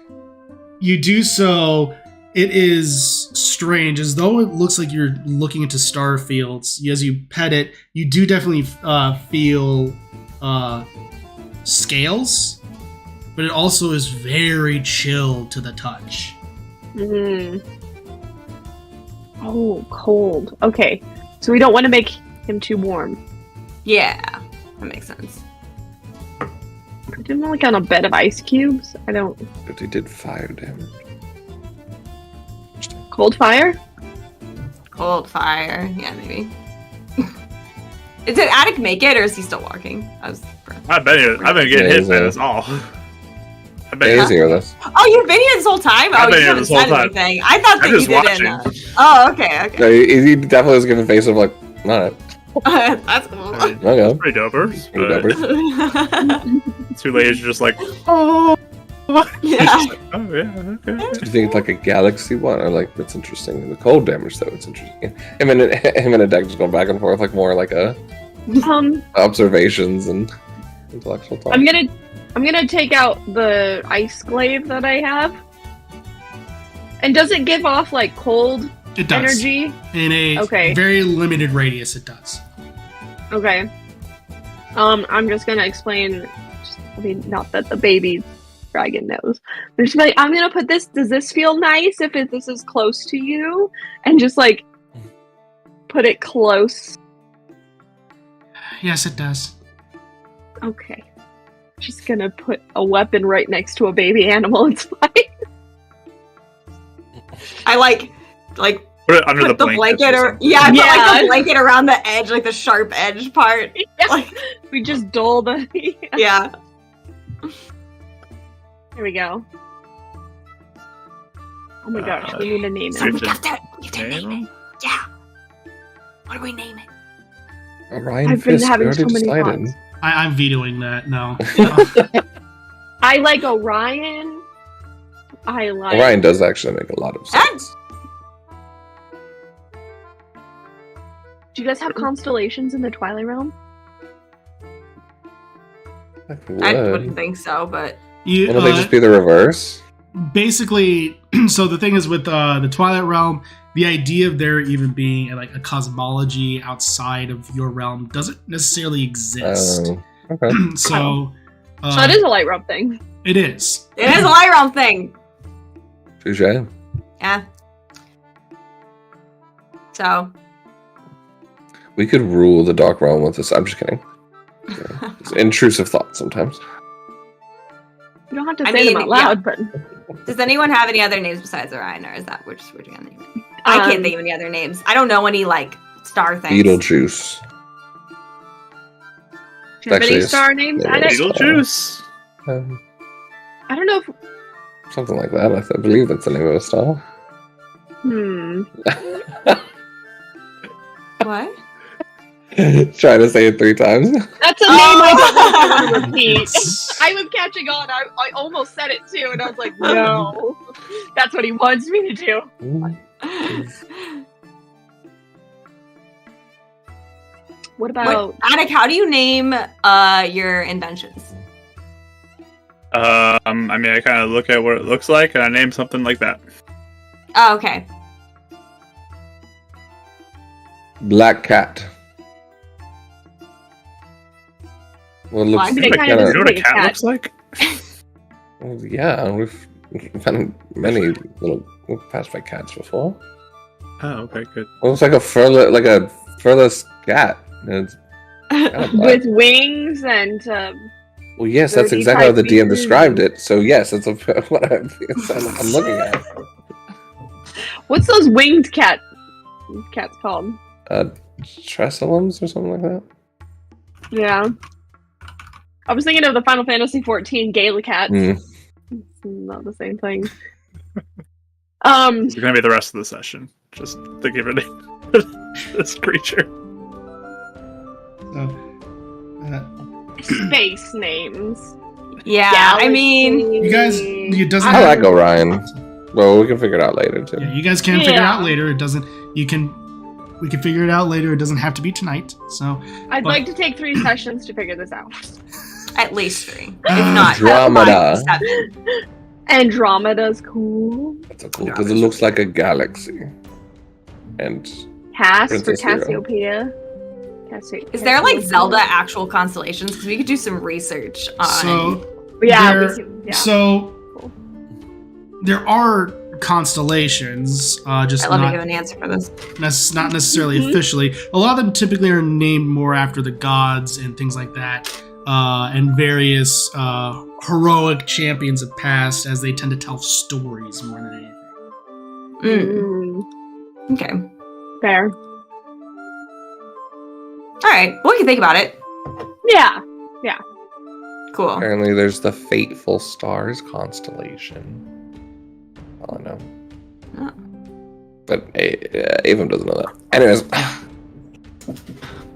you do so, it is strange, as though it looks like you're looking into star fields. As you pet it, you do definitely feel scales, but it also is very chill to the touch. Oh, cold. Okay, so we don't want to make him too warm. Yeah, that makes sense. Put him like on a bed of ice cubes. I don't. But he did fire damage. Cold fire? Cold fire. Yeah, maybe. Did Adek make it, or is he still walking? I've been getting hit by this all. He's here with us. Oh, you've been here this whole time? I've Oh, been you here haven't this whole said time. anything. I thought that I'm you just didn't. watching. Oh, okay. No, he definitely was giving face of like, alright. That's cool. Okay. Pretty dopers. But Pretty two ladies are just like, oh. Yeah. Oh yeah. Okay. Do you think it's like a galaxy one, or like that's interesting? The cold damage, though, it's interesting. Him and Adek just going back and forth, like more like a observations and intellectual talk. I'm gonna take out the ice glaive that I have. And does it give off like cold It does. energy? In a very limited radius, it does. Okay. I'm just gonna explain. Not that the baby dragon knows. But just like, I'm gonna put this. Does this feel nice if this is close to you? And just like put it close. Yes, it does. Okay. Just gonna put a weapon right next to a baby animal. It's fine. I like Put it under put the blanket or put like the blanket around the edge, like the sharp edge part. Yeah. Like, We just dull the. yeah. Here we go. Oh my gosh, we need to name So it. we got that. We can name it. Yeah. What do we name it? Orion I've been Fisk, having we already so many decided. thoughts. I'm vetoing that. No. I like Orion. I like. Orion does actually make a lot of sense. Do you guys have constellations in the Twilight Realm? I wouldn't think so, but Wouldn't they just be the reverse? Basically, so the thing is with the Twilight Realm, the idea of there even being like a cosmology outside of your realm doesn't necessarily exist. Okay. So it is a light realm thing. It is. it is a light realm thing. Touche. Yeah. So We could rule the dark realm with this. I'm just kidding. It's intrusive thoughts sometimes. You don't have to say them out loud, but does anyone have any other names besides Orion, or is that which we're gonna name it? I can't think of any other names. I don't know any like star things. Beetlejuice. do you have any Actually, star names? yeah, Adek? Beetlejuice. I don't know if. Something like that. I believe that's the name of a star. What? Trying to say it 3 times. That's a name I don't know if I want to repeat. I was catching on. I almost said it too, and I was like, no. That's what he wants me to do. What about... Adek, how do you name your inventions? I mean, I kind of look at what it looks like, and I name something like that. Oh, okay. Black cat. Well, it Well, looks I mean, it like kind of You is know what a Big cat cat. looks like? Well, yeah, we've found many little. We've passed by cats before. Oh, okay, good. It looks like a furless cat. And it's kind of black. With wings and Well, yes, that's dirty exactly how type the DM features described and- it. So yes, that's what I'm looking at. what's those winged cats called? Tresselums or something like that. Yeah. I was thinking of the Final Fantasy 14 Gala cats. Mm. It's not the same thing. It's gonna be the rest of the session. Just to give it a name to this creature. Space names. Yeah, I mean, You guys, it doesn't. How that go, Ryan? Well, we can figure it out later too. Yeah, you guys can figure it Yeah. out later. It doesn't. We can figure it out later. It doesn't have to be tonight. So I'd But- like to take 3 sessions to figure this out. at least 3, if not Andromeda. 5 to 7. Andromeda's cool. That's so cool because it looks like a galaxy. And Cass for Princess Hero. Cassiopeia. Is there like Zelda actual constellations? Because we could do some research on. so Yeah, there- we can, yeah. so Cool. there are constellations. Just I'd love to not give an answer for this. not necessarily Mhm. officially. A lot of them typically are named more after the gods and things like that, and various heroic champions of past, as they tend to tell stories more than anything. Mm, okay. Fair. All right. Well, we can think about it. Yeah. Cool. apparently there's the Fateful Stars constellation. I don't know. Oh. But Avon doesn't know that. Anyways.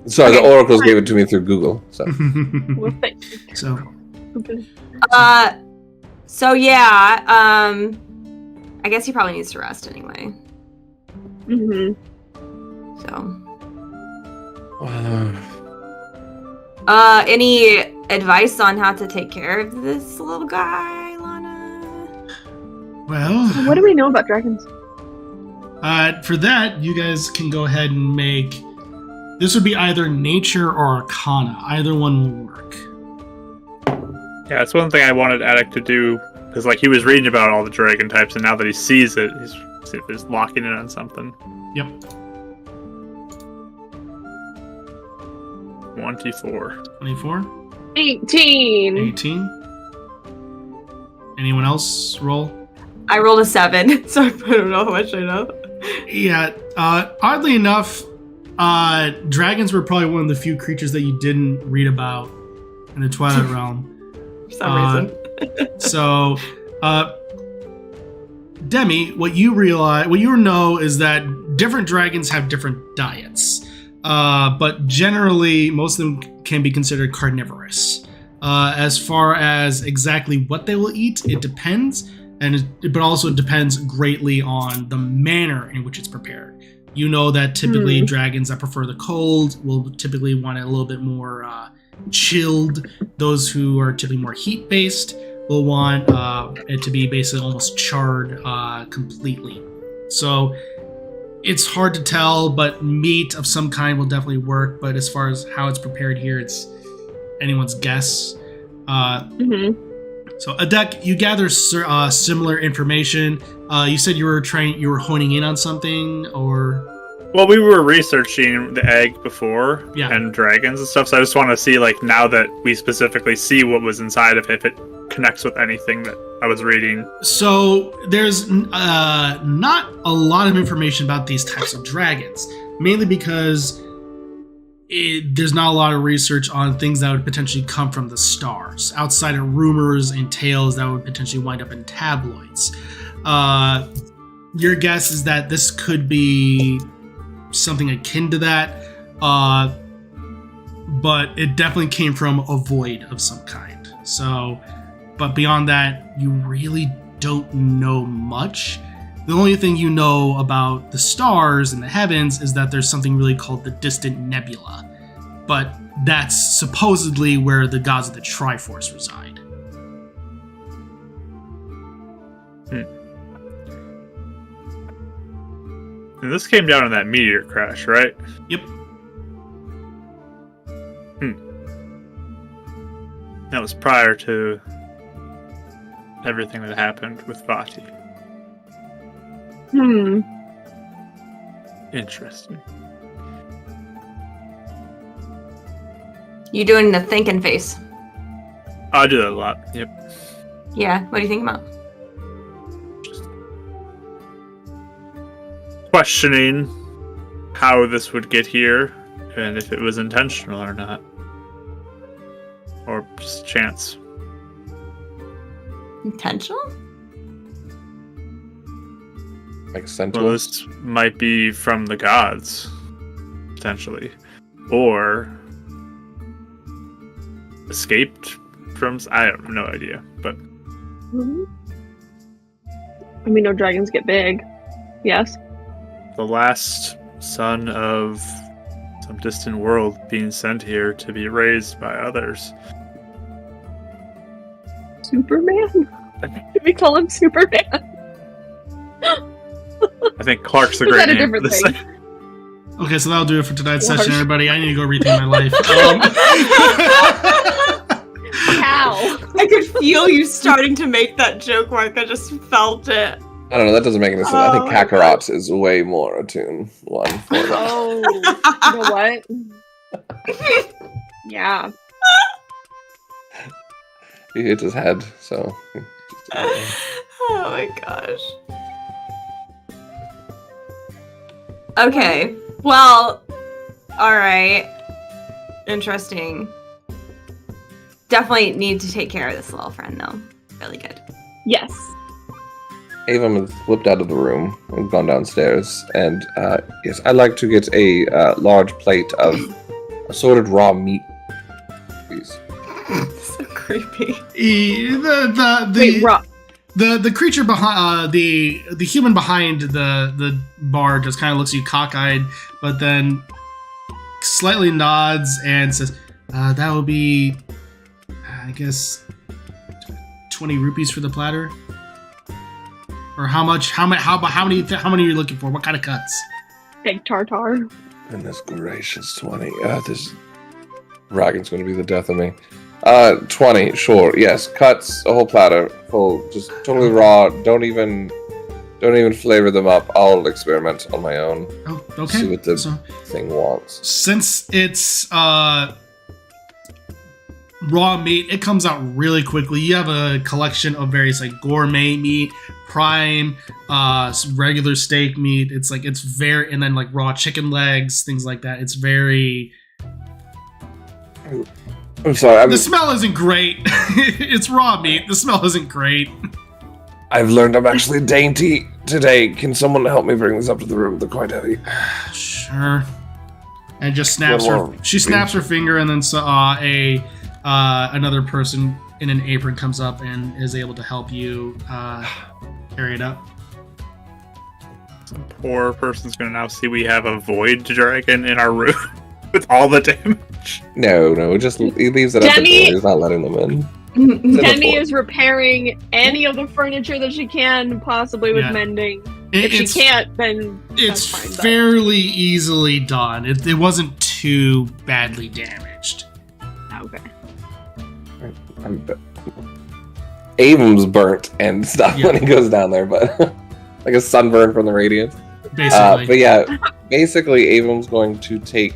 Sorry, the Okay. oracles gave it to me through Google. So We'll think. So So yeah. I guess he probably needs to rest anyway. Mm-hmm. So. Any advice on how to take care of this little guy, Lana? well, What do we know about dragons? for that, you guys can go ahead and make. This would be either nature or arcana. Either one will work. Yeah, it's one thing I wanted Adek to do because, like, he was reading about all the dragon types, and now that he sees it, he's locking in on something. Yep. 24. 24, 18. 18. Anyone else roll? I rolled a 7, so I don't know how much I know. Yeah. Oddly enough, dragons were probably one of the few creatures that you didn't read about in the Twilight Realm. For some reason. So, Demi, what you know is that different dragons have different diets, but generally most of them can be considered carnivorous. As far as exactly what they will eat, it depends, but also it depends greatly on the manner in which it's prepared. You know that typically dragons that prefer the cold will typically want it a little bit more chilled. Those who are typically more heat-based will want it to be basically almost charred completely. So it's hard to tell, but meat of some kind will definitely work. But as far as how it's prepared here, it's anyone's guess. Mm-hmm. So Adek, you gather similar information. You said you were honing in on something, or Well, we were researching the egg before Yeah. and dragons and stuff, so I just want to see, like, now that we specifically see what was inside of it, if it connects with anything that I was reading. so there's not a lot of information about these types of dragons, mainly because there's not a lot of research on things that would potentially come from the stars, outside of rumors and tales that would potentially wind up in tabloids. Your guess is that this could be something akin to that, but it definitely came from a void of some kind. So, but beyond that, you really don't know much. The only thing you know about the stars and the heavens is that there's something really called the Distant Nebula, but that's supposedly where the gods of the Triforce reside. And this came down in that meteor crash, right? Yep. That was prior to everything that happened with Vati. Interesting. You doing the thinking face? I do that a lot. Yep. Yeah. What do you think about? Questioning how this would get here and if it was intentional or not. Or just chance. Intentional? Like sentinel. Well, this might be from the gods, potentially. Or escaped from... I have no idea, but... I mean, no dragons get big. Yes. The last son of some distant world being sent here to be raised by others. Superman? Did we call him Superman? I think Clark's a Is great that a name. different for this. thing? Okay, so that'll do it for tonight's Large. session, everybody. I need to go rethink my life. How? I could feel you starting to make that joke, Mark. I just felt it. I don't know. That doesn't make any sense. I think Oh, Kakarots is way more attuned one for that. Oh, you know what? Yeah. He hit his head, so. Oh my gosh. Okay. Well, alright. Interesting. Definitely need to take care of this little friend, though. Really good. Yes. Avon has slipped out of the room and gone downstairs. And yes, I'd like to get a large plate of assorted raw meat, please. So creepy. Wait, Rob. The creature behind the human behind the bar just kind of looks at you cockeyed, but then slightly nods and says, "That will be, I guess, 20 rupees for the platter." Or how much? How many are you looking for? What kind of cuts? Big tartar. Goodness gracious, 20. This dragon's going to be the death of me. 20, sure. Yes, cuts, a whole platter, full, just totally raw. Don't even flavor them up. I'll experiment on my own. Oh, okay. See what the So, thing wants. since it's raw meat, it comes out really quickly. You have a collection of various like gourmet meat, prime, regular steak meat. It's very, and then like raw chicken legs, things like that. It's very. I'm sorry. The smell isn't great. It's raw meat. The smell isn't great. I've learned I'm actually dainty today. Can someone help me bring this up to the room? They're quite heavy. Sure. And just snaps One her. more. She snaps her finger, and then another person in an apron comes up and is able to help you carry it up. Some poor person's gonna now see we have a void dragon in our room with all the damage. No, just he leaves it at the Demi- door. He's not letting them in. Demi floor. is repairing any of the furniture that she can, possibly with Yeah. mending. If she can't, then It's that's fine. but- fairly easily done. It wasn't too badly damaged. Okay. Avon's burnt and stuff Yeah. when he goes down there, but like a sunburn from the radiance. Basically. But yeah, basically Avon's going to take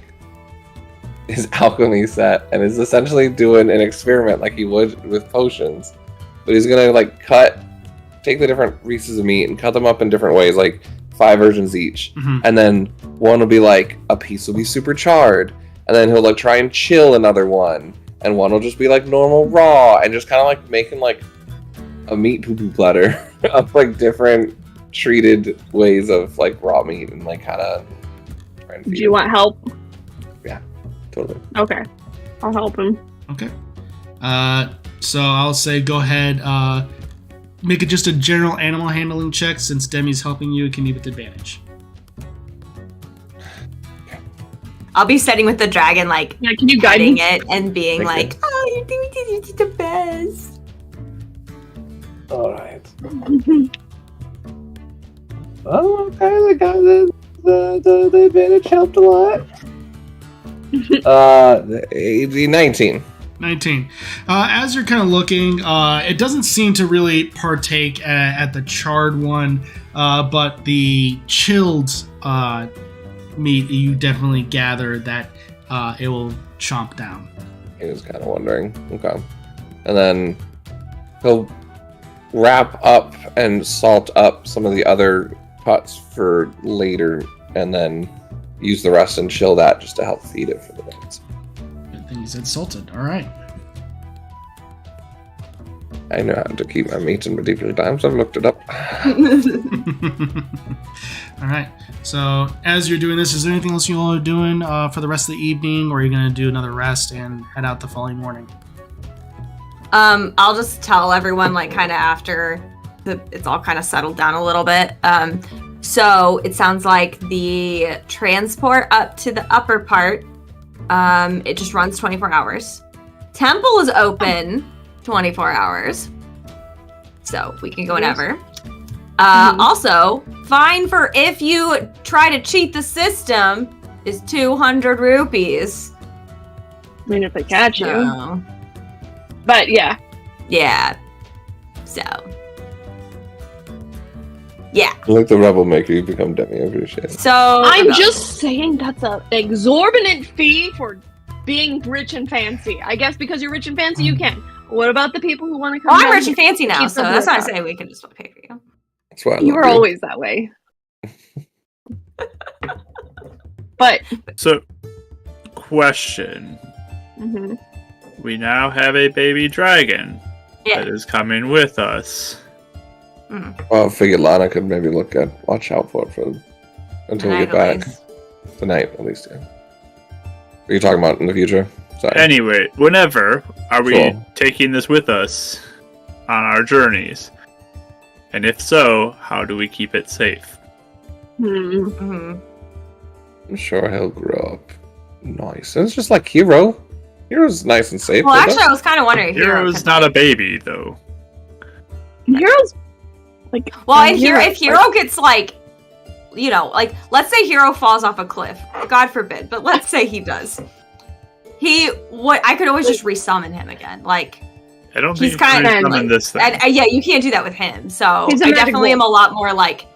his alchemy set and is essentially doing an experiment like he would with potions. But he's gonna like take the different pieces of meat and cut them up in different ways, like 5 versions each. Mhm. And then one will be like, a piece will be super charred, and then he'll like try and chill another one, and one will just be like normal raw, and just kind of like making like a meat poo-poo platter of like different treated ways of like raw meat and like kind of trying to Do you want help? totally. Okay. I'll help him. Okay. So I'll say go ahead. Make it just a general animal handling check. Since Demi's helping you, it can be with advantage. I'll be sitting with the dragon, like, Yeah, can you guide petting me? it and being Thank like, "Oh, you're doing the best." All right. Oh, okay. The advantage helped a lot. The 19. 19. As you're kind of looking, it doesn't seem to really partake at the charred one, but the chilled meat, you definitely gather that it will chomp down. He was kind of wondering. Okay. And then he'll wrap up and salt up some of the other cuts for later, and then use the rest and chill that just to help feed it for the night. Good thing you said salted. All right. I know how to keep my meat in medieval times. I've looked it up. All right. So as you're doing this, is there anything else you all are doing for the rest of the evening, or are you going to do another rest and head out the following morning? I'll just tell everyone, like, kind of after it's all kind of settled down a little bit. So it sounds like the transport up to the upper part, it just runs 24 hours. Temple is open 24 hours. So we can go whenever. Also, fine for if you try to cheat the system is 200 rupees. I mean, if they catch you. So, But yeah. yeah. So. Yeah. Like the rebel maker, you become demi-appreciated. So I'm just saying that's an exorbitant fee for being rich and fancy. I guess because you're rich and fancy, you can. What about the people who want to come? Well, I'm down rich and here? fancy now, Keep so them that's why I'm work saying we can just pay for you. That's why I You love were always that way. But So, question. mhm. We now have a baby dragon Yeah. that is coming with us. Well, I figured Lana could maybe watch out for it until we get back. Tonight, at least, yeah. Are you talking about in the future? Sorry. Anyway, whenever are we Cool. taking this with us on our journeys? And if so, how do we keep it safe? Mm-hmm. I'm sure he'll grow up nice. And it's just like Hero. Hero's nice and safe. Well, with actually, us. I was kind of wondering if Hero's could- not a baby, though. Heroes like Well, if Hero gets like, you know, like let's say Hero falls off a cliff. God forbid, but let's say he does. I could always just resummon him again. Like, I don't He's think you kinda can summon like- this thing. and yeah, you can't do that with him. So He's a I magic definitely am wolf. a lot more like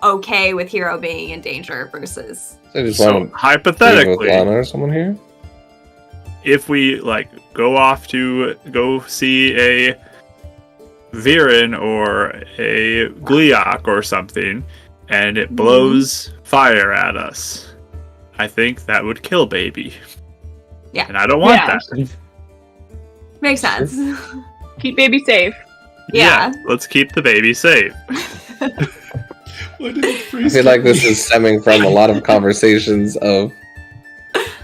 okay with Hero being in danger versus. I just So, want to with hypothetically, Lana or someone here. if we like go off to go see a Viren or a Gliok or something, and it blows fire at us, I think that would kill baby. Yeah. And I don't want Yeah. that. Makes sense. keep baby safe. Yeah. Let's keep the baby safe. Why did the I phrase feel like this is stemming from a lot of conversations of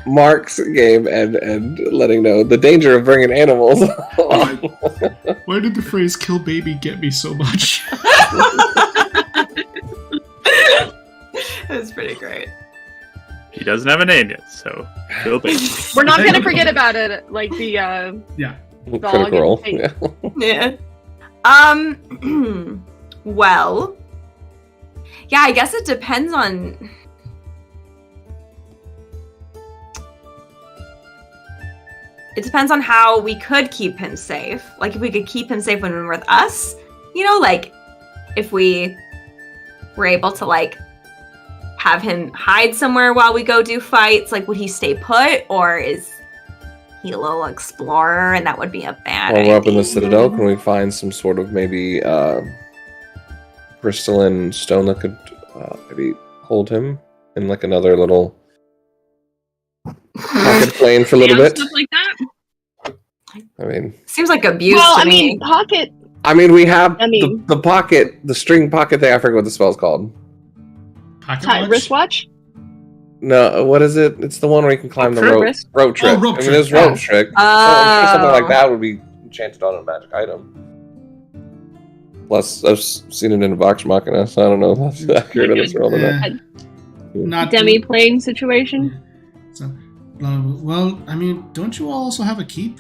Mark's game and letting know the danger of bringing animals. Why did the phrase "kill baby" get me so much? It was pretty great. He doesn't have a name yet, so kill baby. We're not gonna forget about it. Like the Yeah. Critical Role. and- Yeah. Yeah. Well. Yeah, I guess it depends on. It depends on how we could keep him safe. Like, if we could keep him safe when we're with us, you know, like, if we were able to, like, have him hide somewhere while we go do fights, like, would he stay put, or is he a little explorer, and that would be a bad While we're up in the idea? Citadel, can we find some sort of maybe crystalline stone that could maybe hold him in like another little pocket plane for a little bit? stuff like that. I mean, Seems like abuse Well, to I me. mean, pocket. we have I mean- the pocket, the string pocket thing. I forget what the spell's called. Pocket Tie, watch? wristwatch. No, what is it? It's the one where you can climb the Rope rope. wrist? Rope trick. Oh, rope I mean, trick. there's rope trick. So I'm sure something like that would be enchanted on a magic item. Plus, I've seen it in a Vox Machina, so I don't know if that's accurate in this world or not. Not Demi-plane situation. So, well, I mean, don't you all also have a keep?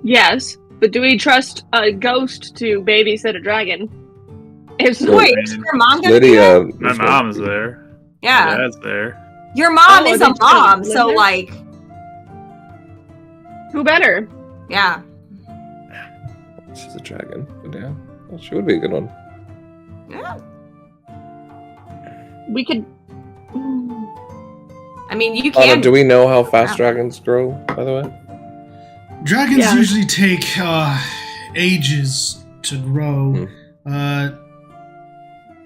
Yes, but do we trust a ghost to babysit a dragon? If so, Wait, is your mom gonna do Lydia. that? My mom's there. Yeah. My dad's there. Your mom Oh, is they a just mom, live so there? like Who better? Yeah. She's a dragon. But yeah, well, she would be a good one. Yeah. We could. I mean, you Lana, can. do we know how fast dragons grow, by the way? Dragons Yeah. usually take ages to grow.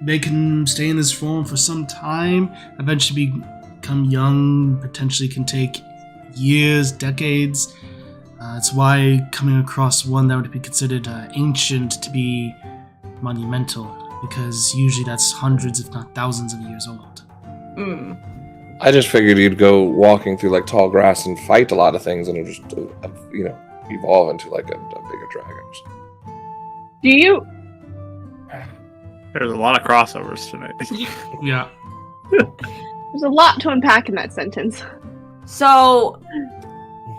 They can stay in this form for some time, eventually become young, potentially can take years, decades. That's why coming across one that would be considered ancient to be monumental, because usually that's hundreds, if not thousands of years old. Mm. I just figured you'd go walking through like tall grass and fight a lot of things, and it just evolve into like a bigger dragon. Do you? There's a lot of crossovers tonight. Yeah. There's a lot to unpack in that sentence. So,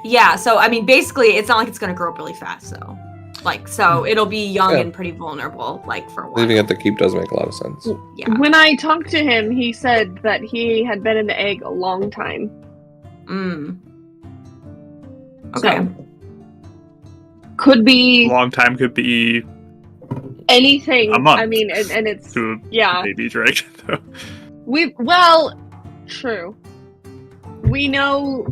yeah. So, I mean, basically, it's not like it's going to grow up really fast, though. Like, so it'll be young Yeah. and pretty vulnerable, like, for a while. Leaving at the keep does make a lot of sense. Yeah. When I talked to him, he said that he had been in the egg a long time. Mm. Okay. So, could be Long time could be anything. A month. I mean, and it's to a yeah. baby dragon, though. True. We know.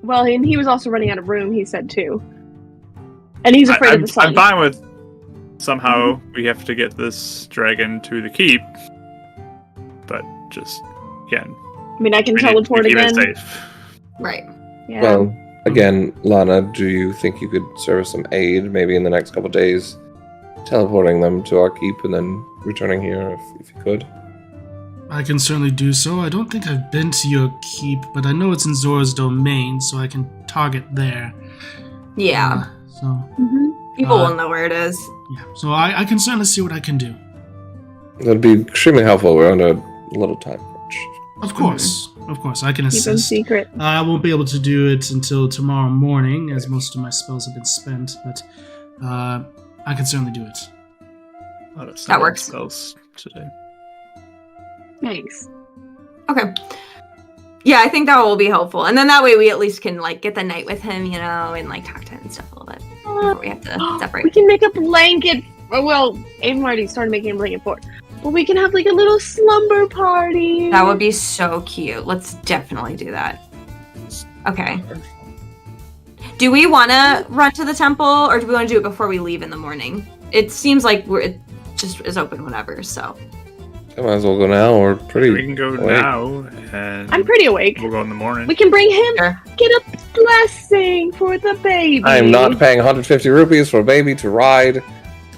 Well, and he was also running out of room. He said too, and he's afraid of the sun. I'm fine with somehow we have to get this dragon to the keep, but just again, I mean, I can we need to teleport keep it again. safe. Right. Yeah. Well, again, Lana, do you think you could serve us some aid, maybe in the next couple days, teleporting them to our keep and then returning here if you could? I can certainly do so. I don't think I've been to your keep, but I know it's in Zora's domain, so I can target there. Yeah. So, Mhm. People will know where it is. yeah. So I can certainly see what I can do. That'd be extremely helpful. We're under a little time crunch. Of course. Of course, I can Keep them assist. secret. I won't be able to do it until tomorrow morning, as most of my spells have been spent, but I can certainly do it. That works. Spells today. Thanks. Okay. Yeah, I think that will be helpful. And then that way we at least can, like, get the night with him, you know, and, like, talk to him and stuff a little bit before we have to We separate. can make a blanket. Oh, well, Aiden already started making a blanket fort, but we can have like a little slumber party. That would be so cute. Let's definitely do that. Okay. Do we want to run to the temple, or do we want to do it before we leave in the morning? It seems like it just is open whenever, so. I might as well go now. We're pretty. We can go awake. now, and I'm pretty awake. we'll go in the morning. We can bring him. Sure. Get a blessing for the baby. I am not paying 150 rupees for a baby to ride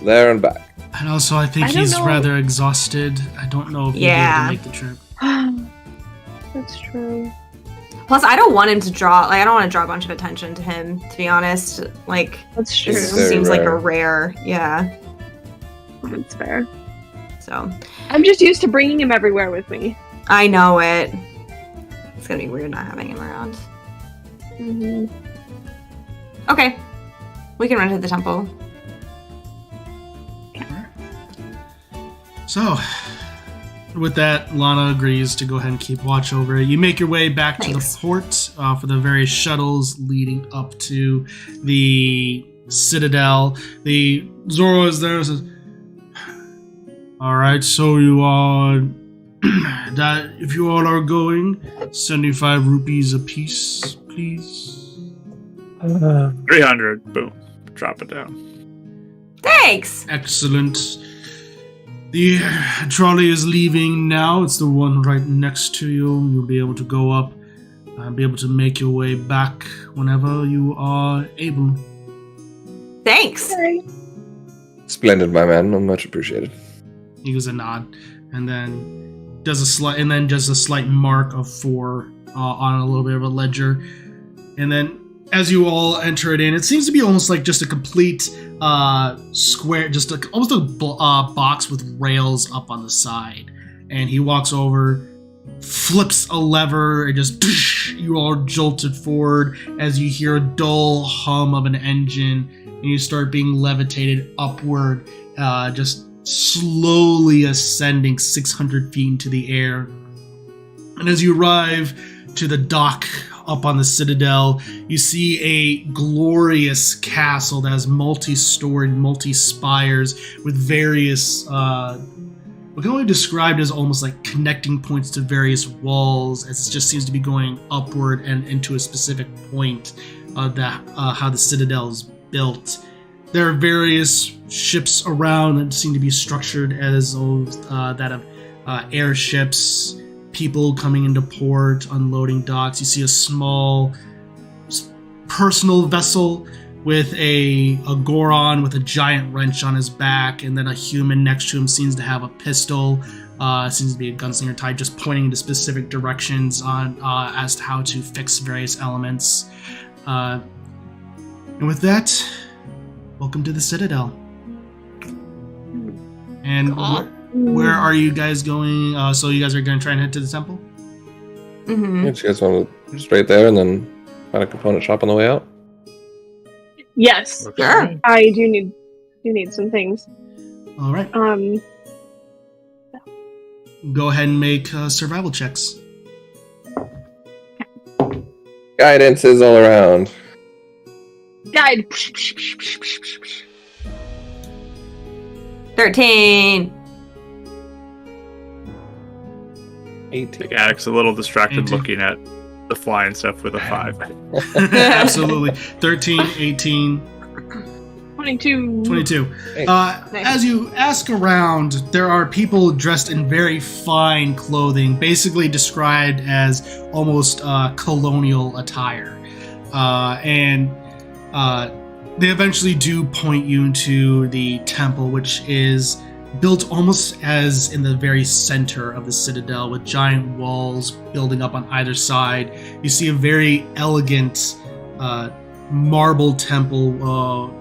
there and back. And also, I think I don't he's know. rather exhausted. I don't know if he'll be able Yeah. to make the trip. That's true. Plus, I don't want him to draw, like, I don't want to draw a bunch of attention to him, to be honest. Like, That's true. This is this very seems like a rare. rare, yeah. That's fair. So, I'm just used to bringing him everywhere with me. I know it. It's gonna be weird not having him around. Mm-hmm. Okay. We can run to the temple. So, with that, Lana agrees to go ahead and keep watch over it. You make your way back to the Thanks. port for the various shuttles leading up to the Citadel. The Zoro is there and says, "Alright, so you are... that if you all are going, 75 rupees apiece, please." 300. Boom. Drop it down. Thanks! Excellent. The trolley is leaving now. It's the one right next to you. You'll be able to go up and be able to make your way back whenever you are able. Thanks! Splendid, my man. Much appreciated. He gives a nod, and then does a slight mark of 4 on a little bit of a ledger, and then as you all enter it in, it seems to be almost like just a complete square, just almost a box with rails up on the side. And he walks over, flips a lever, and just you all are jolted forward as you hear a dull hum of an engine, and you start being levitated upward, just slowly ascending 600 feet into the air. And as you arrive to the dock up on the citadel, you see a glorious castle that has multi-storied, multi-spires with various, what can only be described as almost like connecting points to various walls, as it just seems to be going upward and into a specific point how the citadel is built. There are various ships around that seem to be structured as that of airships, people coming into port, unloading docks. You see a small personal vessel with a Goron with a giant wrench on his back, and then a human next to him seems to have a pistol. Seems to be a gunslinger type, just pointing into specific directions on as to how to fix various elements. And with that, welcome to the Citadel. And where are you guys going? So you guys are going to try and head to the temple? Mm-hmm. You guys want to straight there and then find a component shop on the way out? Yes. Sure. I do need some things. All right. Go ahead and make survival checks. Guidance is all around. Guide. 13. 18. Adek's a little distracted 18. looking at the flying stuff with a 5. Absolutely. 13, 18, 22. 22. Nice. As you ask around, there are people dressed in very fine clothing, basically described as almost colonial attire. They eventually do point you into the temple, which is built almost as in the very center of the citadel, with giant walls building up on either side. You see a very elegant marble temple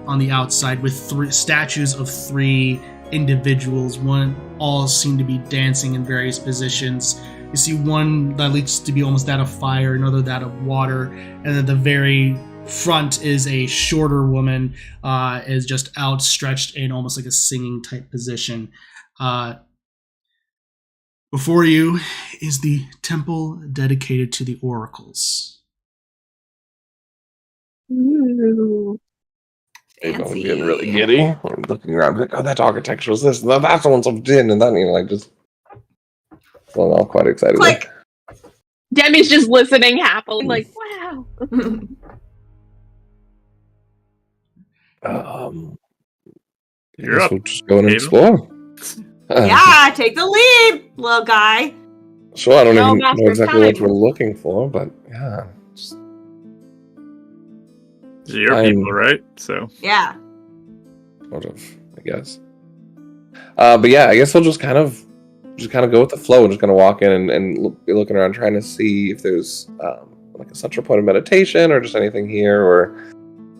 on the outside with statues of 3 individuals. One all seem to be dancing in various positions. You see one that looks to be almost that of fire, another that of water, and at the very front is a shorter woman, is just outstretched in almost like a singing type position. Before you is the temple dedicated to the oracles. Ooh. I'm getting really giddy. I'm looking around like, oh, that architecture is this, and that's the one's of din, and then, like, just feeling all quite excited. Click. Demi's just listening happily, like, wow. You're up. We'll just go and David? explore. Yeah, take the lead, little guy. Sure, I don't No, even know Master exactly what Time. we're looking for, but yeah. These are your I'm- people, right? So Yeah. Sort of, I guess. But yeah, I guess we'll just kind of go with the flow. We're just gonna walk in and be looking around, trying to see if there's like a central point of meditation or just anything here, or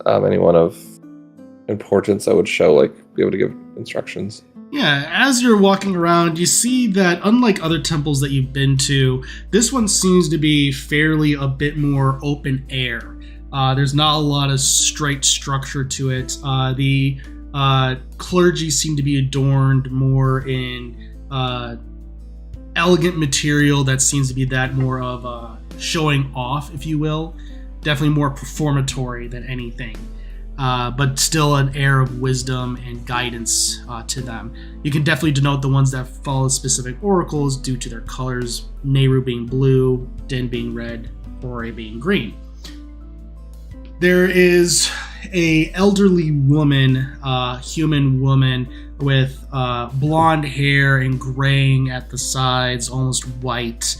anyone of importance that would show, like, be able to give instructions. Yeah, as you're walking around, you see that unlike other temples that you've been to, this one seems to be fairly a bit more open air. There's not a lot of straight structure to it. The clergy seem to be adorned more in elegant material that seems to be that more of showing off, if you will. Definitely more performatory than anything. But still an air of wisdom and guidance to them. You can definitely denote the ones that follow specific oracles due to their colors, Nehru being blue, Din being red, Ore being green. There is a elderly woman, human woman, with blonde hair and graying at the sides, almost white.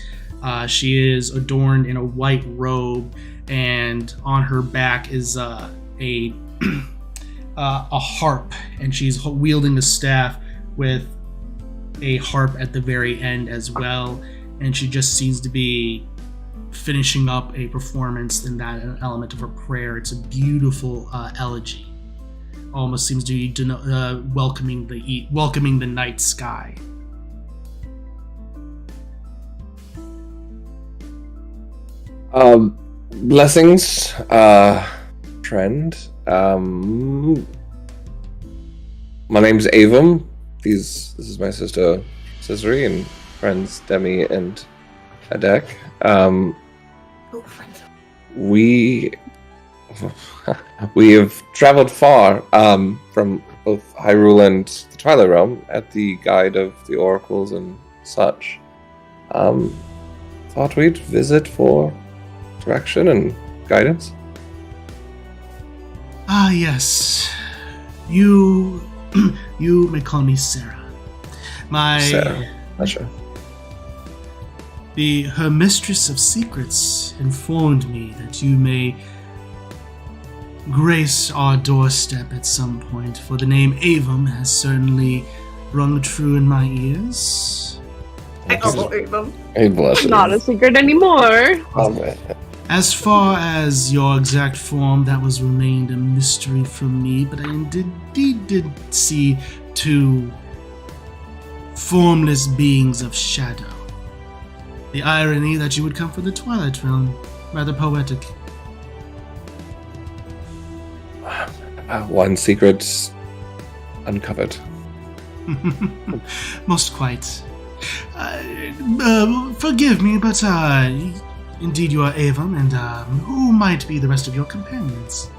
She is adorned in a white robe, and on her back is a harp, and she's wielding a staff with a harp at the very end as well, and she just seems to be finishing up a performance in that element of her prayer. It's a beautiful elegy. Almost seems to be welcoming the night sky. Blessings, friend. My name's Avum. This is my sister Ciceri, and friends Demi and Adek. Oh, friends. we have traveled far from both Hyrule and the Twilight Realm at the guide of the oracles and such. Thought we'd visit for direction and guidance. Ah, yes. You may call me Sarah. Sarah, not sure. Her mistress of secrets informed me that you may grace our doorstep at some point, for the name Avum has certainly rung true in my ears. I also Avum. He blushes. Not a secret anymore. As far as your exact form, that was remained a mystery from me, but I indeed did see two formless beings of shadow. The irony that you would come from the Twilight Realm, rather poetic. One secret uncovered. Most quite. Forgive me, but indeed you are Avum, and who might be the rest of your companions?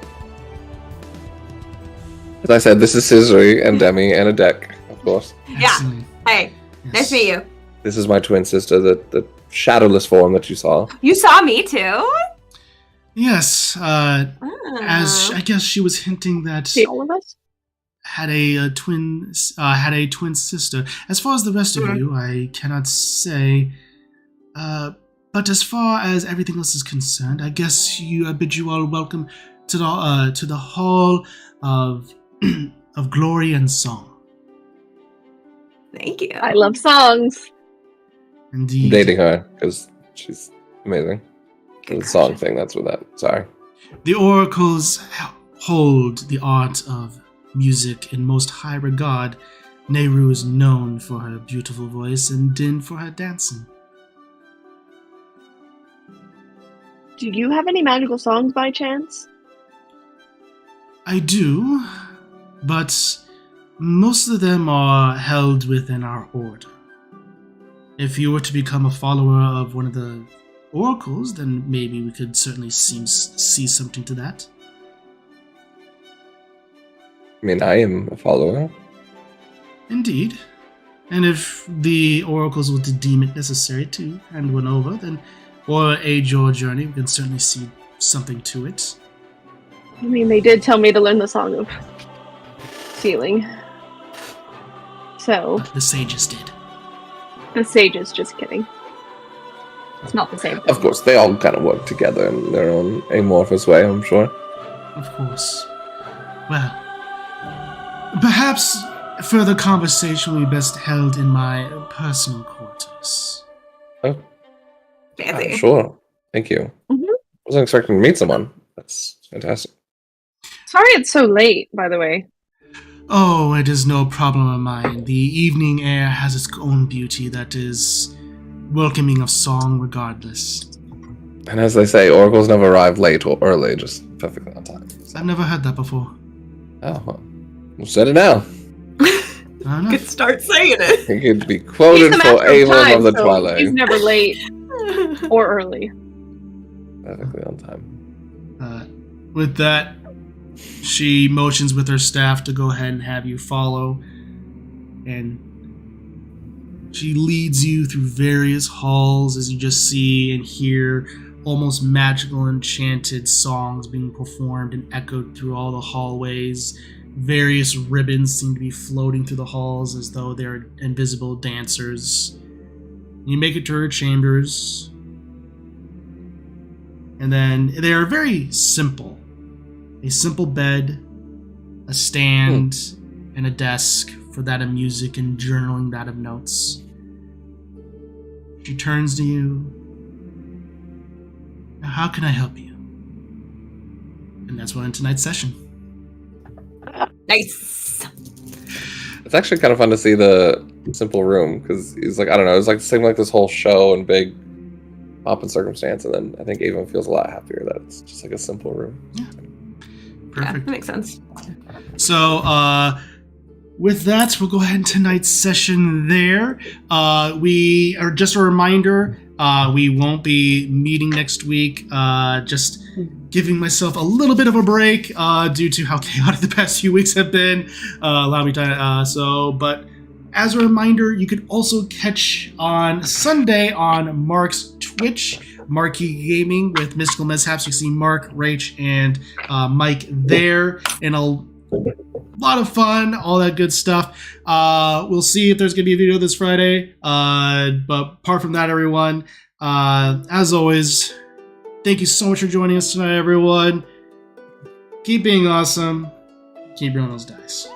As I said, this is Scissory and Demi and Adek, of course. Yeah. Excellent. Hey, Yes. nice to meet you. This is my twin sister, the shadowless form that you saw. You saw me too? Yes, as Oh. I guess she was hinting that See all of us? had a twin sister. As far as the rest of you, I cannot say. But as far as everything else is concerned, I guess I bid you all welcome to the Hall of of Glory and Song. Thank you. I love songs. Indeed. Dating her, because she's amazing. Good The song question. thing, that's what that. Sorry. The oracles hold the art of music in most high regard. Nehru is known for her beautiful voice and Din for her dancing. Do you have any magical songs by chance? I do, but most of them are held within our order. If you were to become a follower of one of the oracles, then maybe we could certainly see something to that. I mean, I am a follower. Indeed. And if the oracles were to deem it necessary to hand one over, then or aid your journey, we can certainly see something to it. I mean, they did tell me to learn the Song of Sealing. So, The sages did. the sages, just kidding. It's not the same. Of course, they all kind of work together in their own amorphous way, I'm sure. Of course. Well, perhaps further conversation will be best held in my personal quarters. Oh, Fancy. sure. Thank you. Mhm. Wasn't expecting to meet someone. That's fantastic. Sorry it's so late, by the way. Oh, it is no problem of mine. The evening air has its own beauty that is welcoming of song regardless. And as they say, oracles never arrive late or early, just perfectly on time. So- I've never heard that before. Oh, well. We'll set it now. I don't know. Could start saying it. He could be He's quoted the for master of Avon time, of the so Twilight. he's never late or early. Perfectly on time. With that, she motions with her staff to go ahead and have you follow. And she leads you through various halls as you just see and hear almost magical, enchanted songs being performed and echoed through all the hallways. Various ribbons seem to be floating through the halls as though they're invisible dancers. You make it to her chambers. And then they are very simple. A simple bed, a stand, and a desk for that of music and journaling that of notes. She turns to you. Now, how can I help you? And that's what in tonight's session. Nice. It's actually kind of fun to see the simple room, because he's like, I don't know, it's like seeming like this whole show and big pomp and circumstance, and then I think Avon feels a lot happier that it's just like a simple room. Yeah, Perfect. that makes sense. So, with that, we'll go ahead and tonight's session there. We are just a reminder We won't be meeting next week. Just giving myself a little bit of a break due to how chaotic the past few weeks have been. Allow me time. But as a reminder, you could also catch on Sunday on Mark's Twitch, Marquee Gaming with Mystical Mishaps. You see Mark, Rach, and Mike there, and a lot of fun, all that good stuff. We'll see if there's going to be a video this Friday. But apart from that, everyone, as always, thank you so much for joining us tonight, everyone. Keep being awesome. Keep rolling those dice.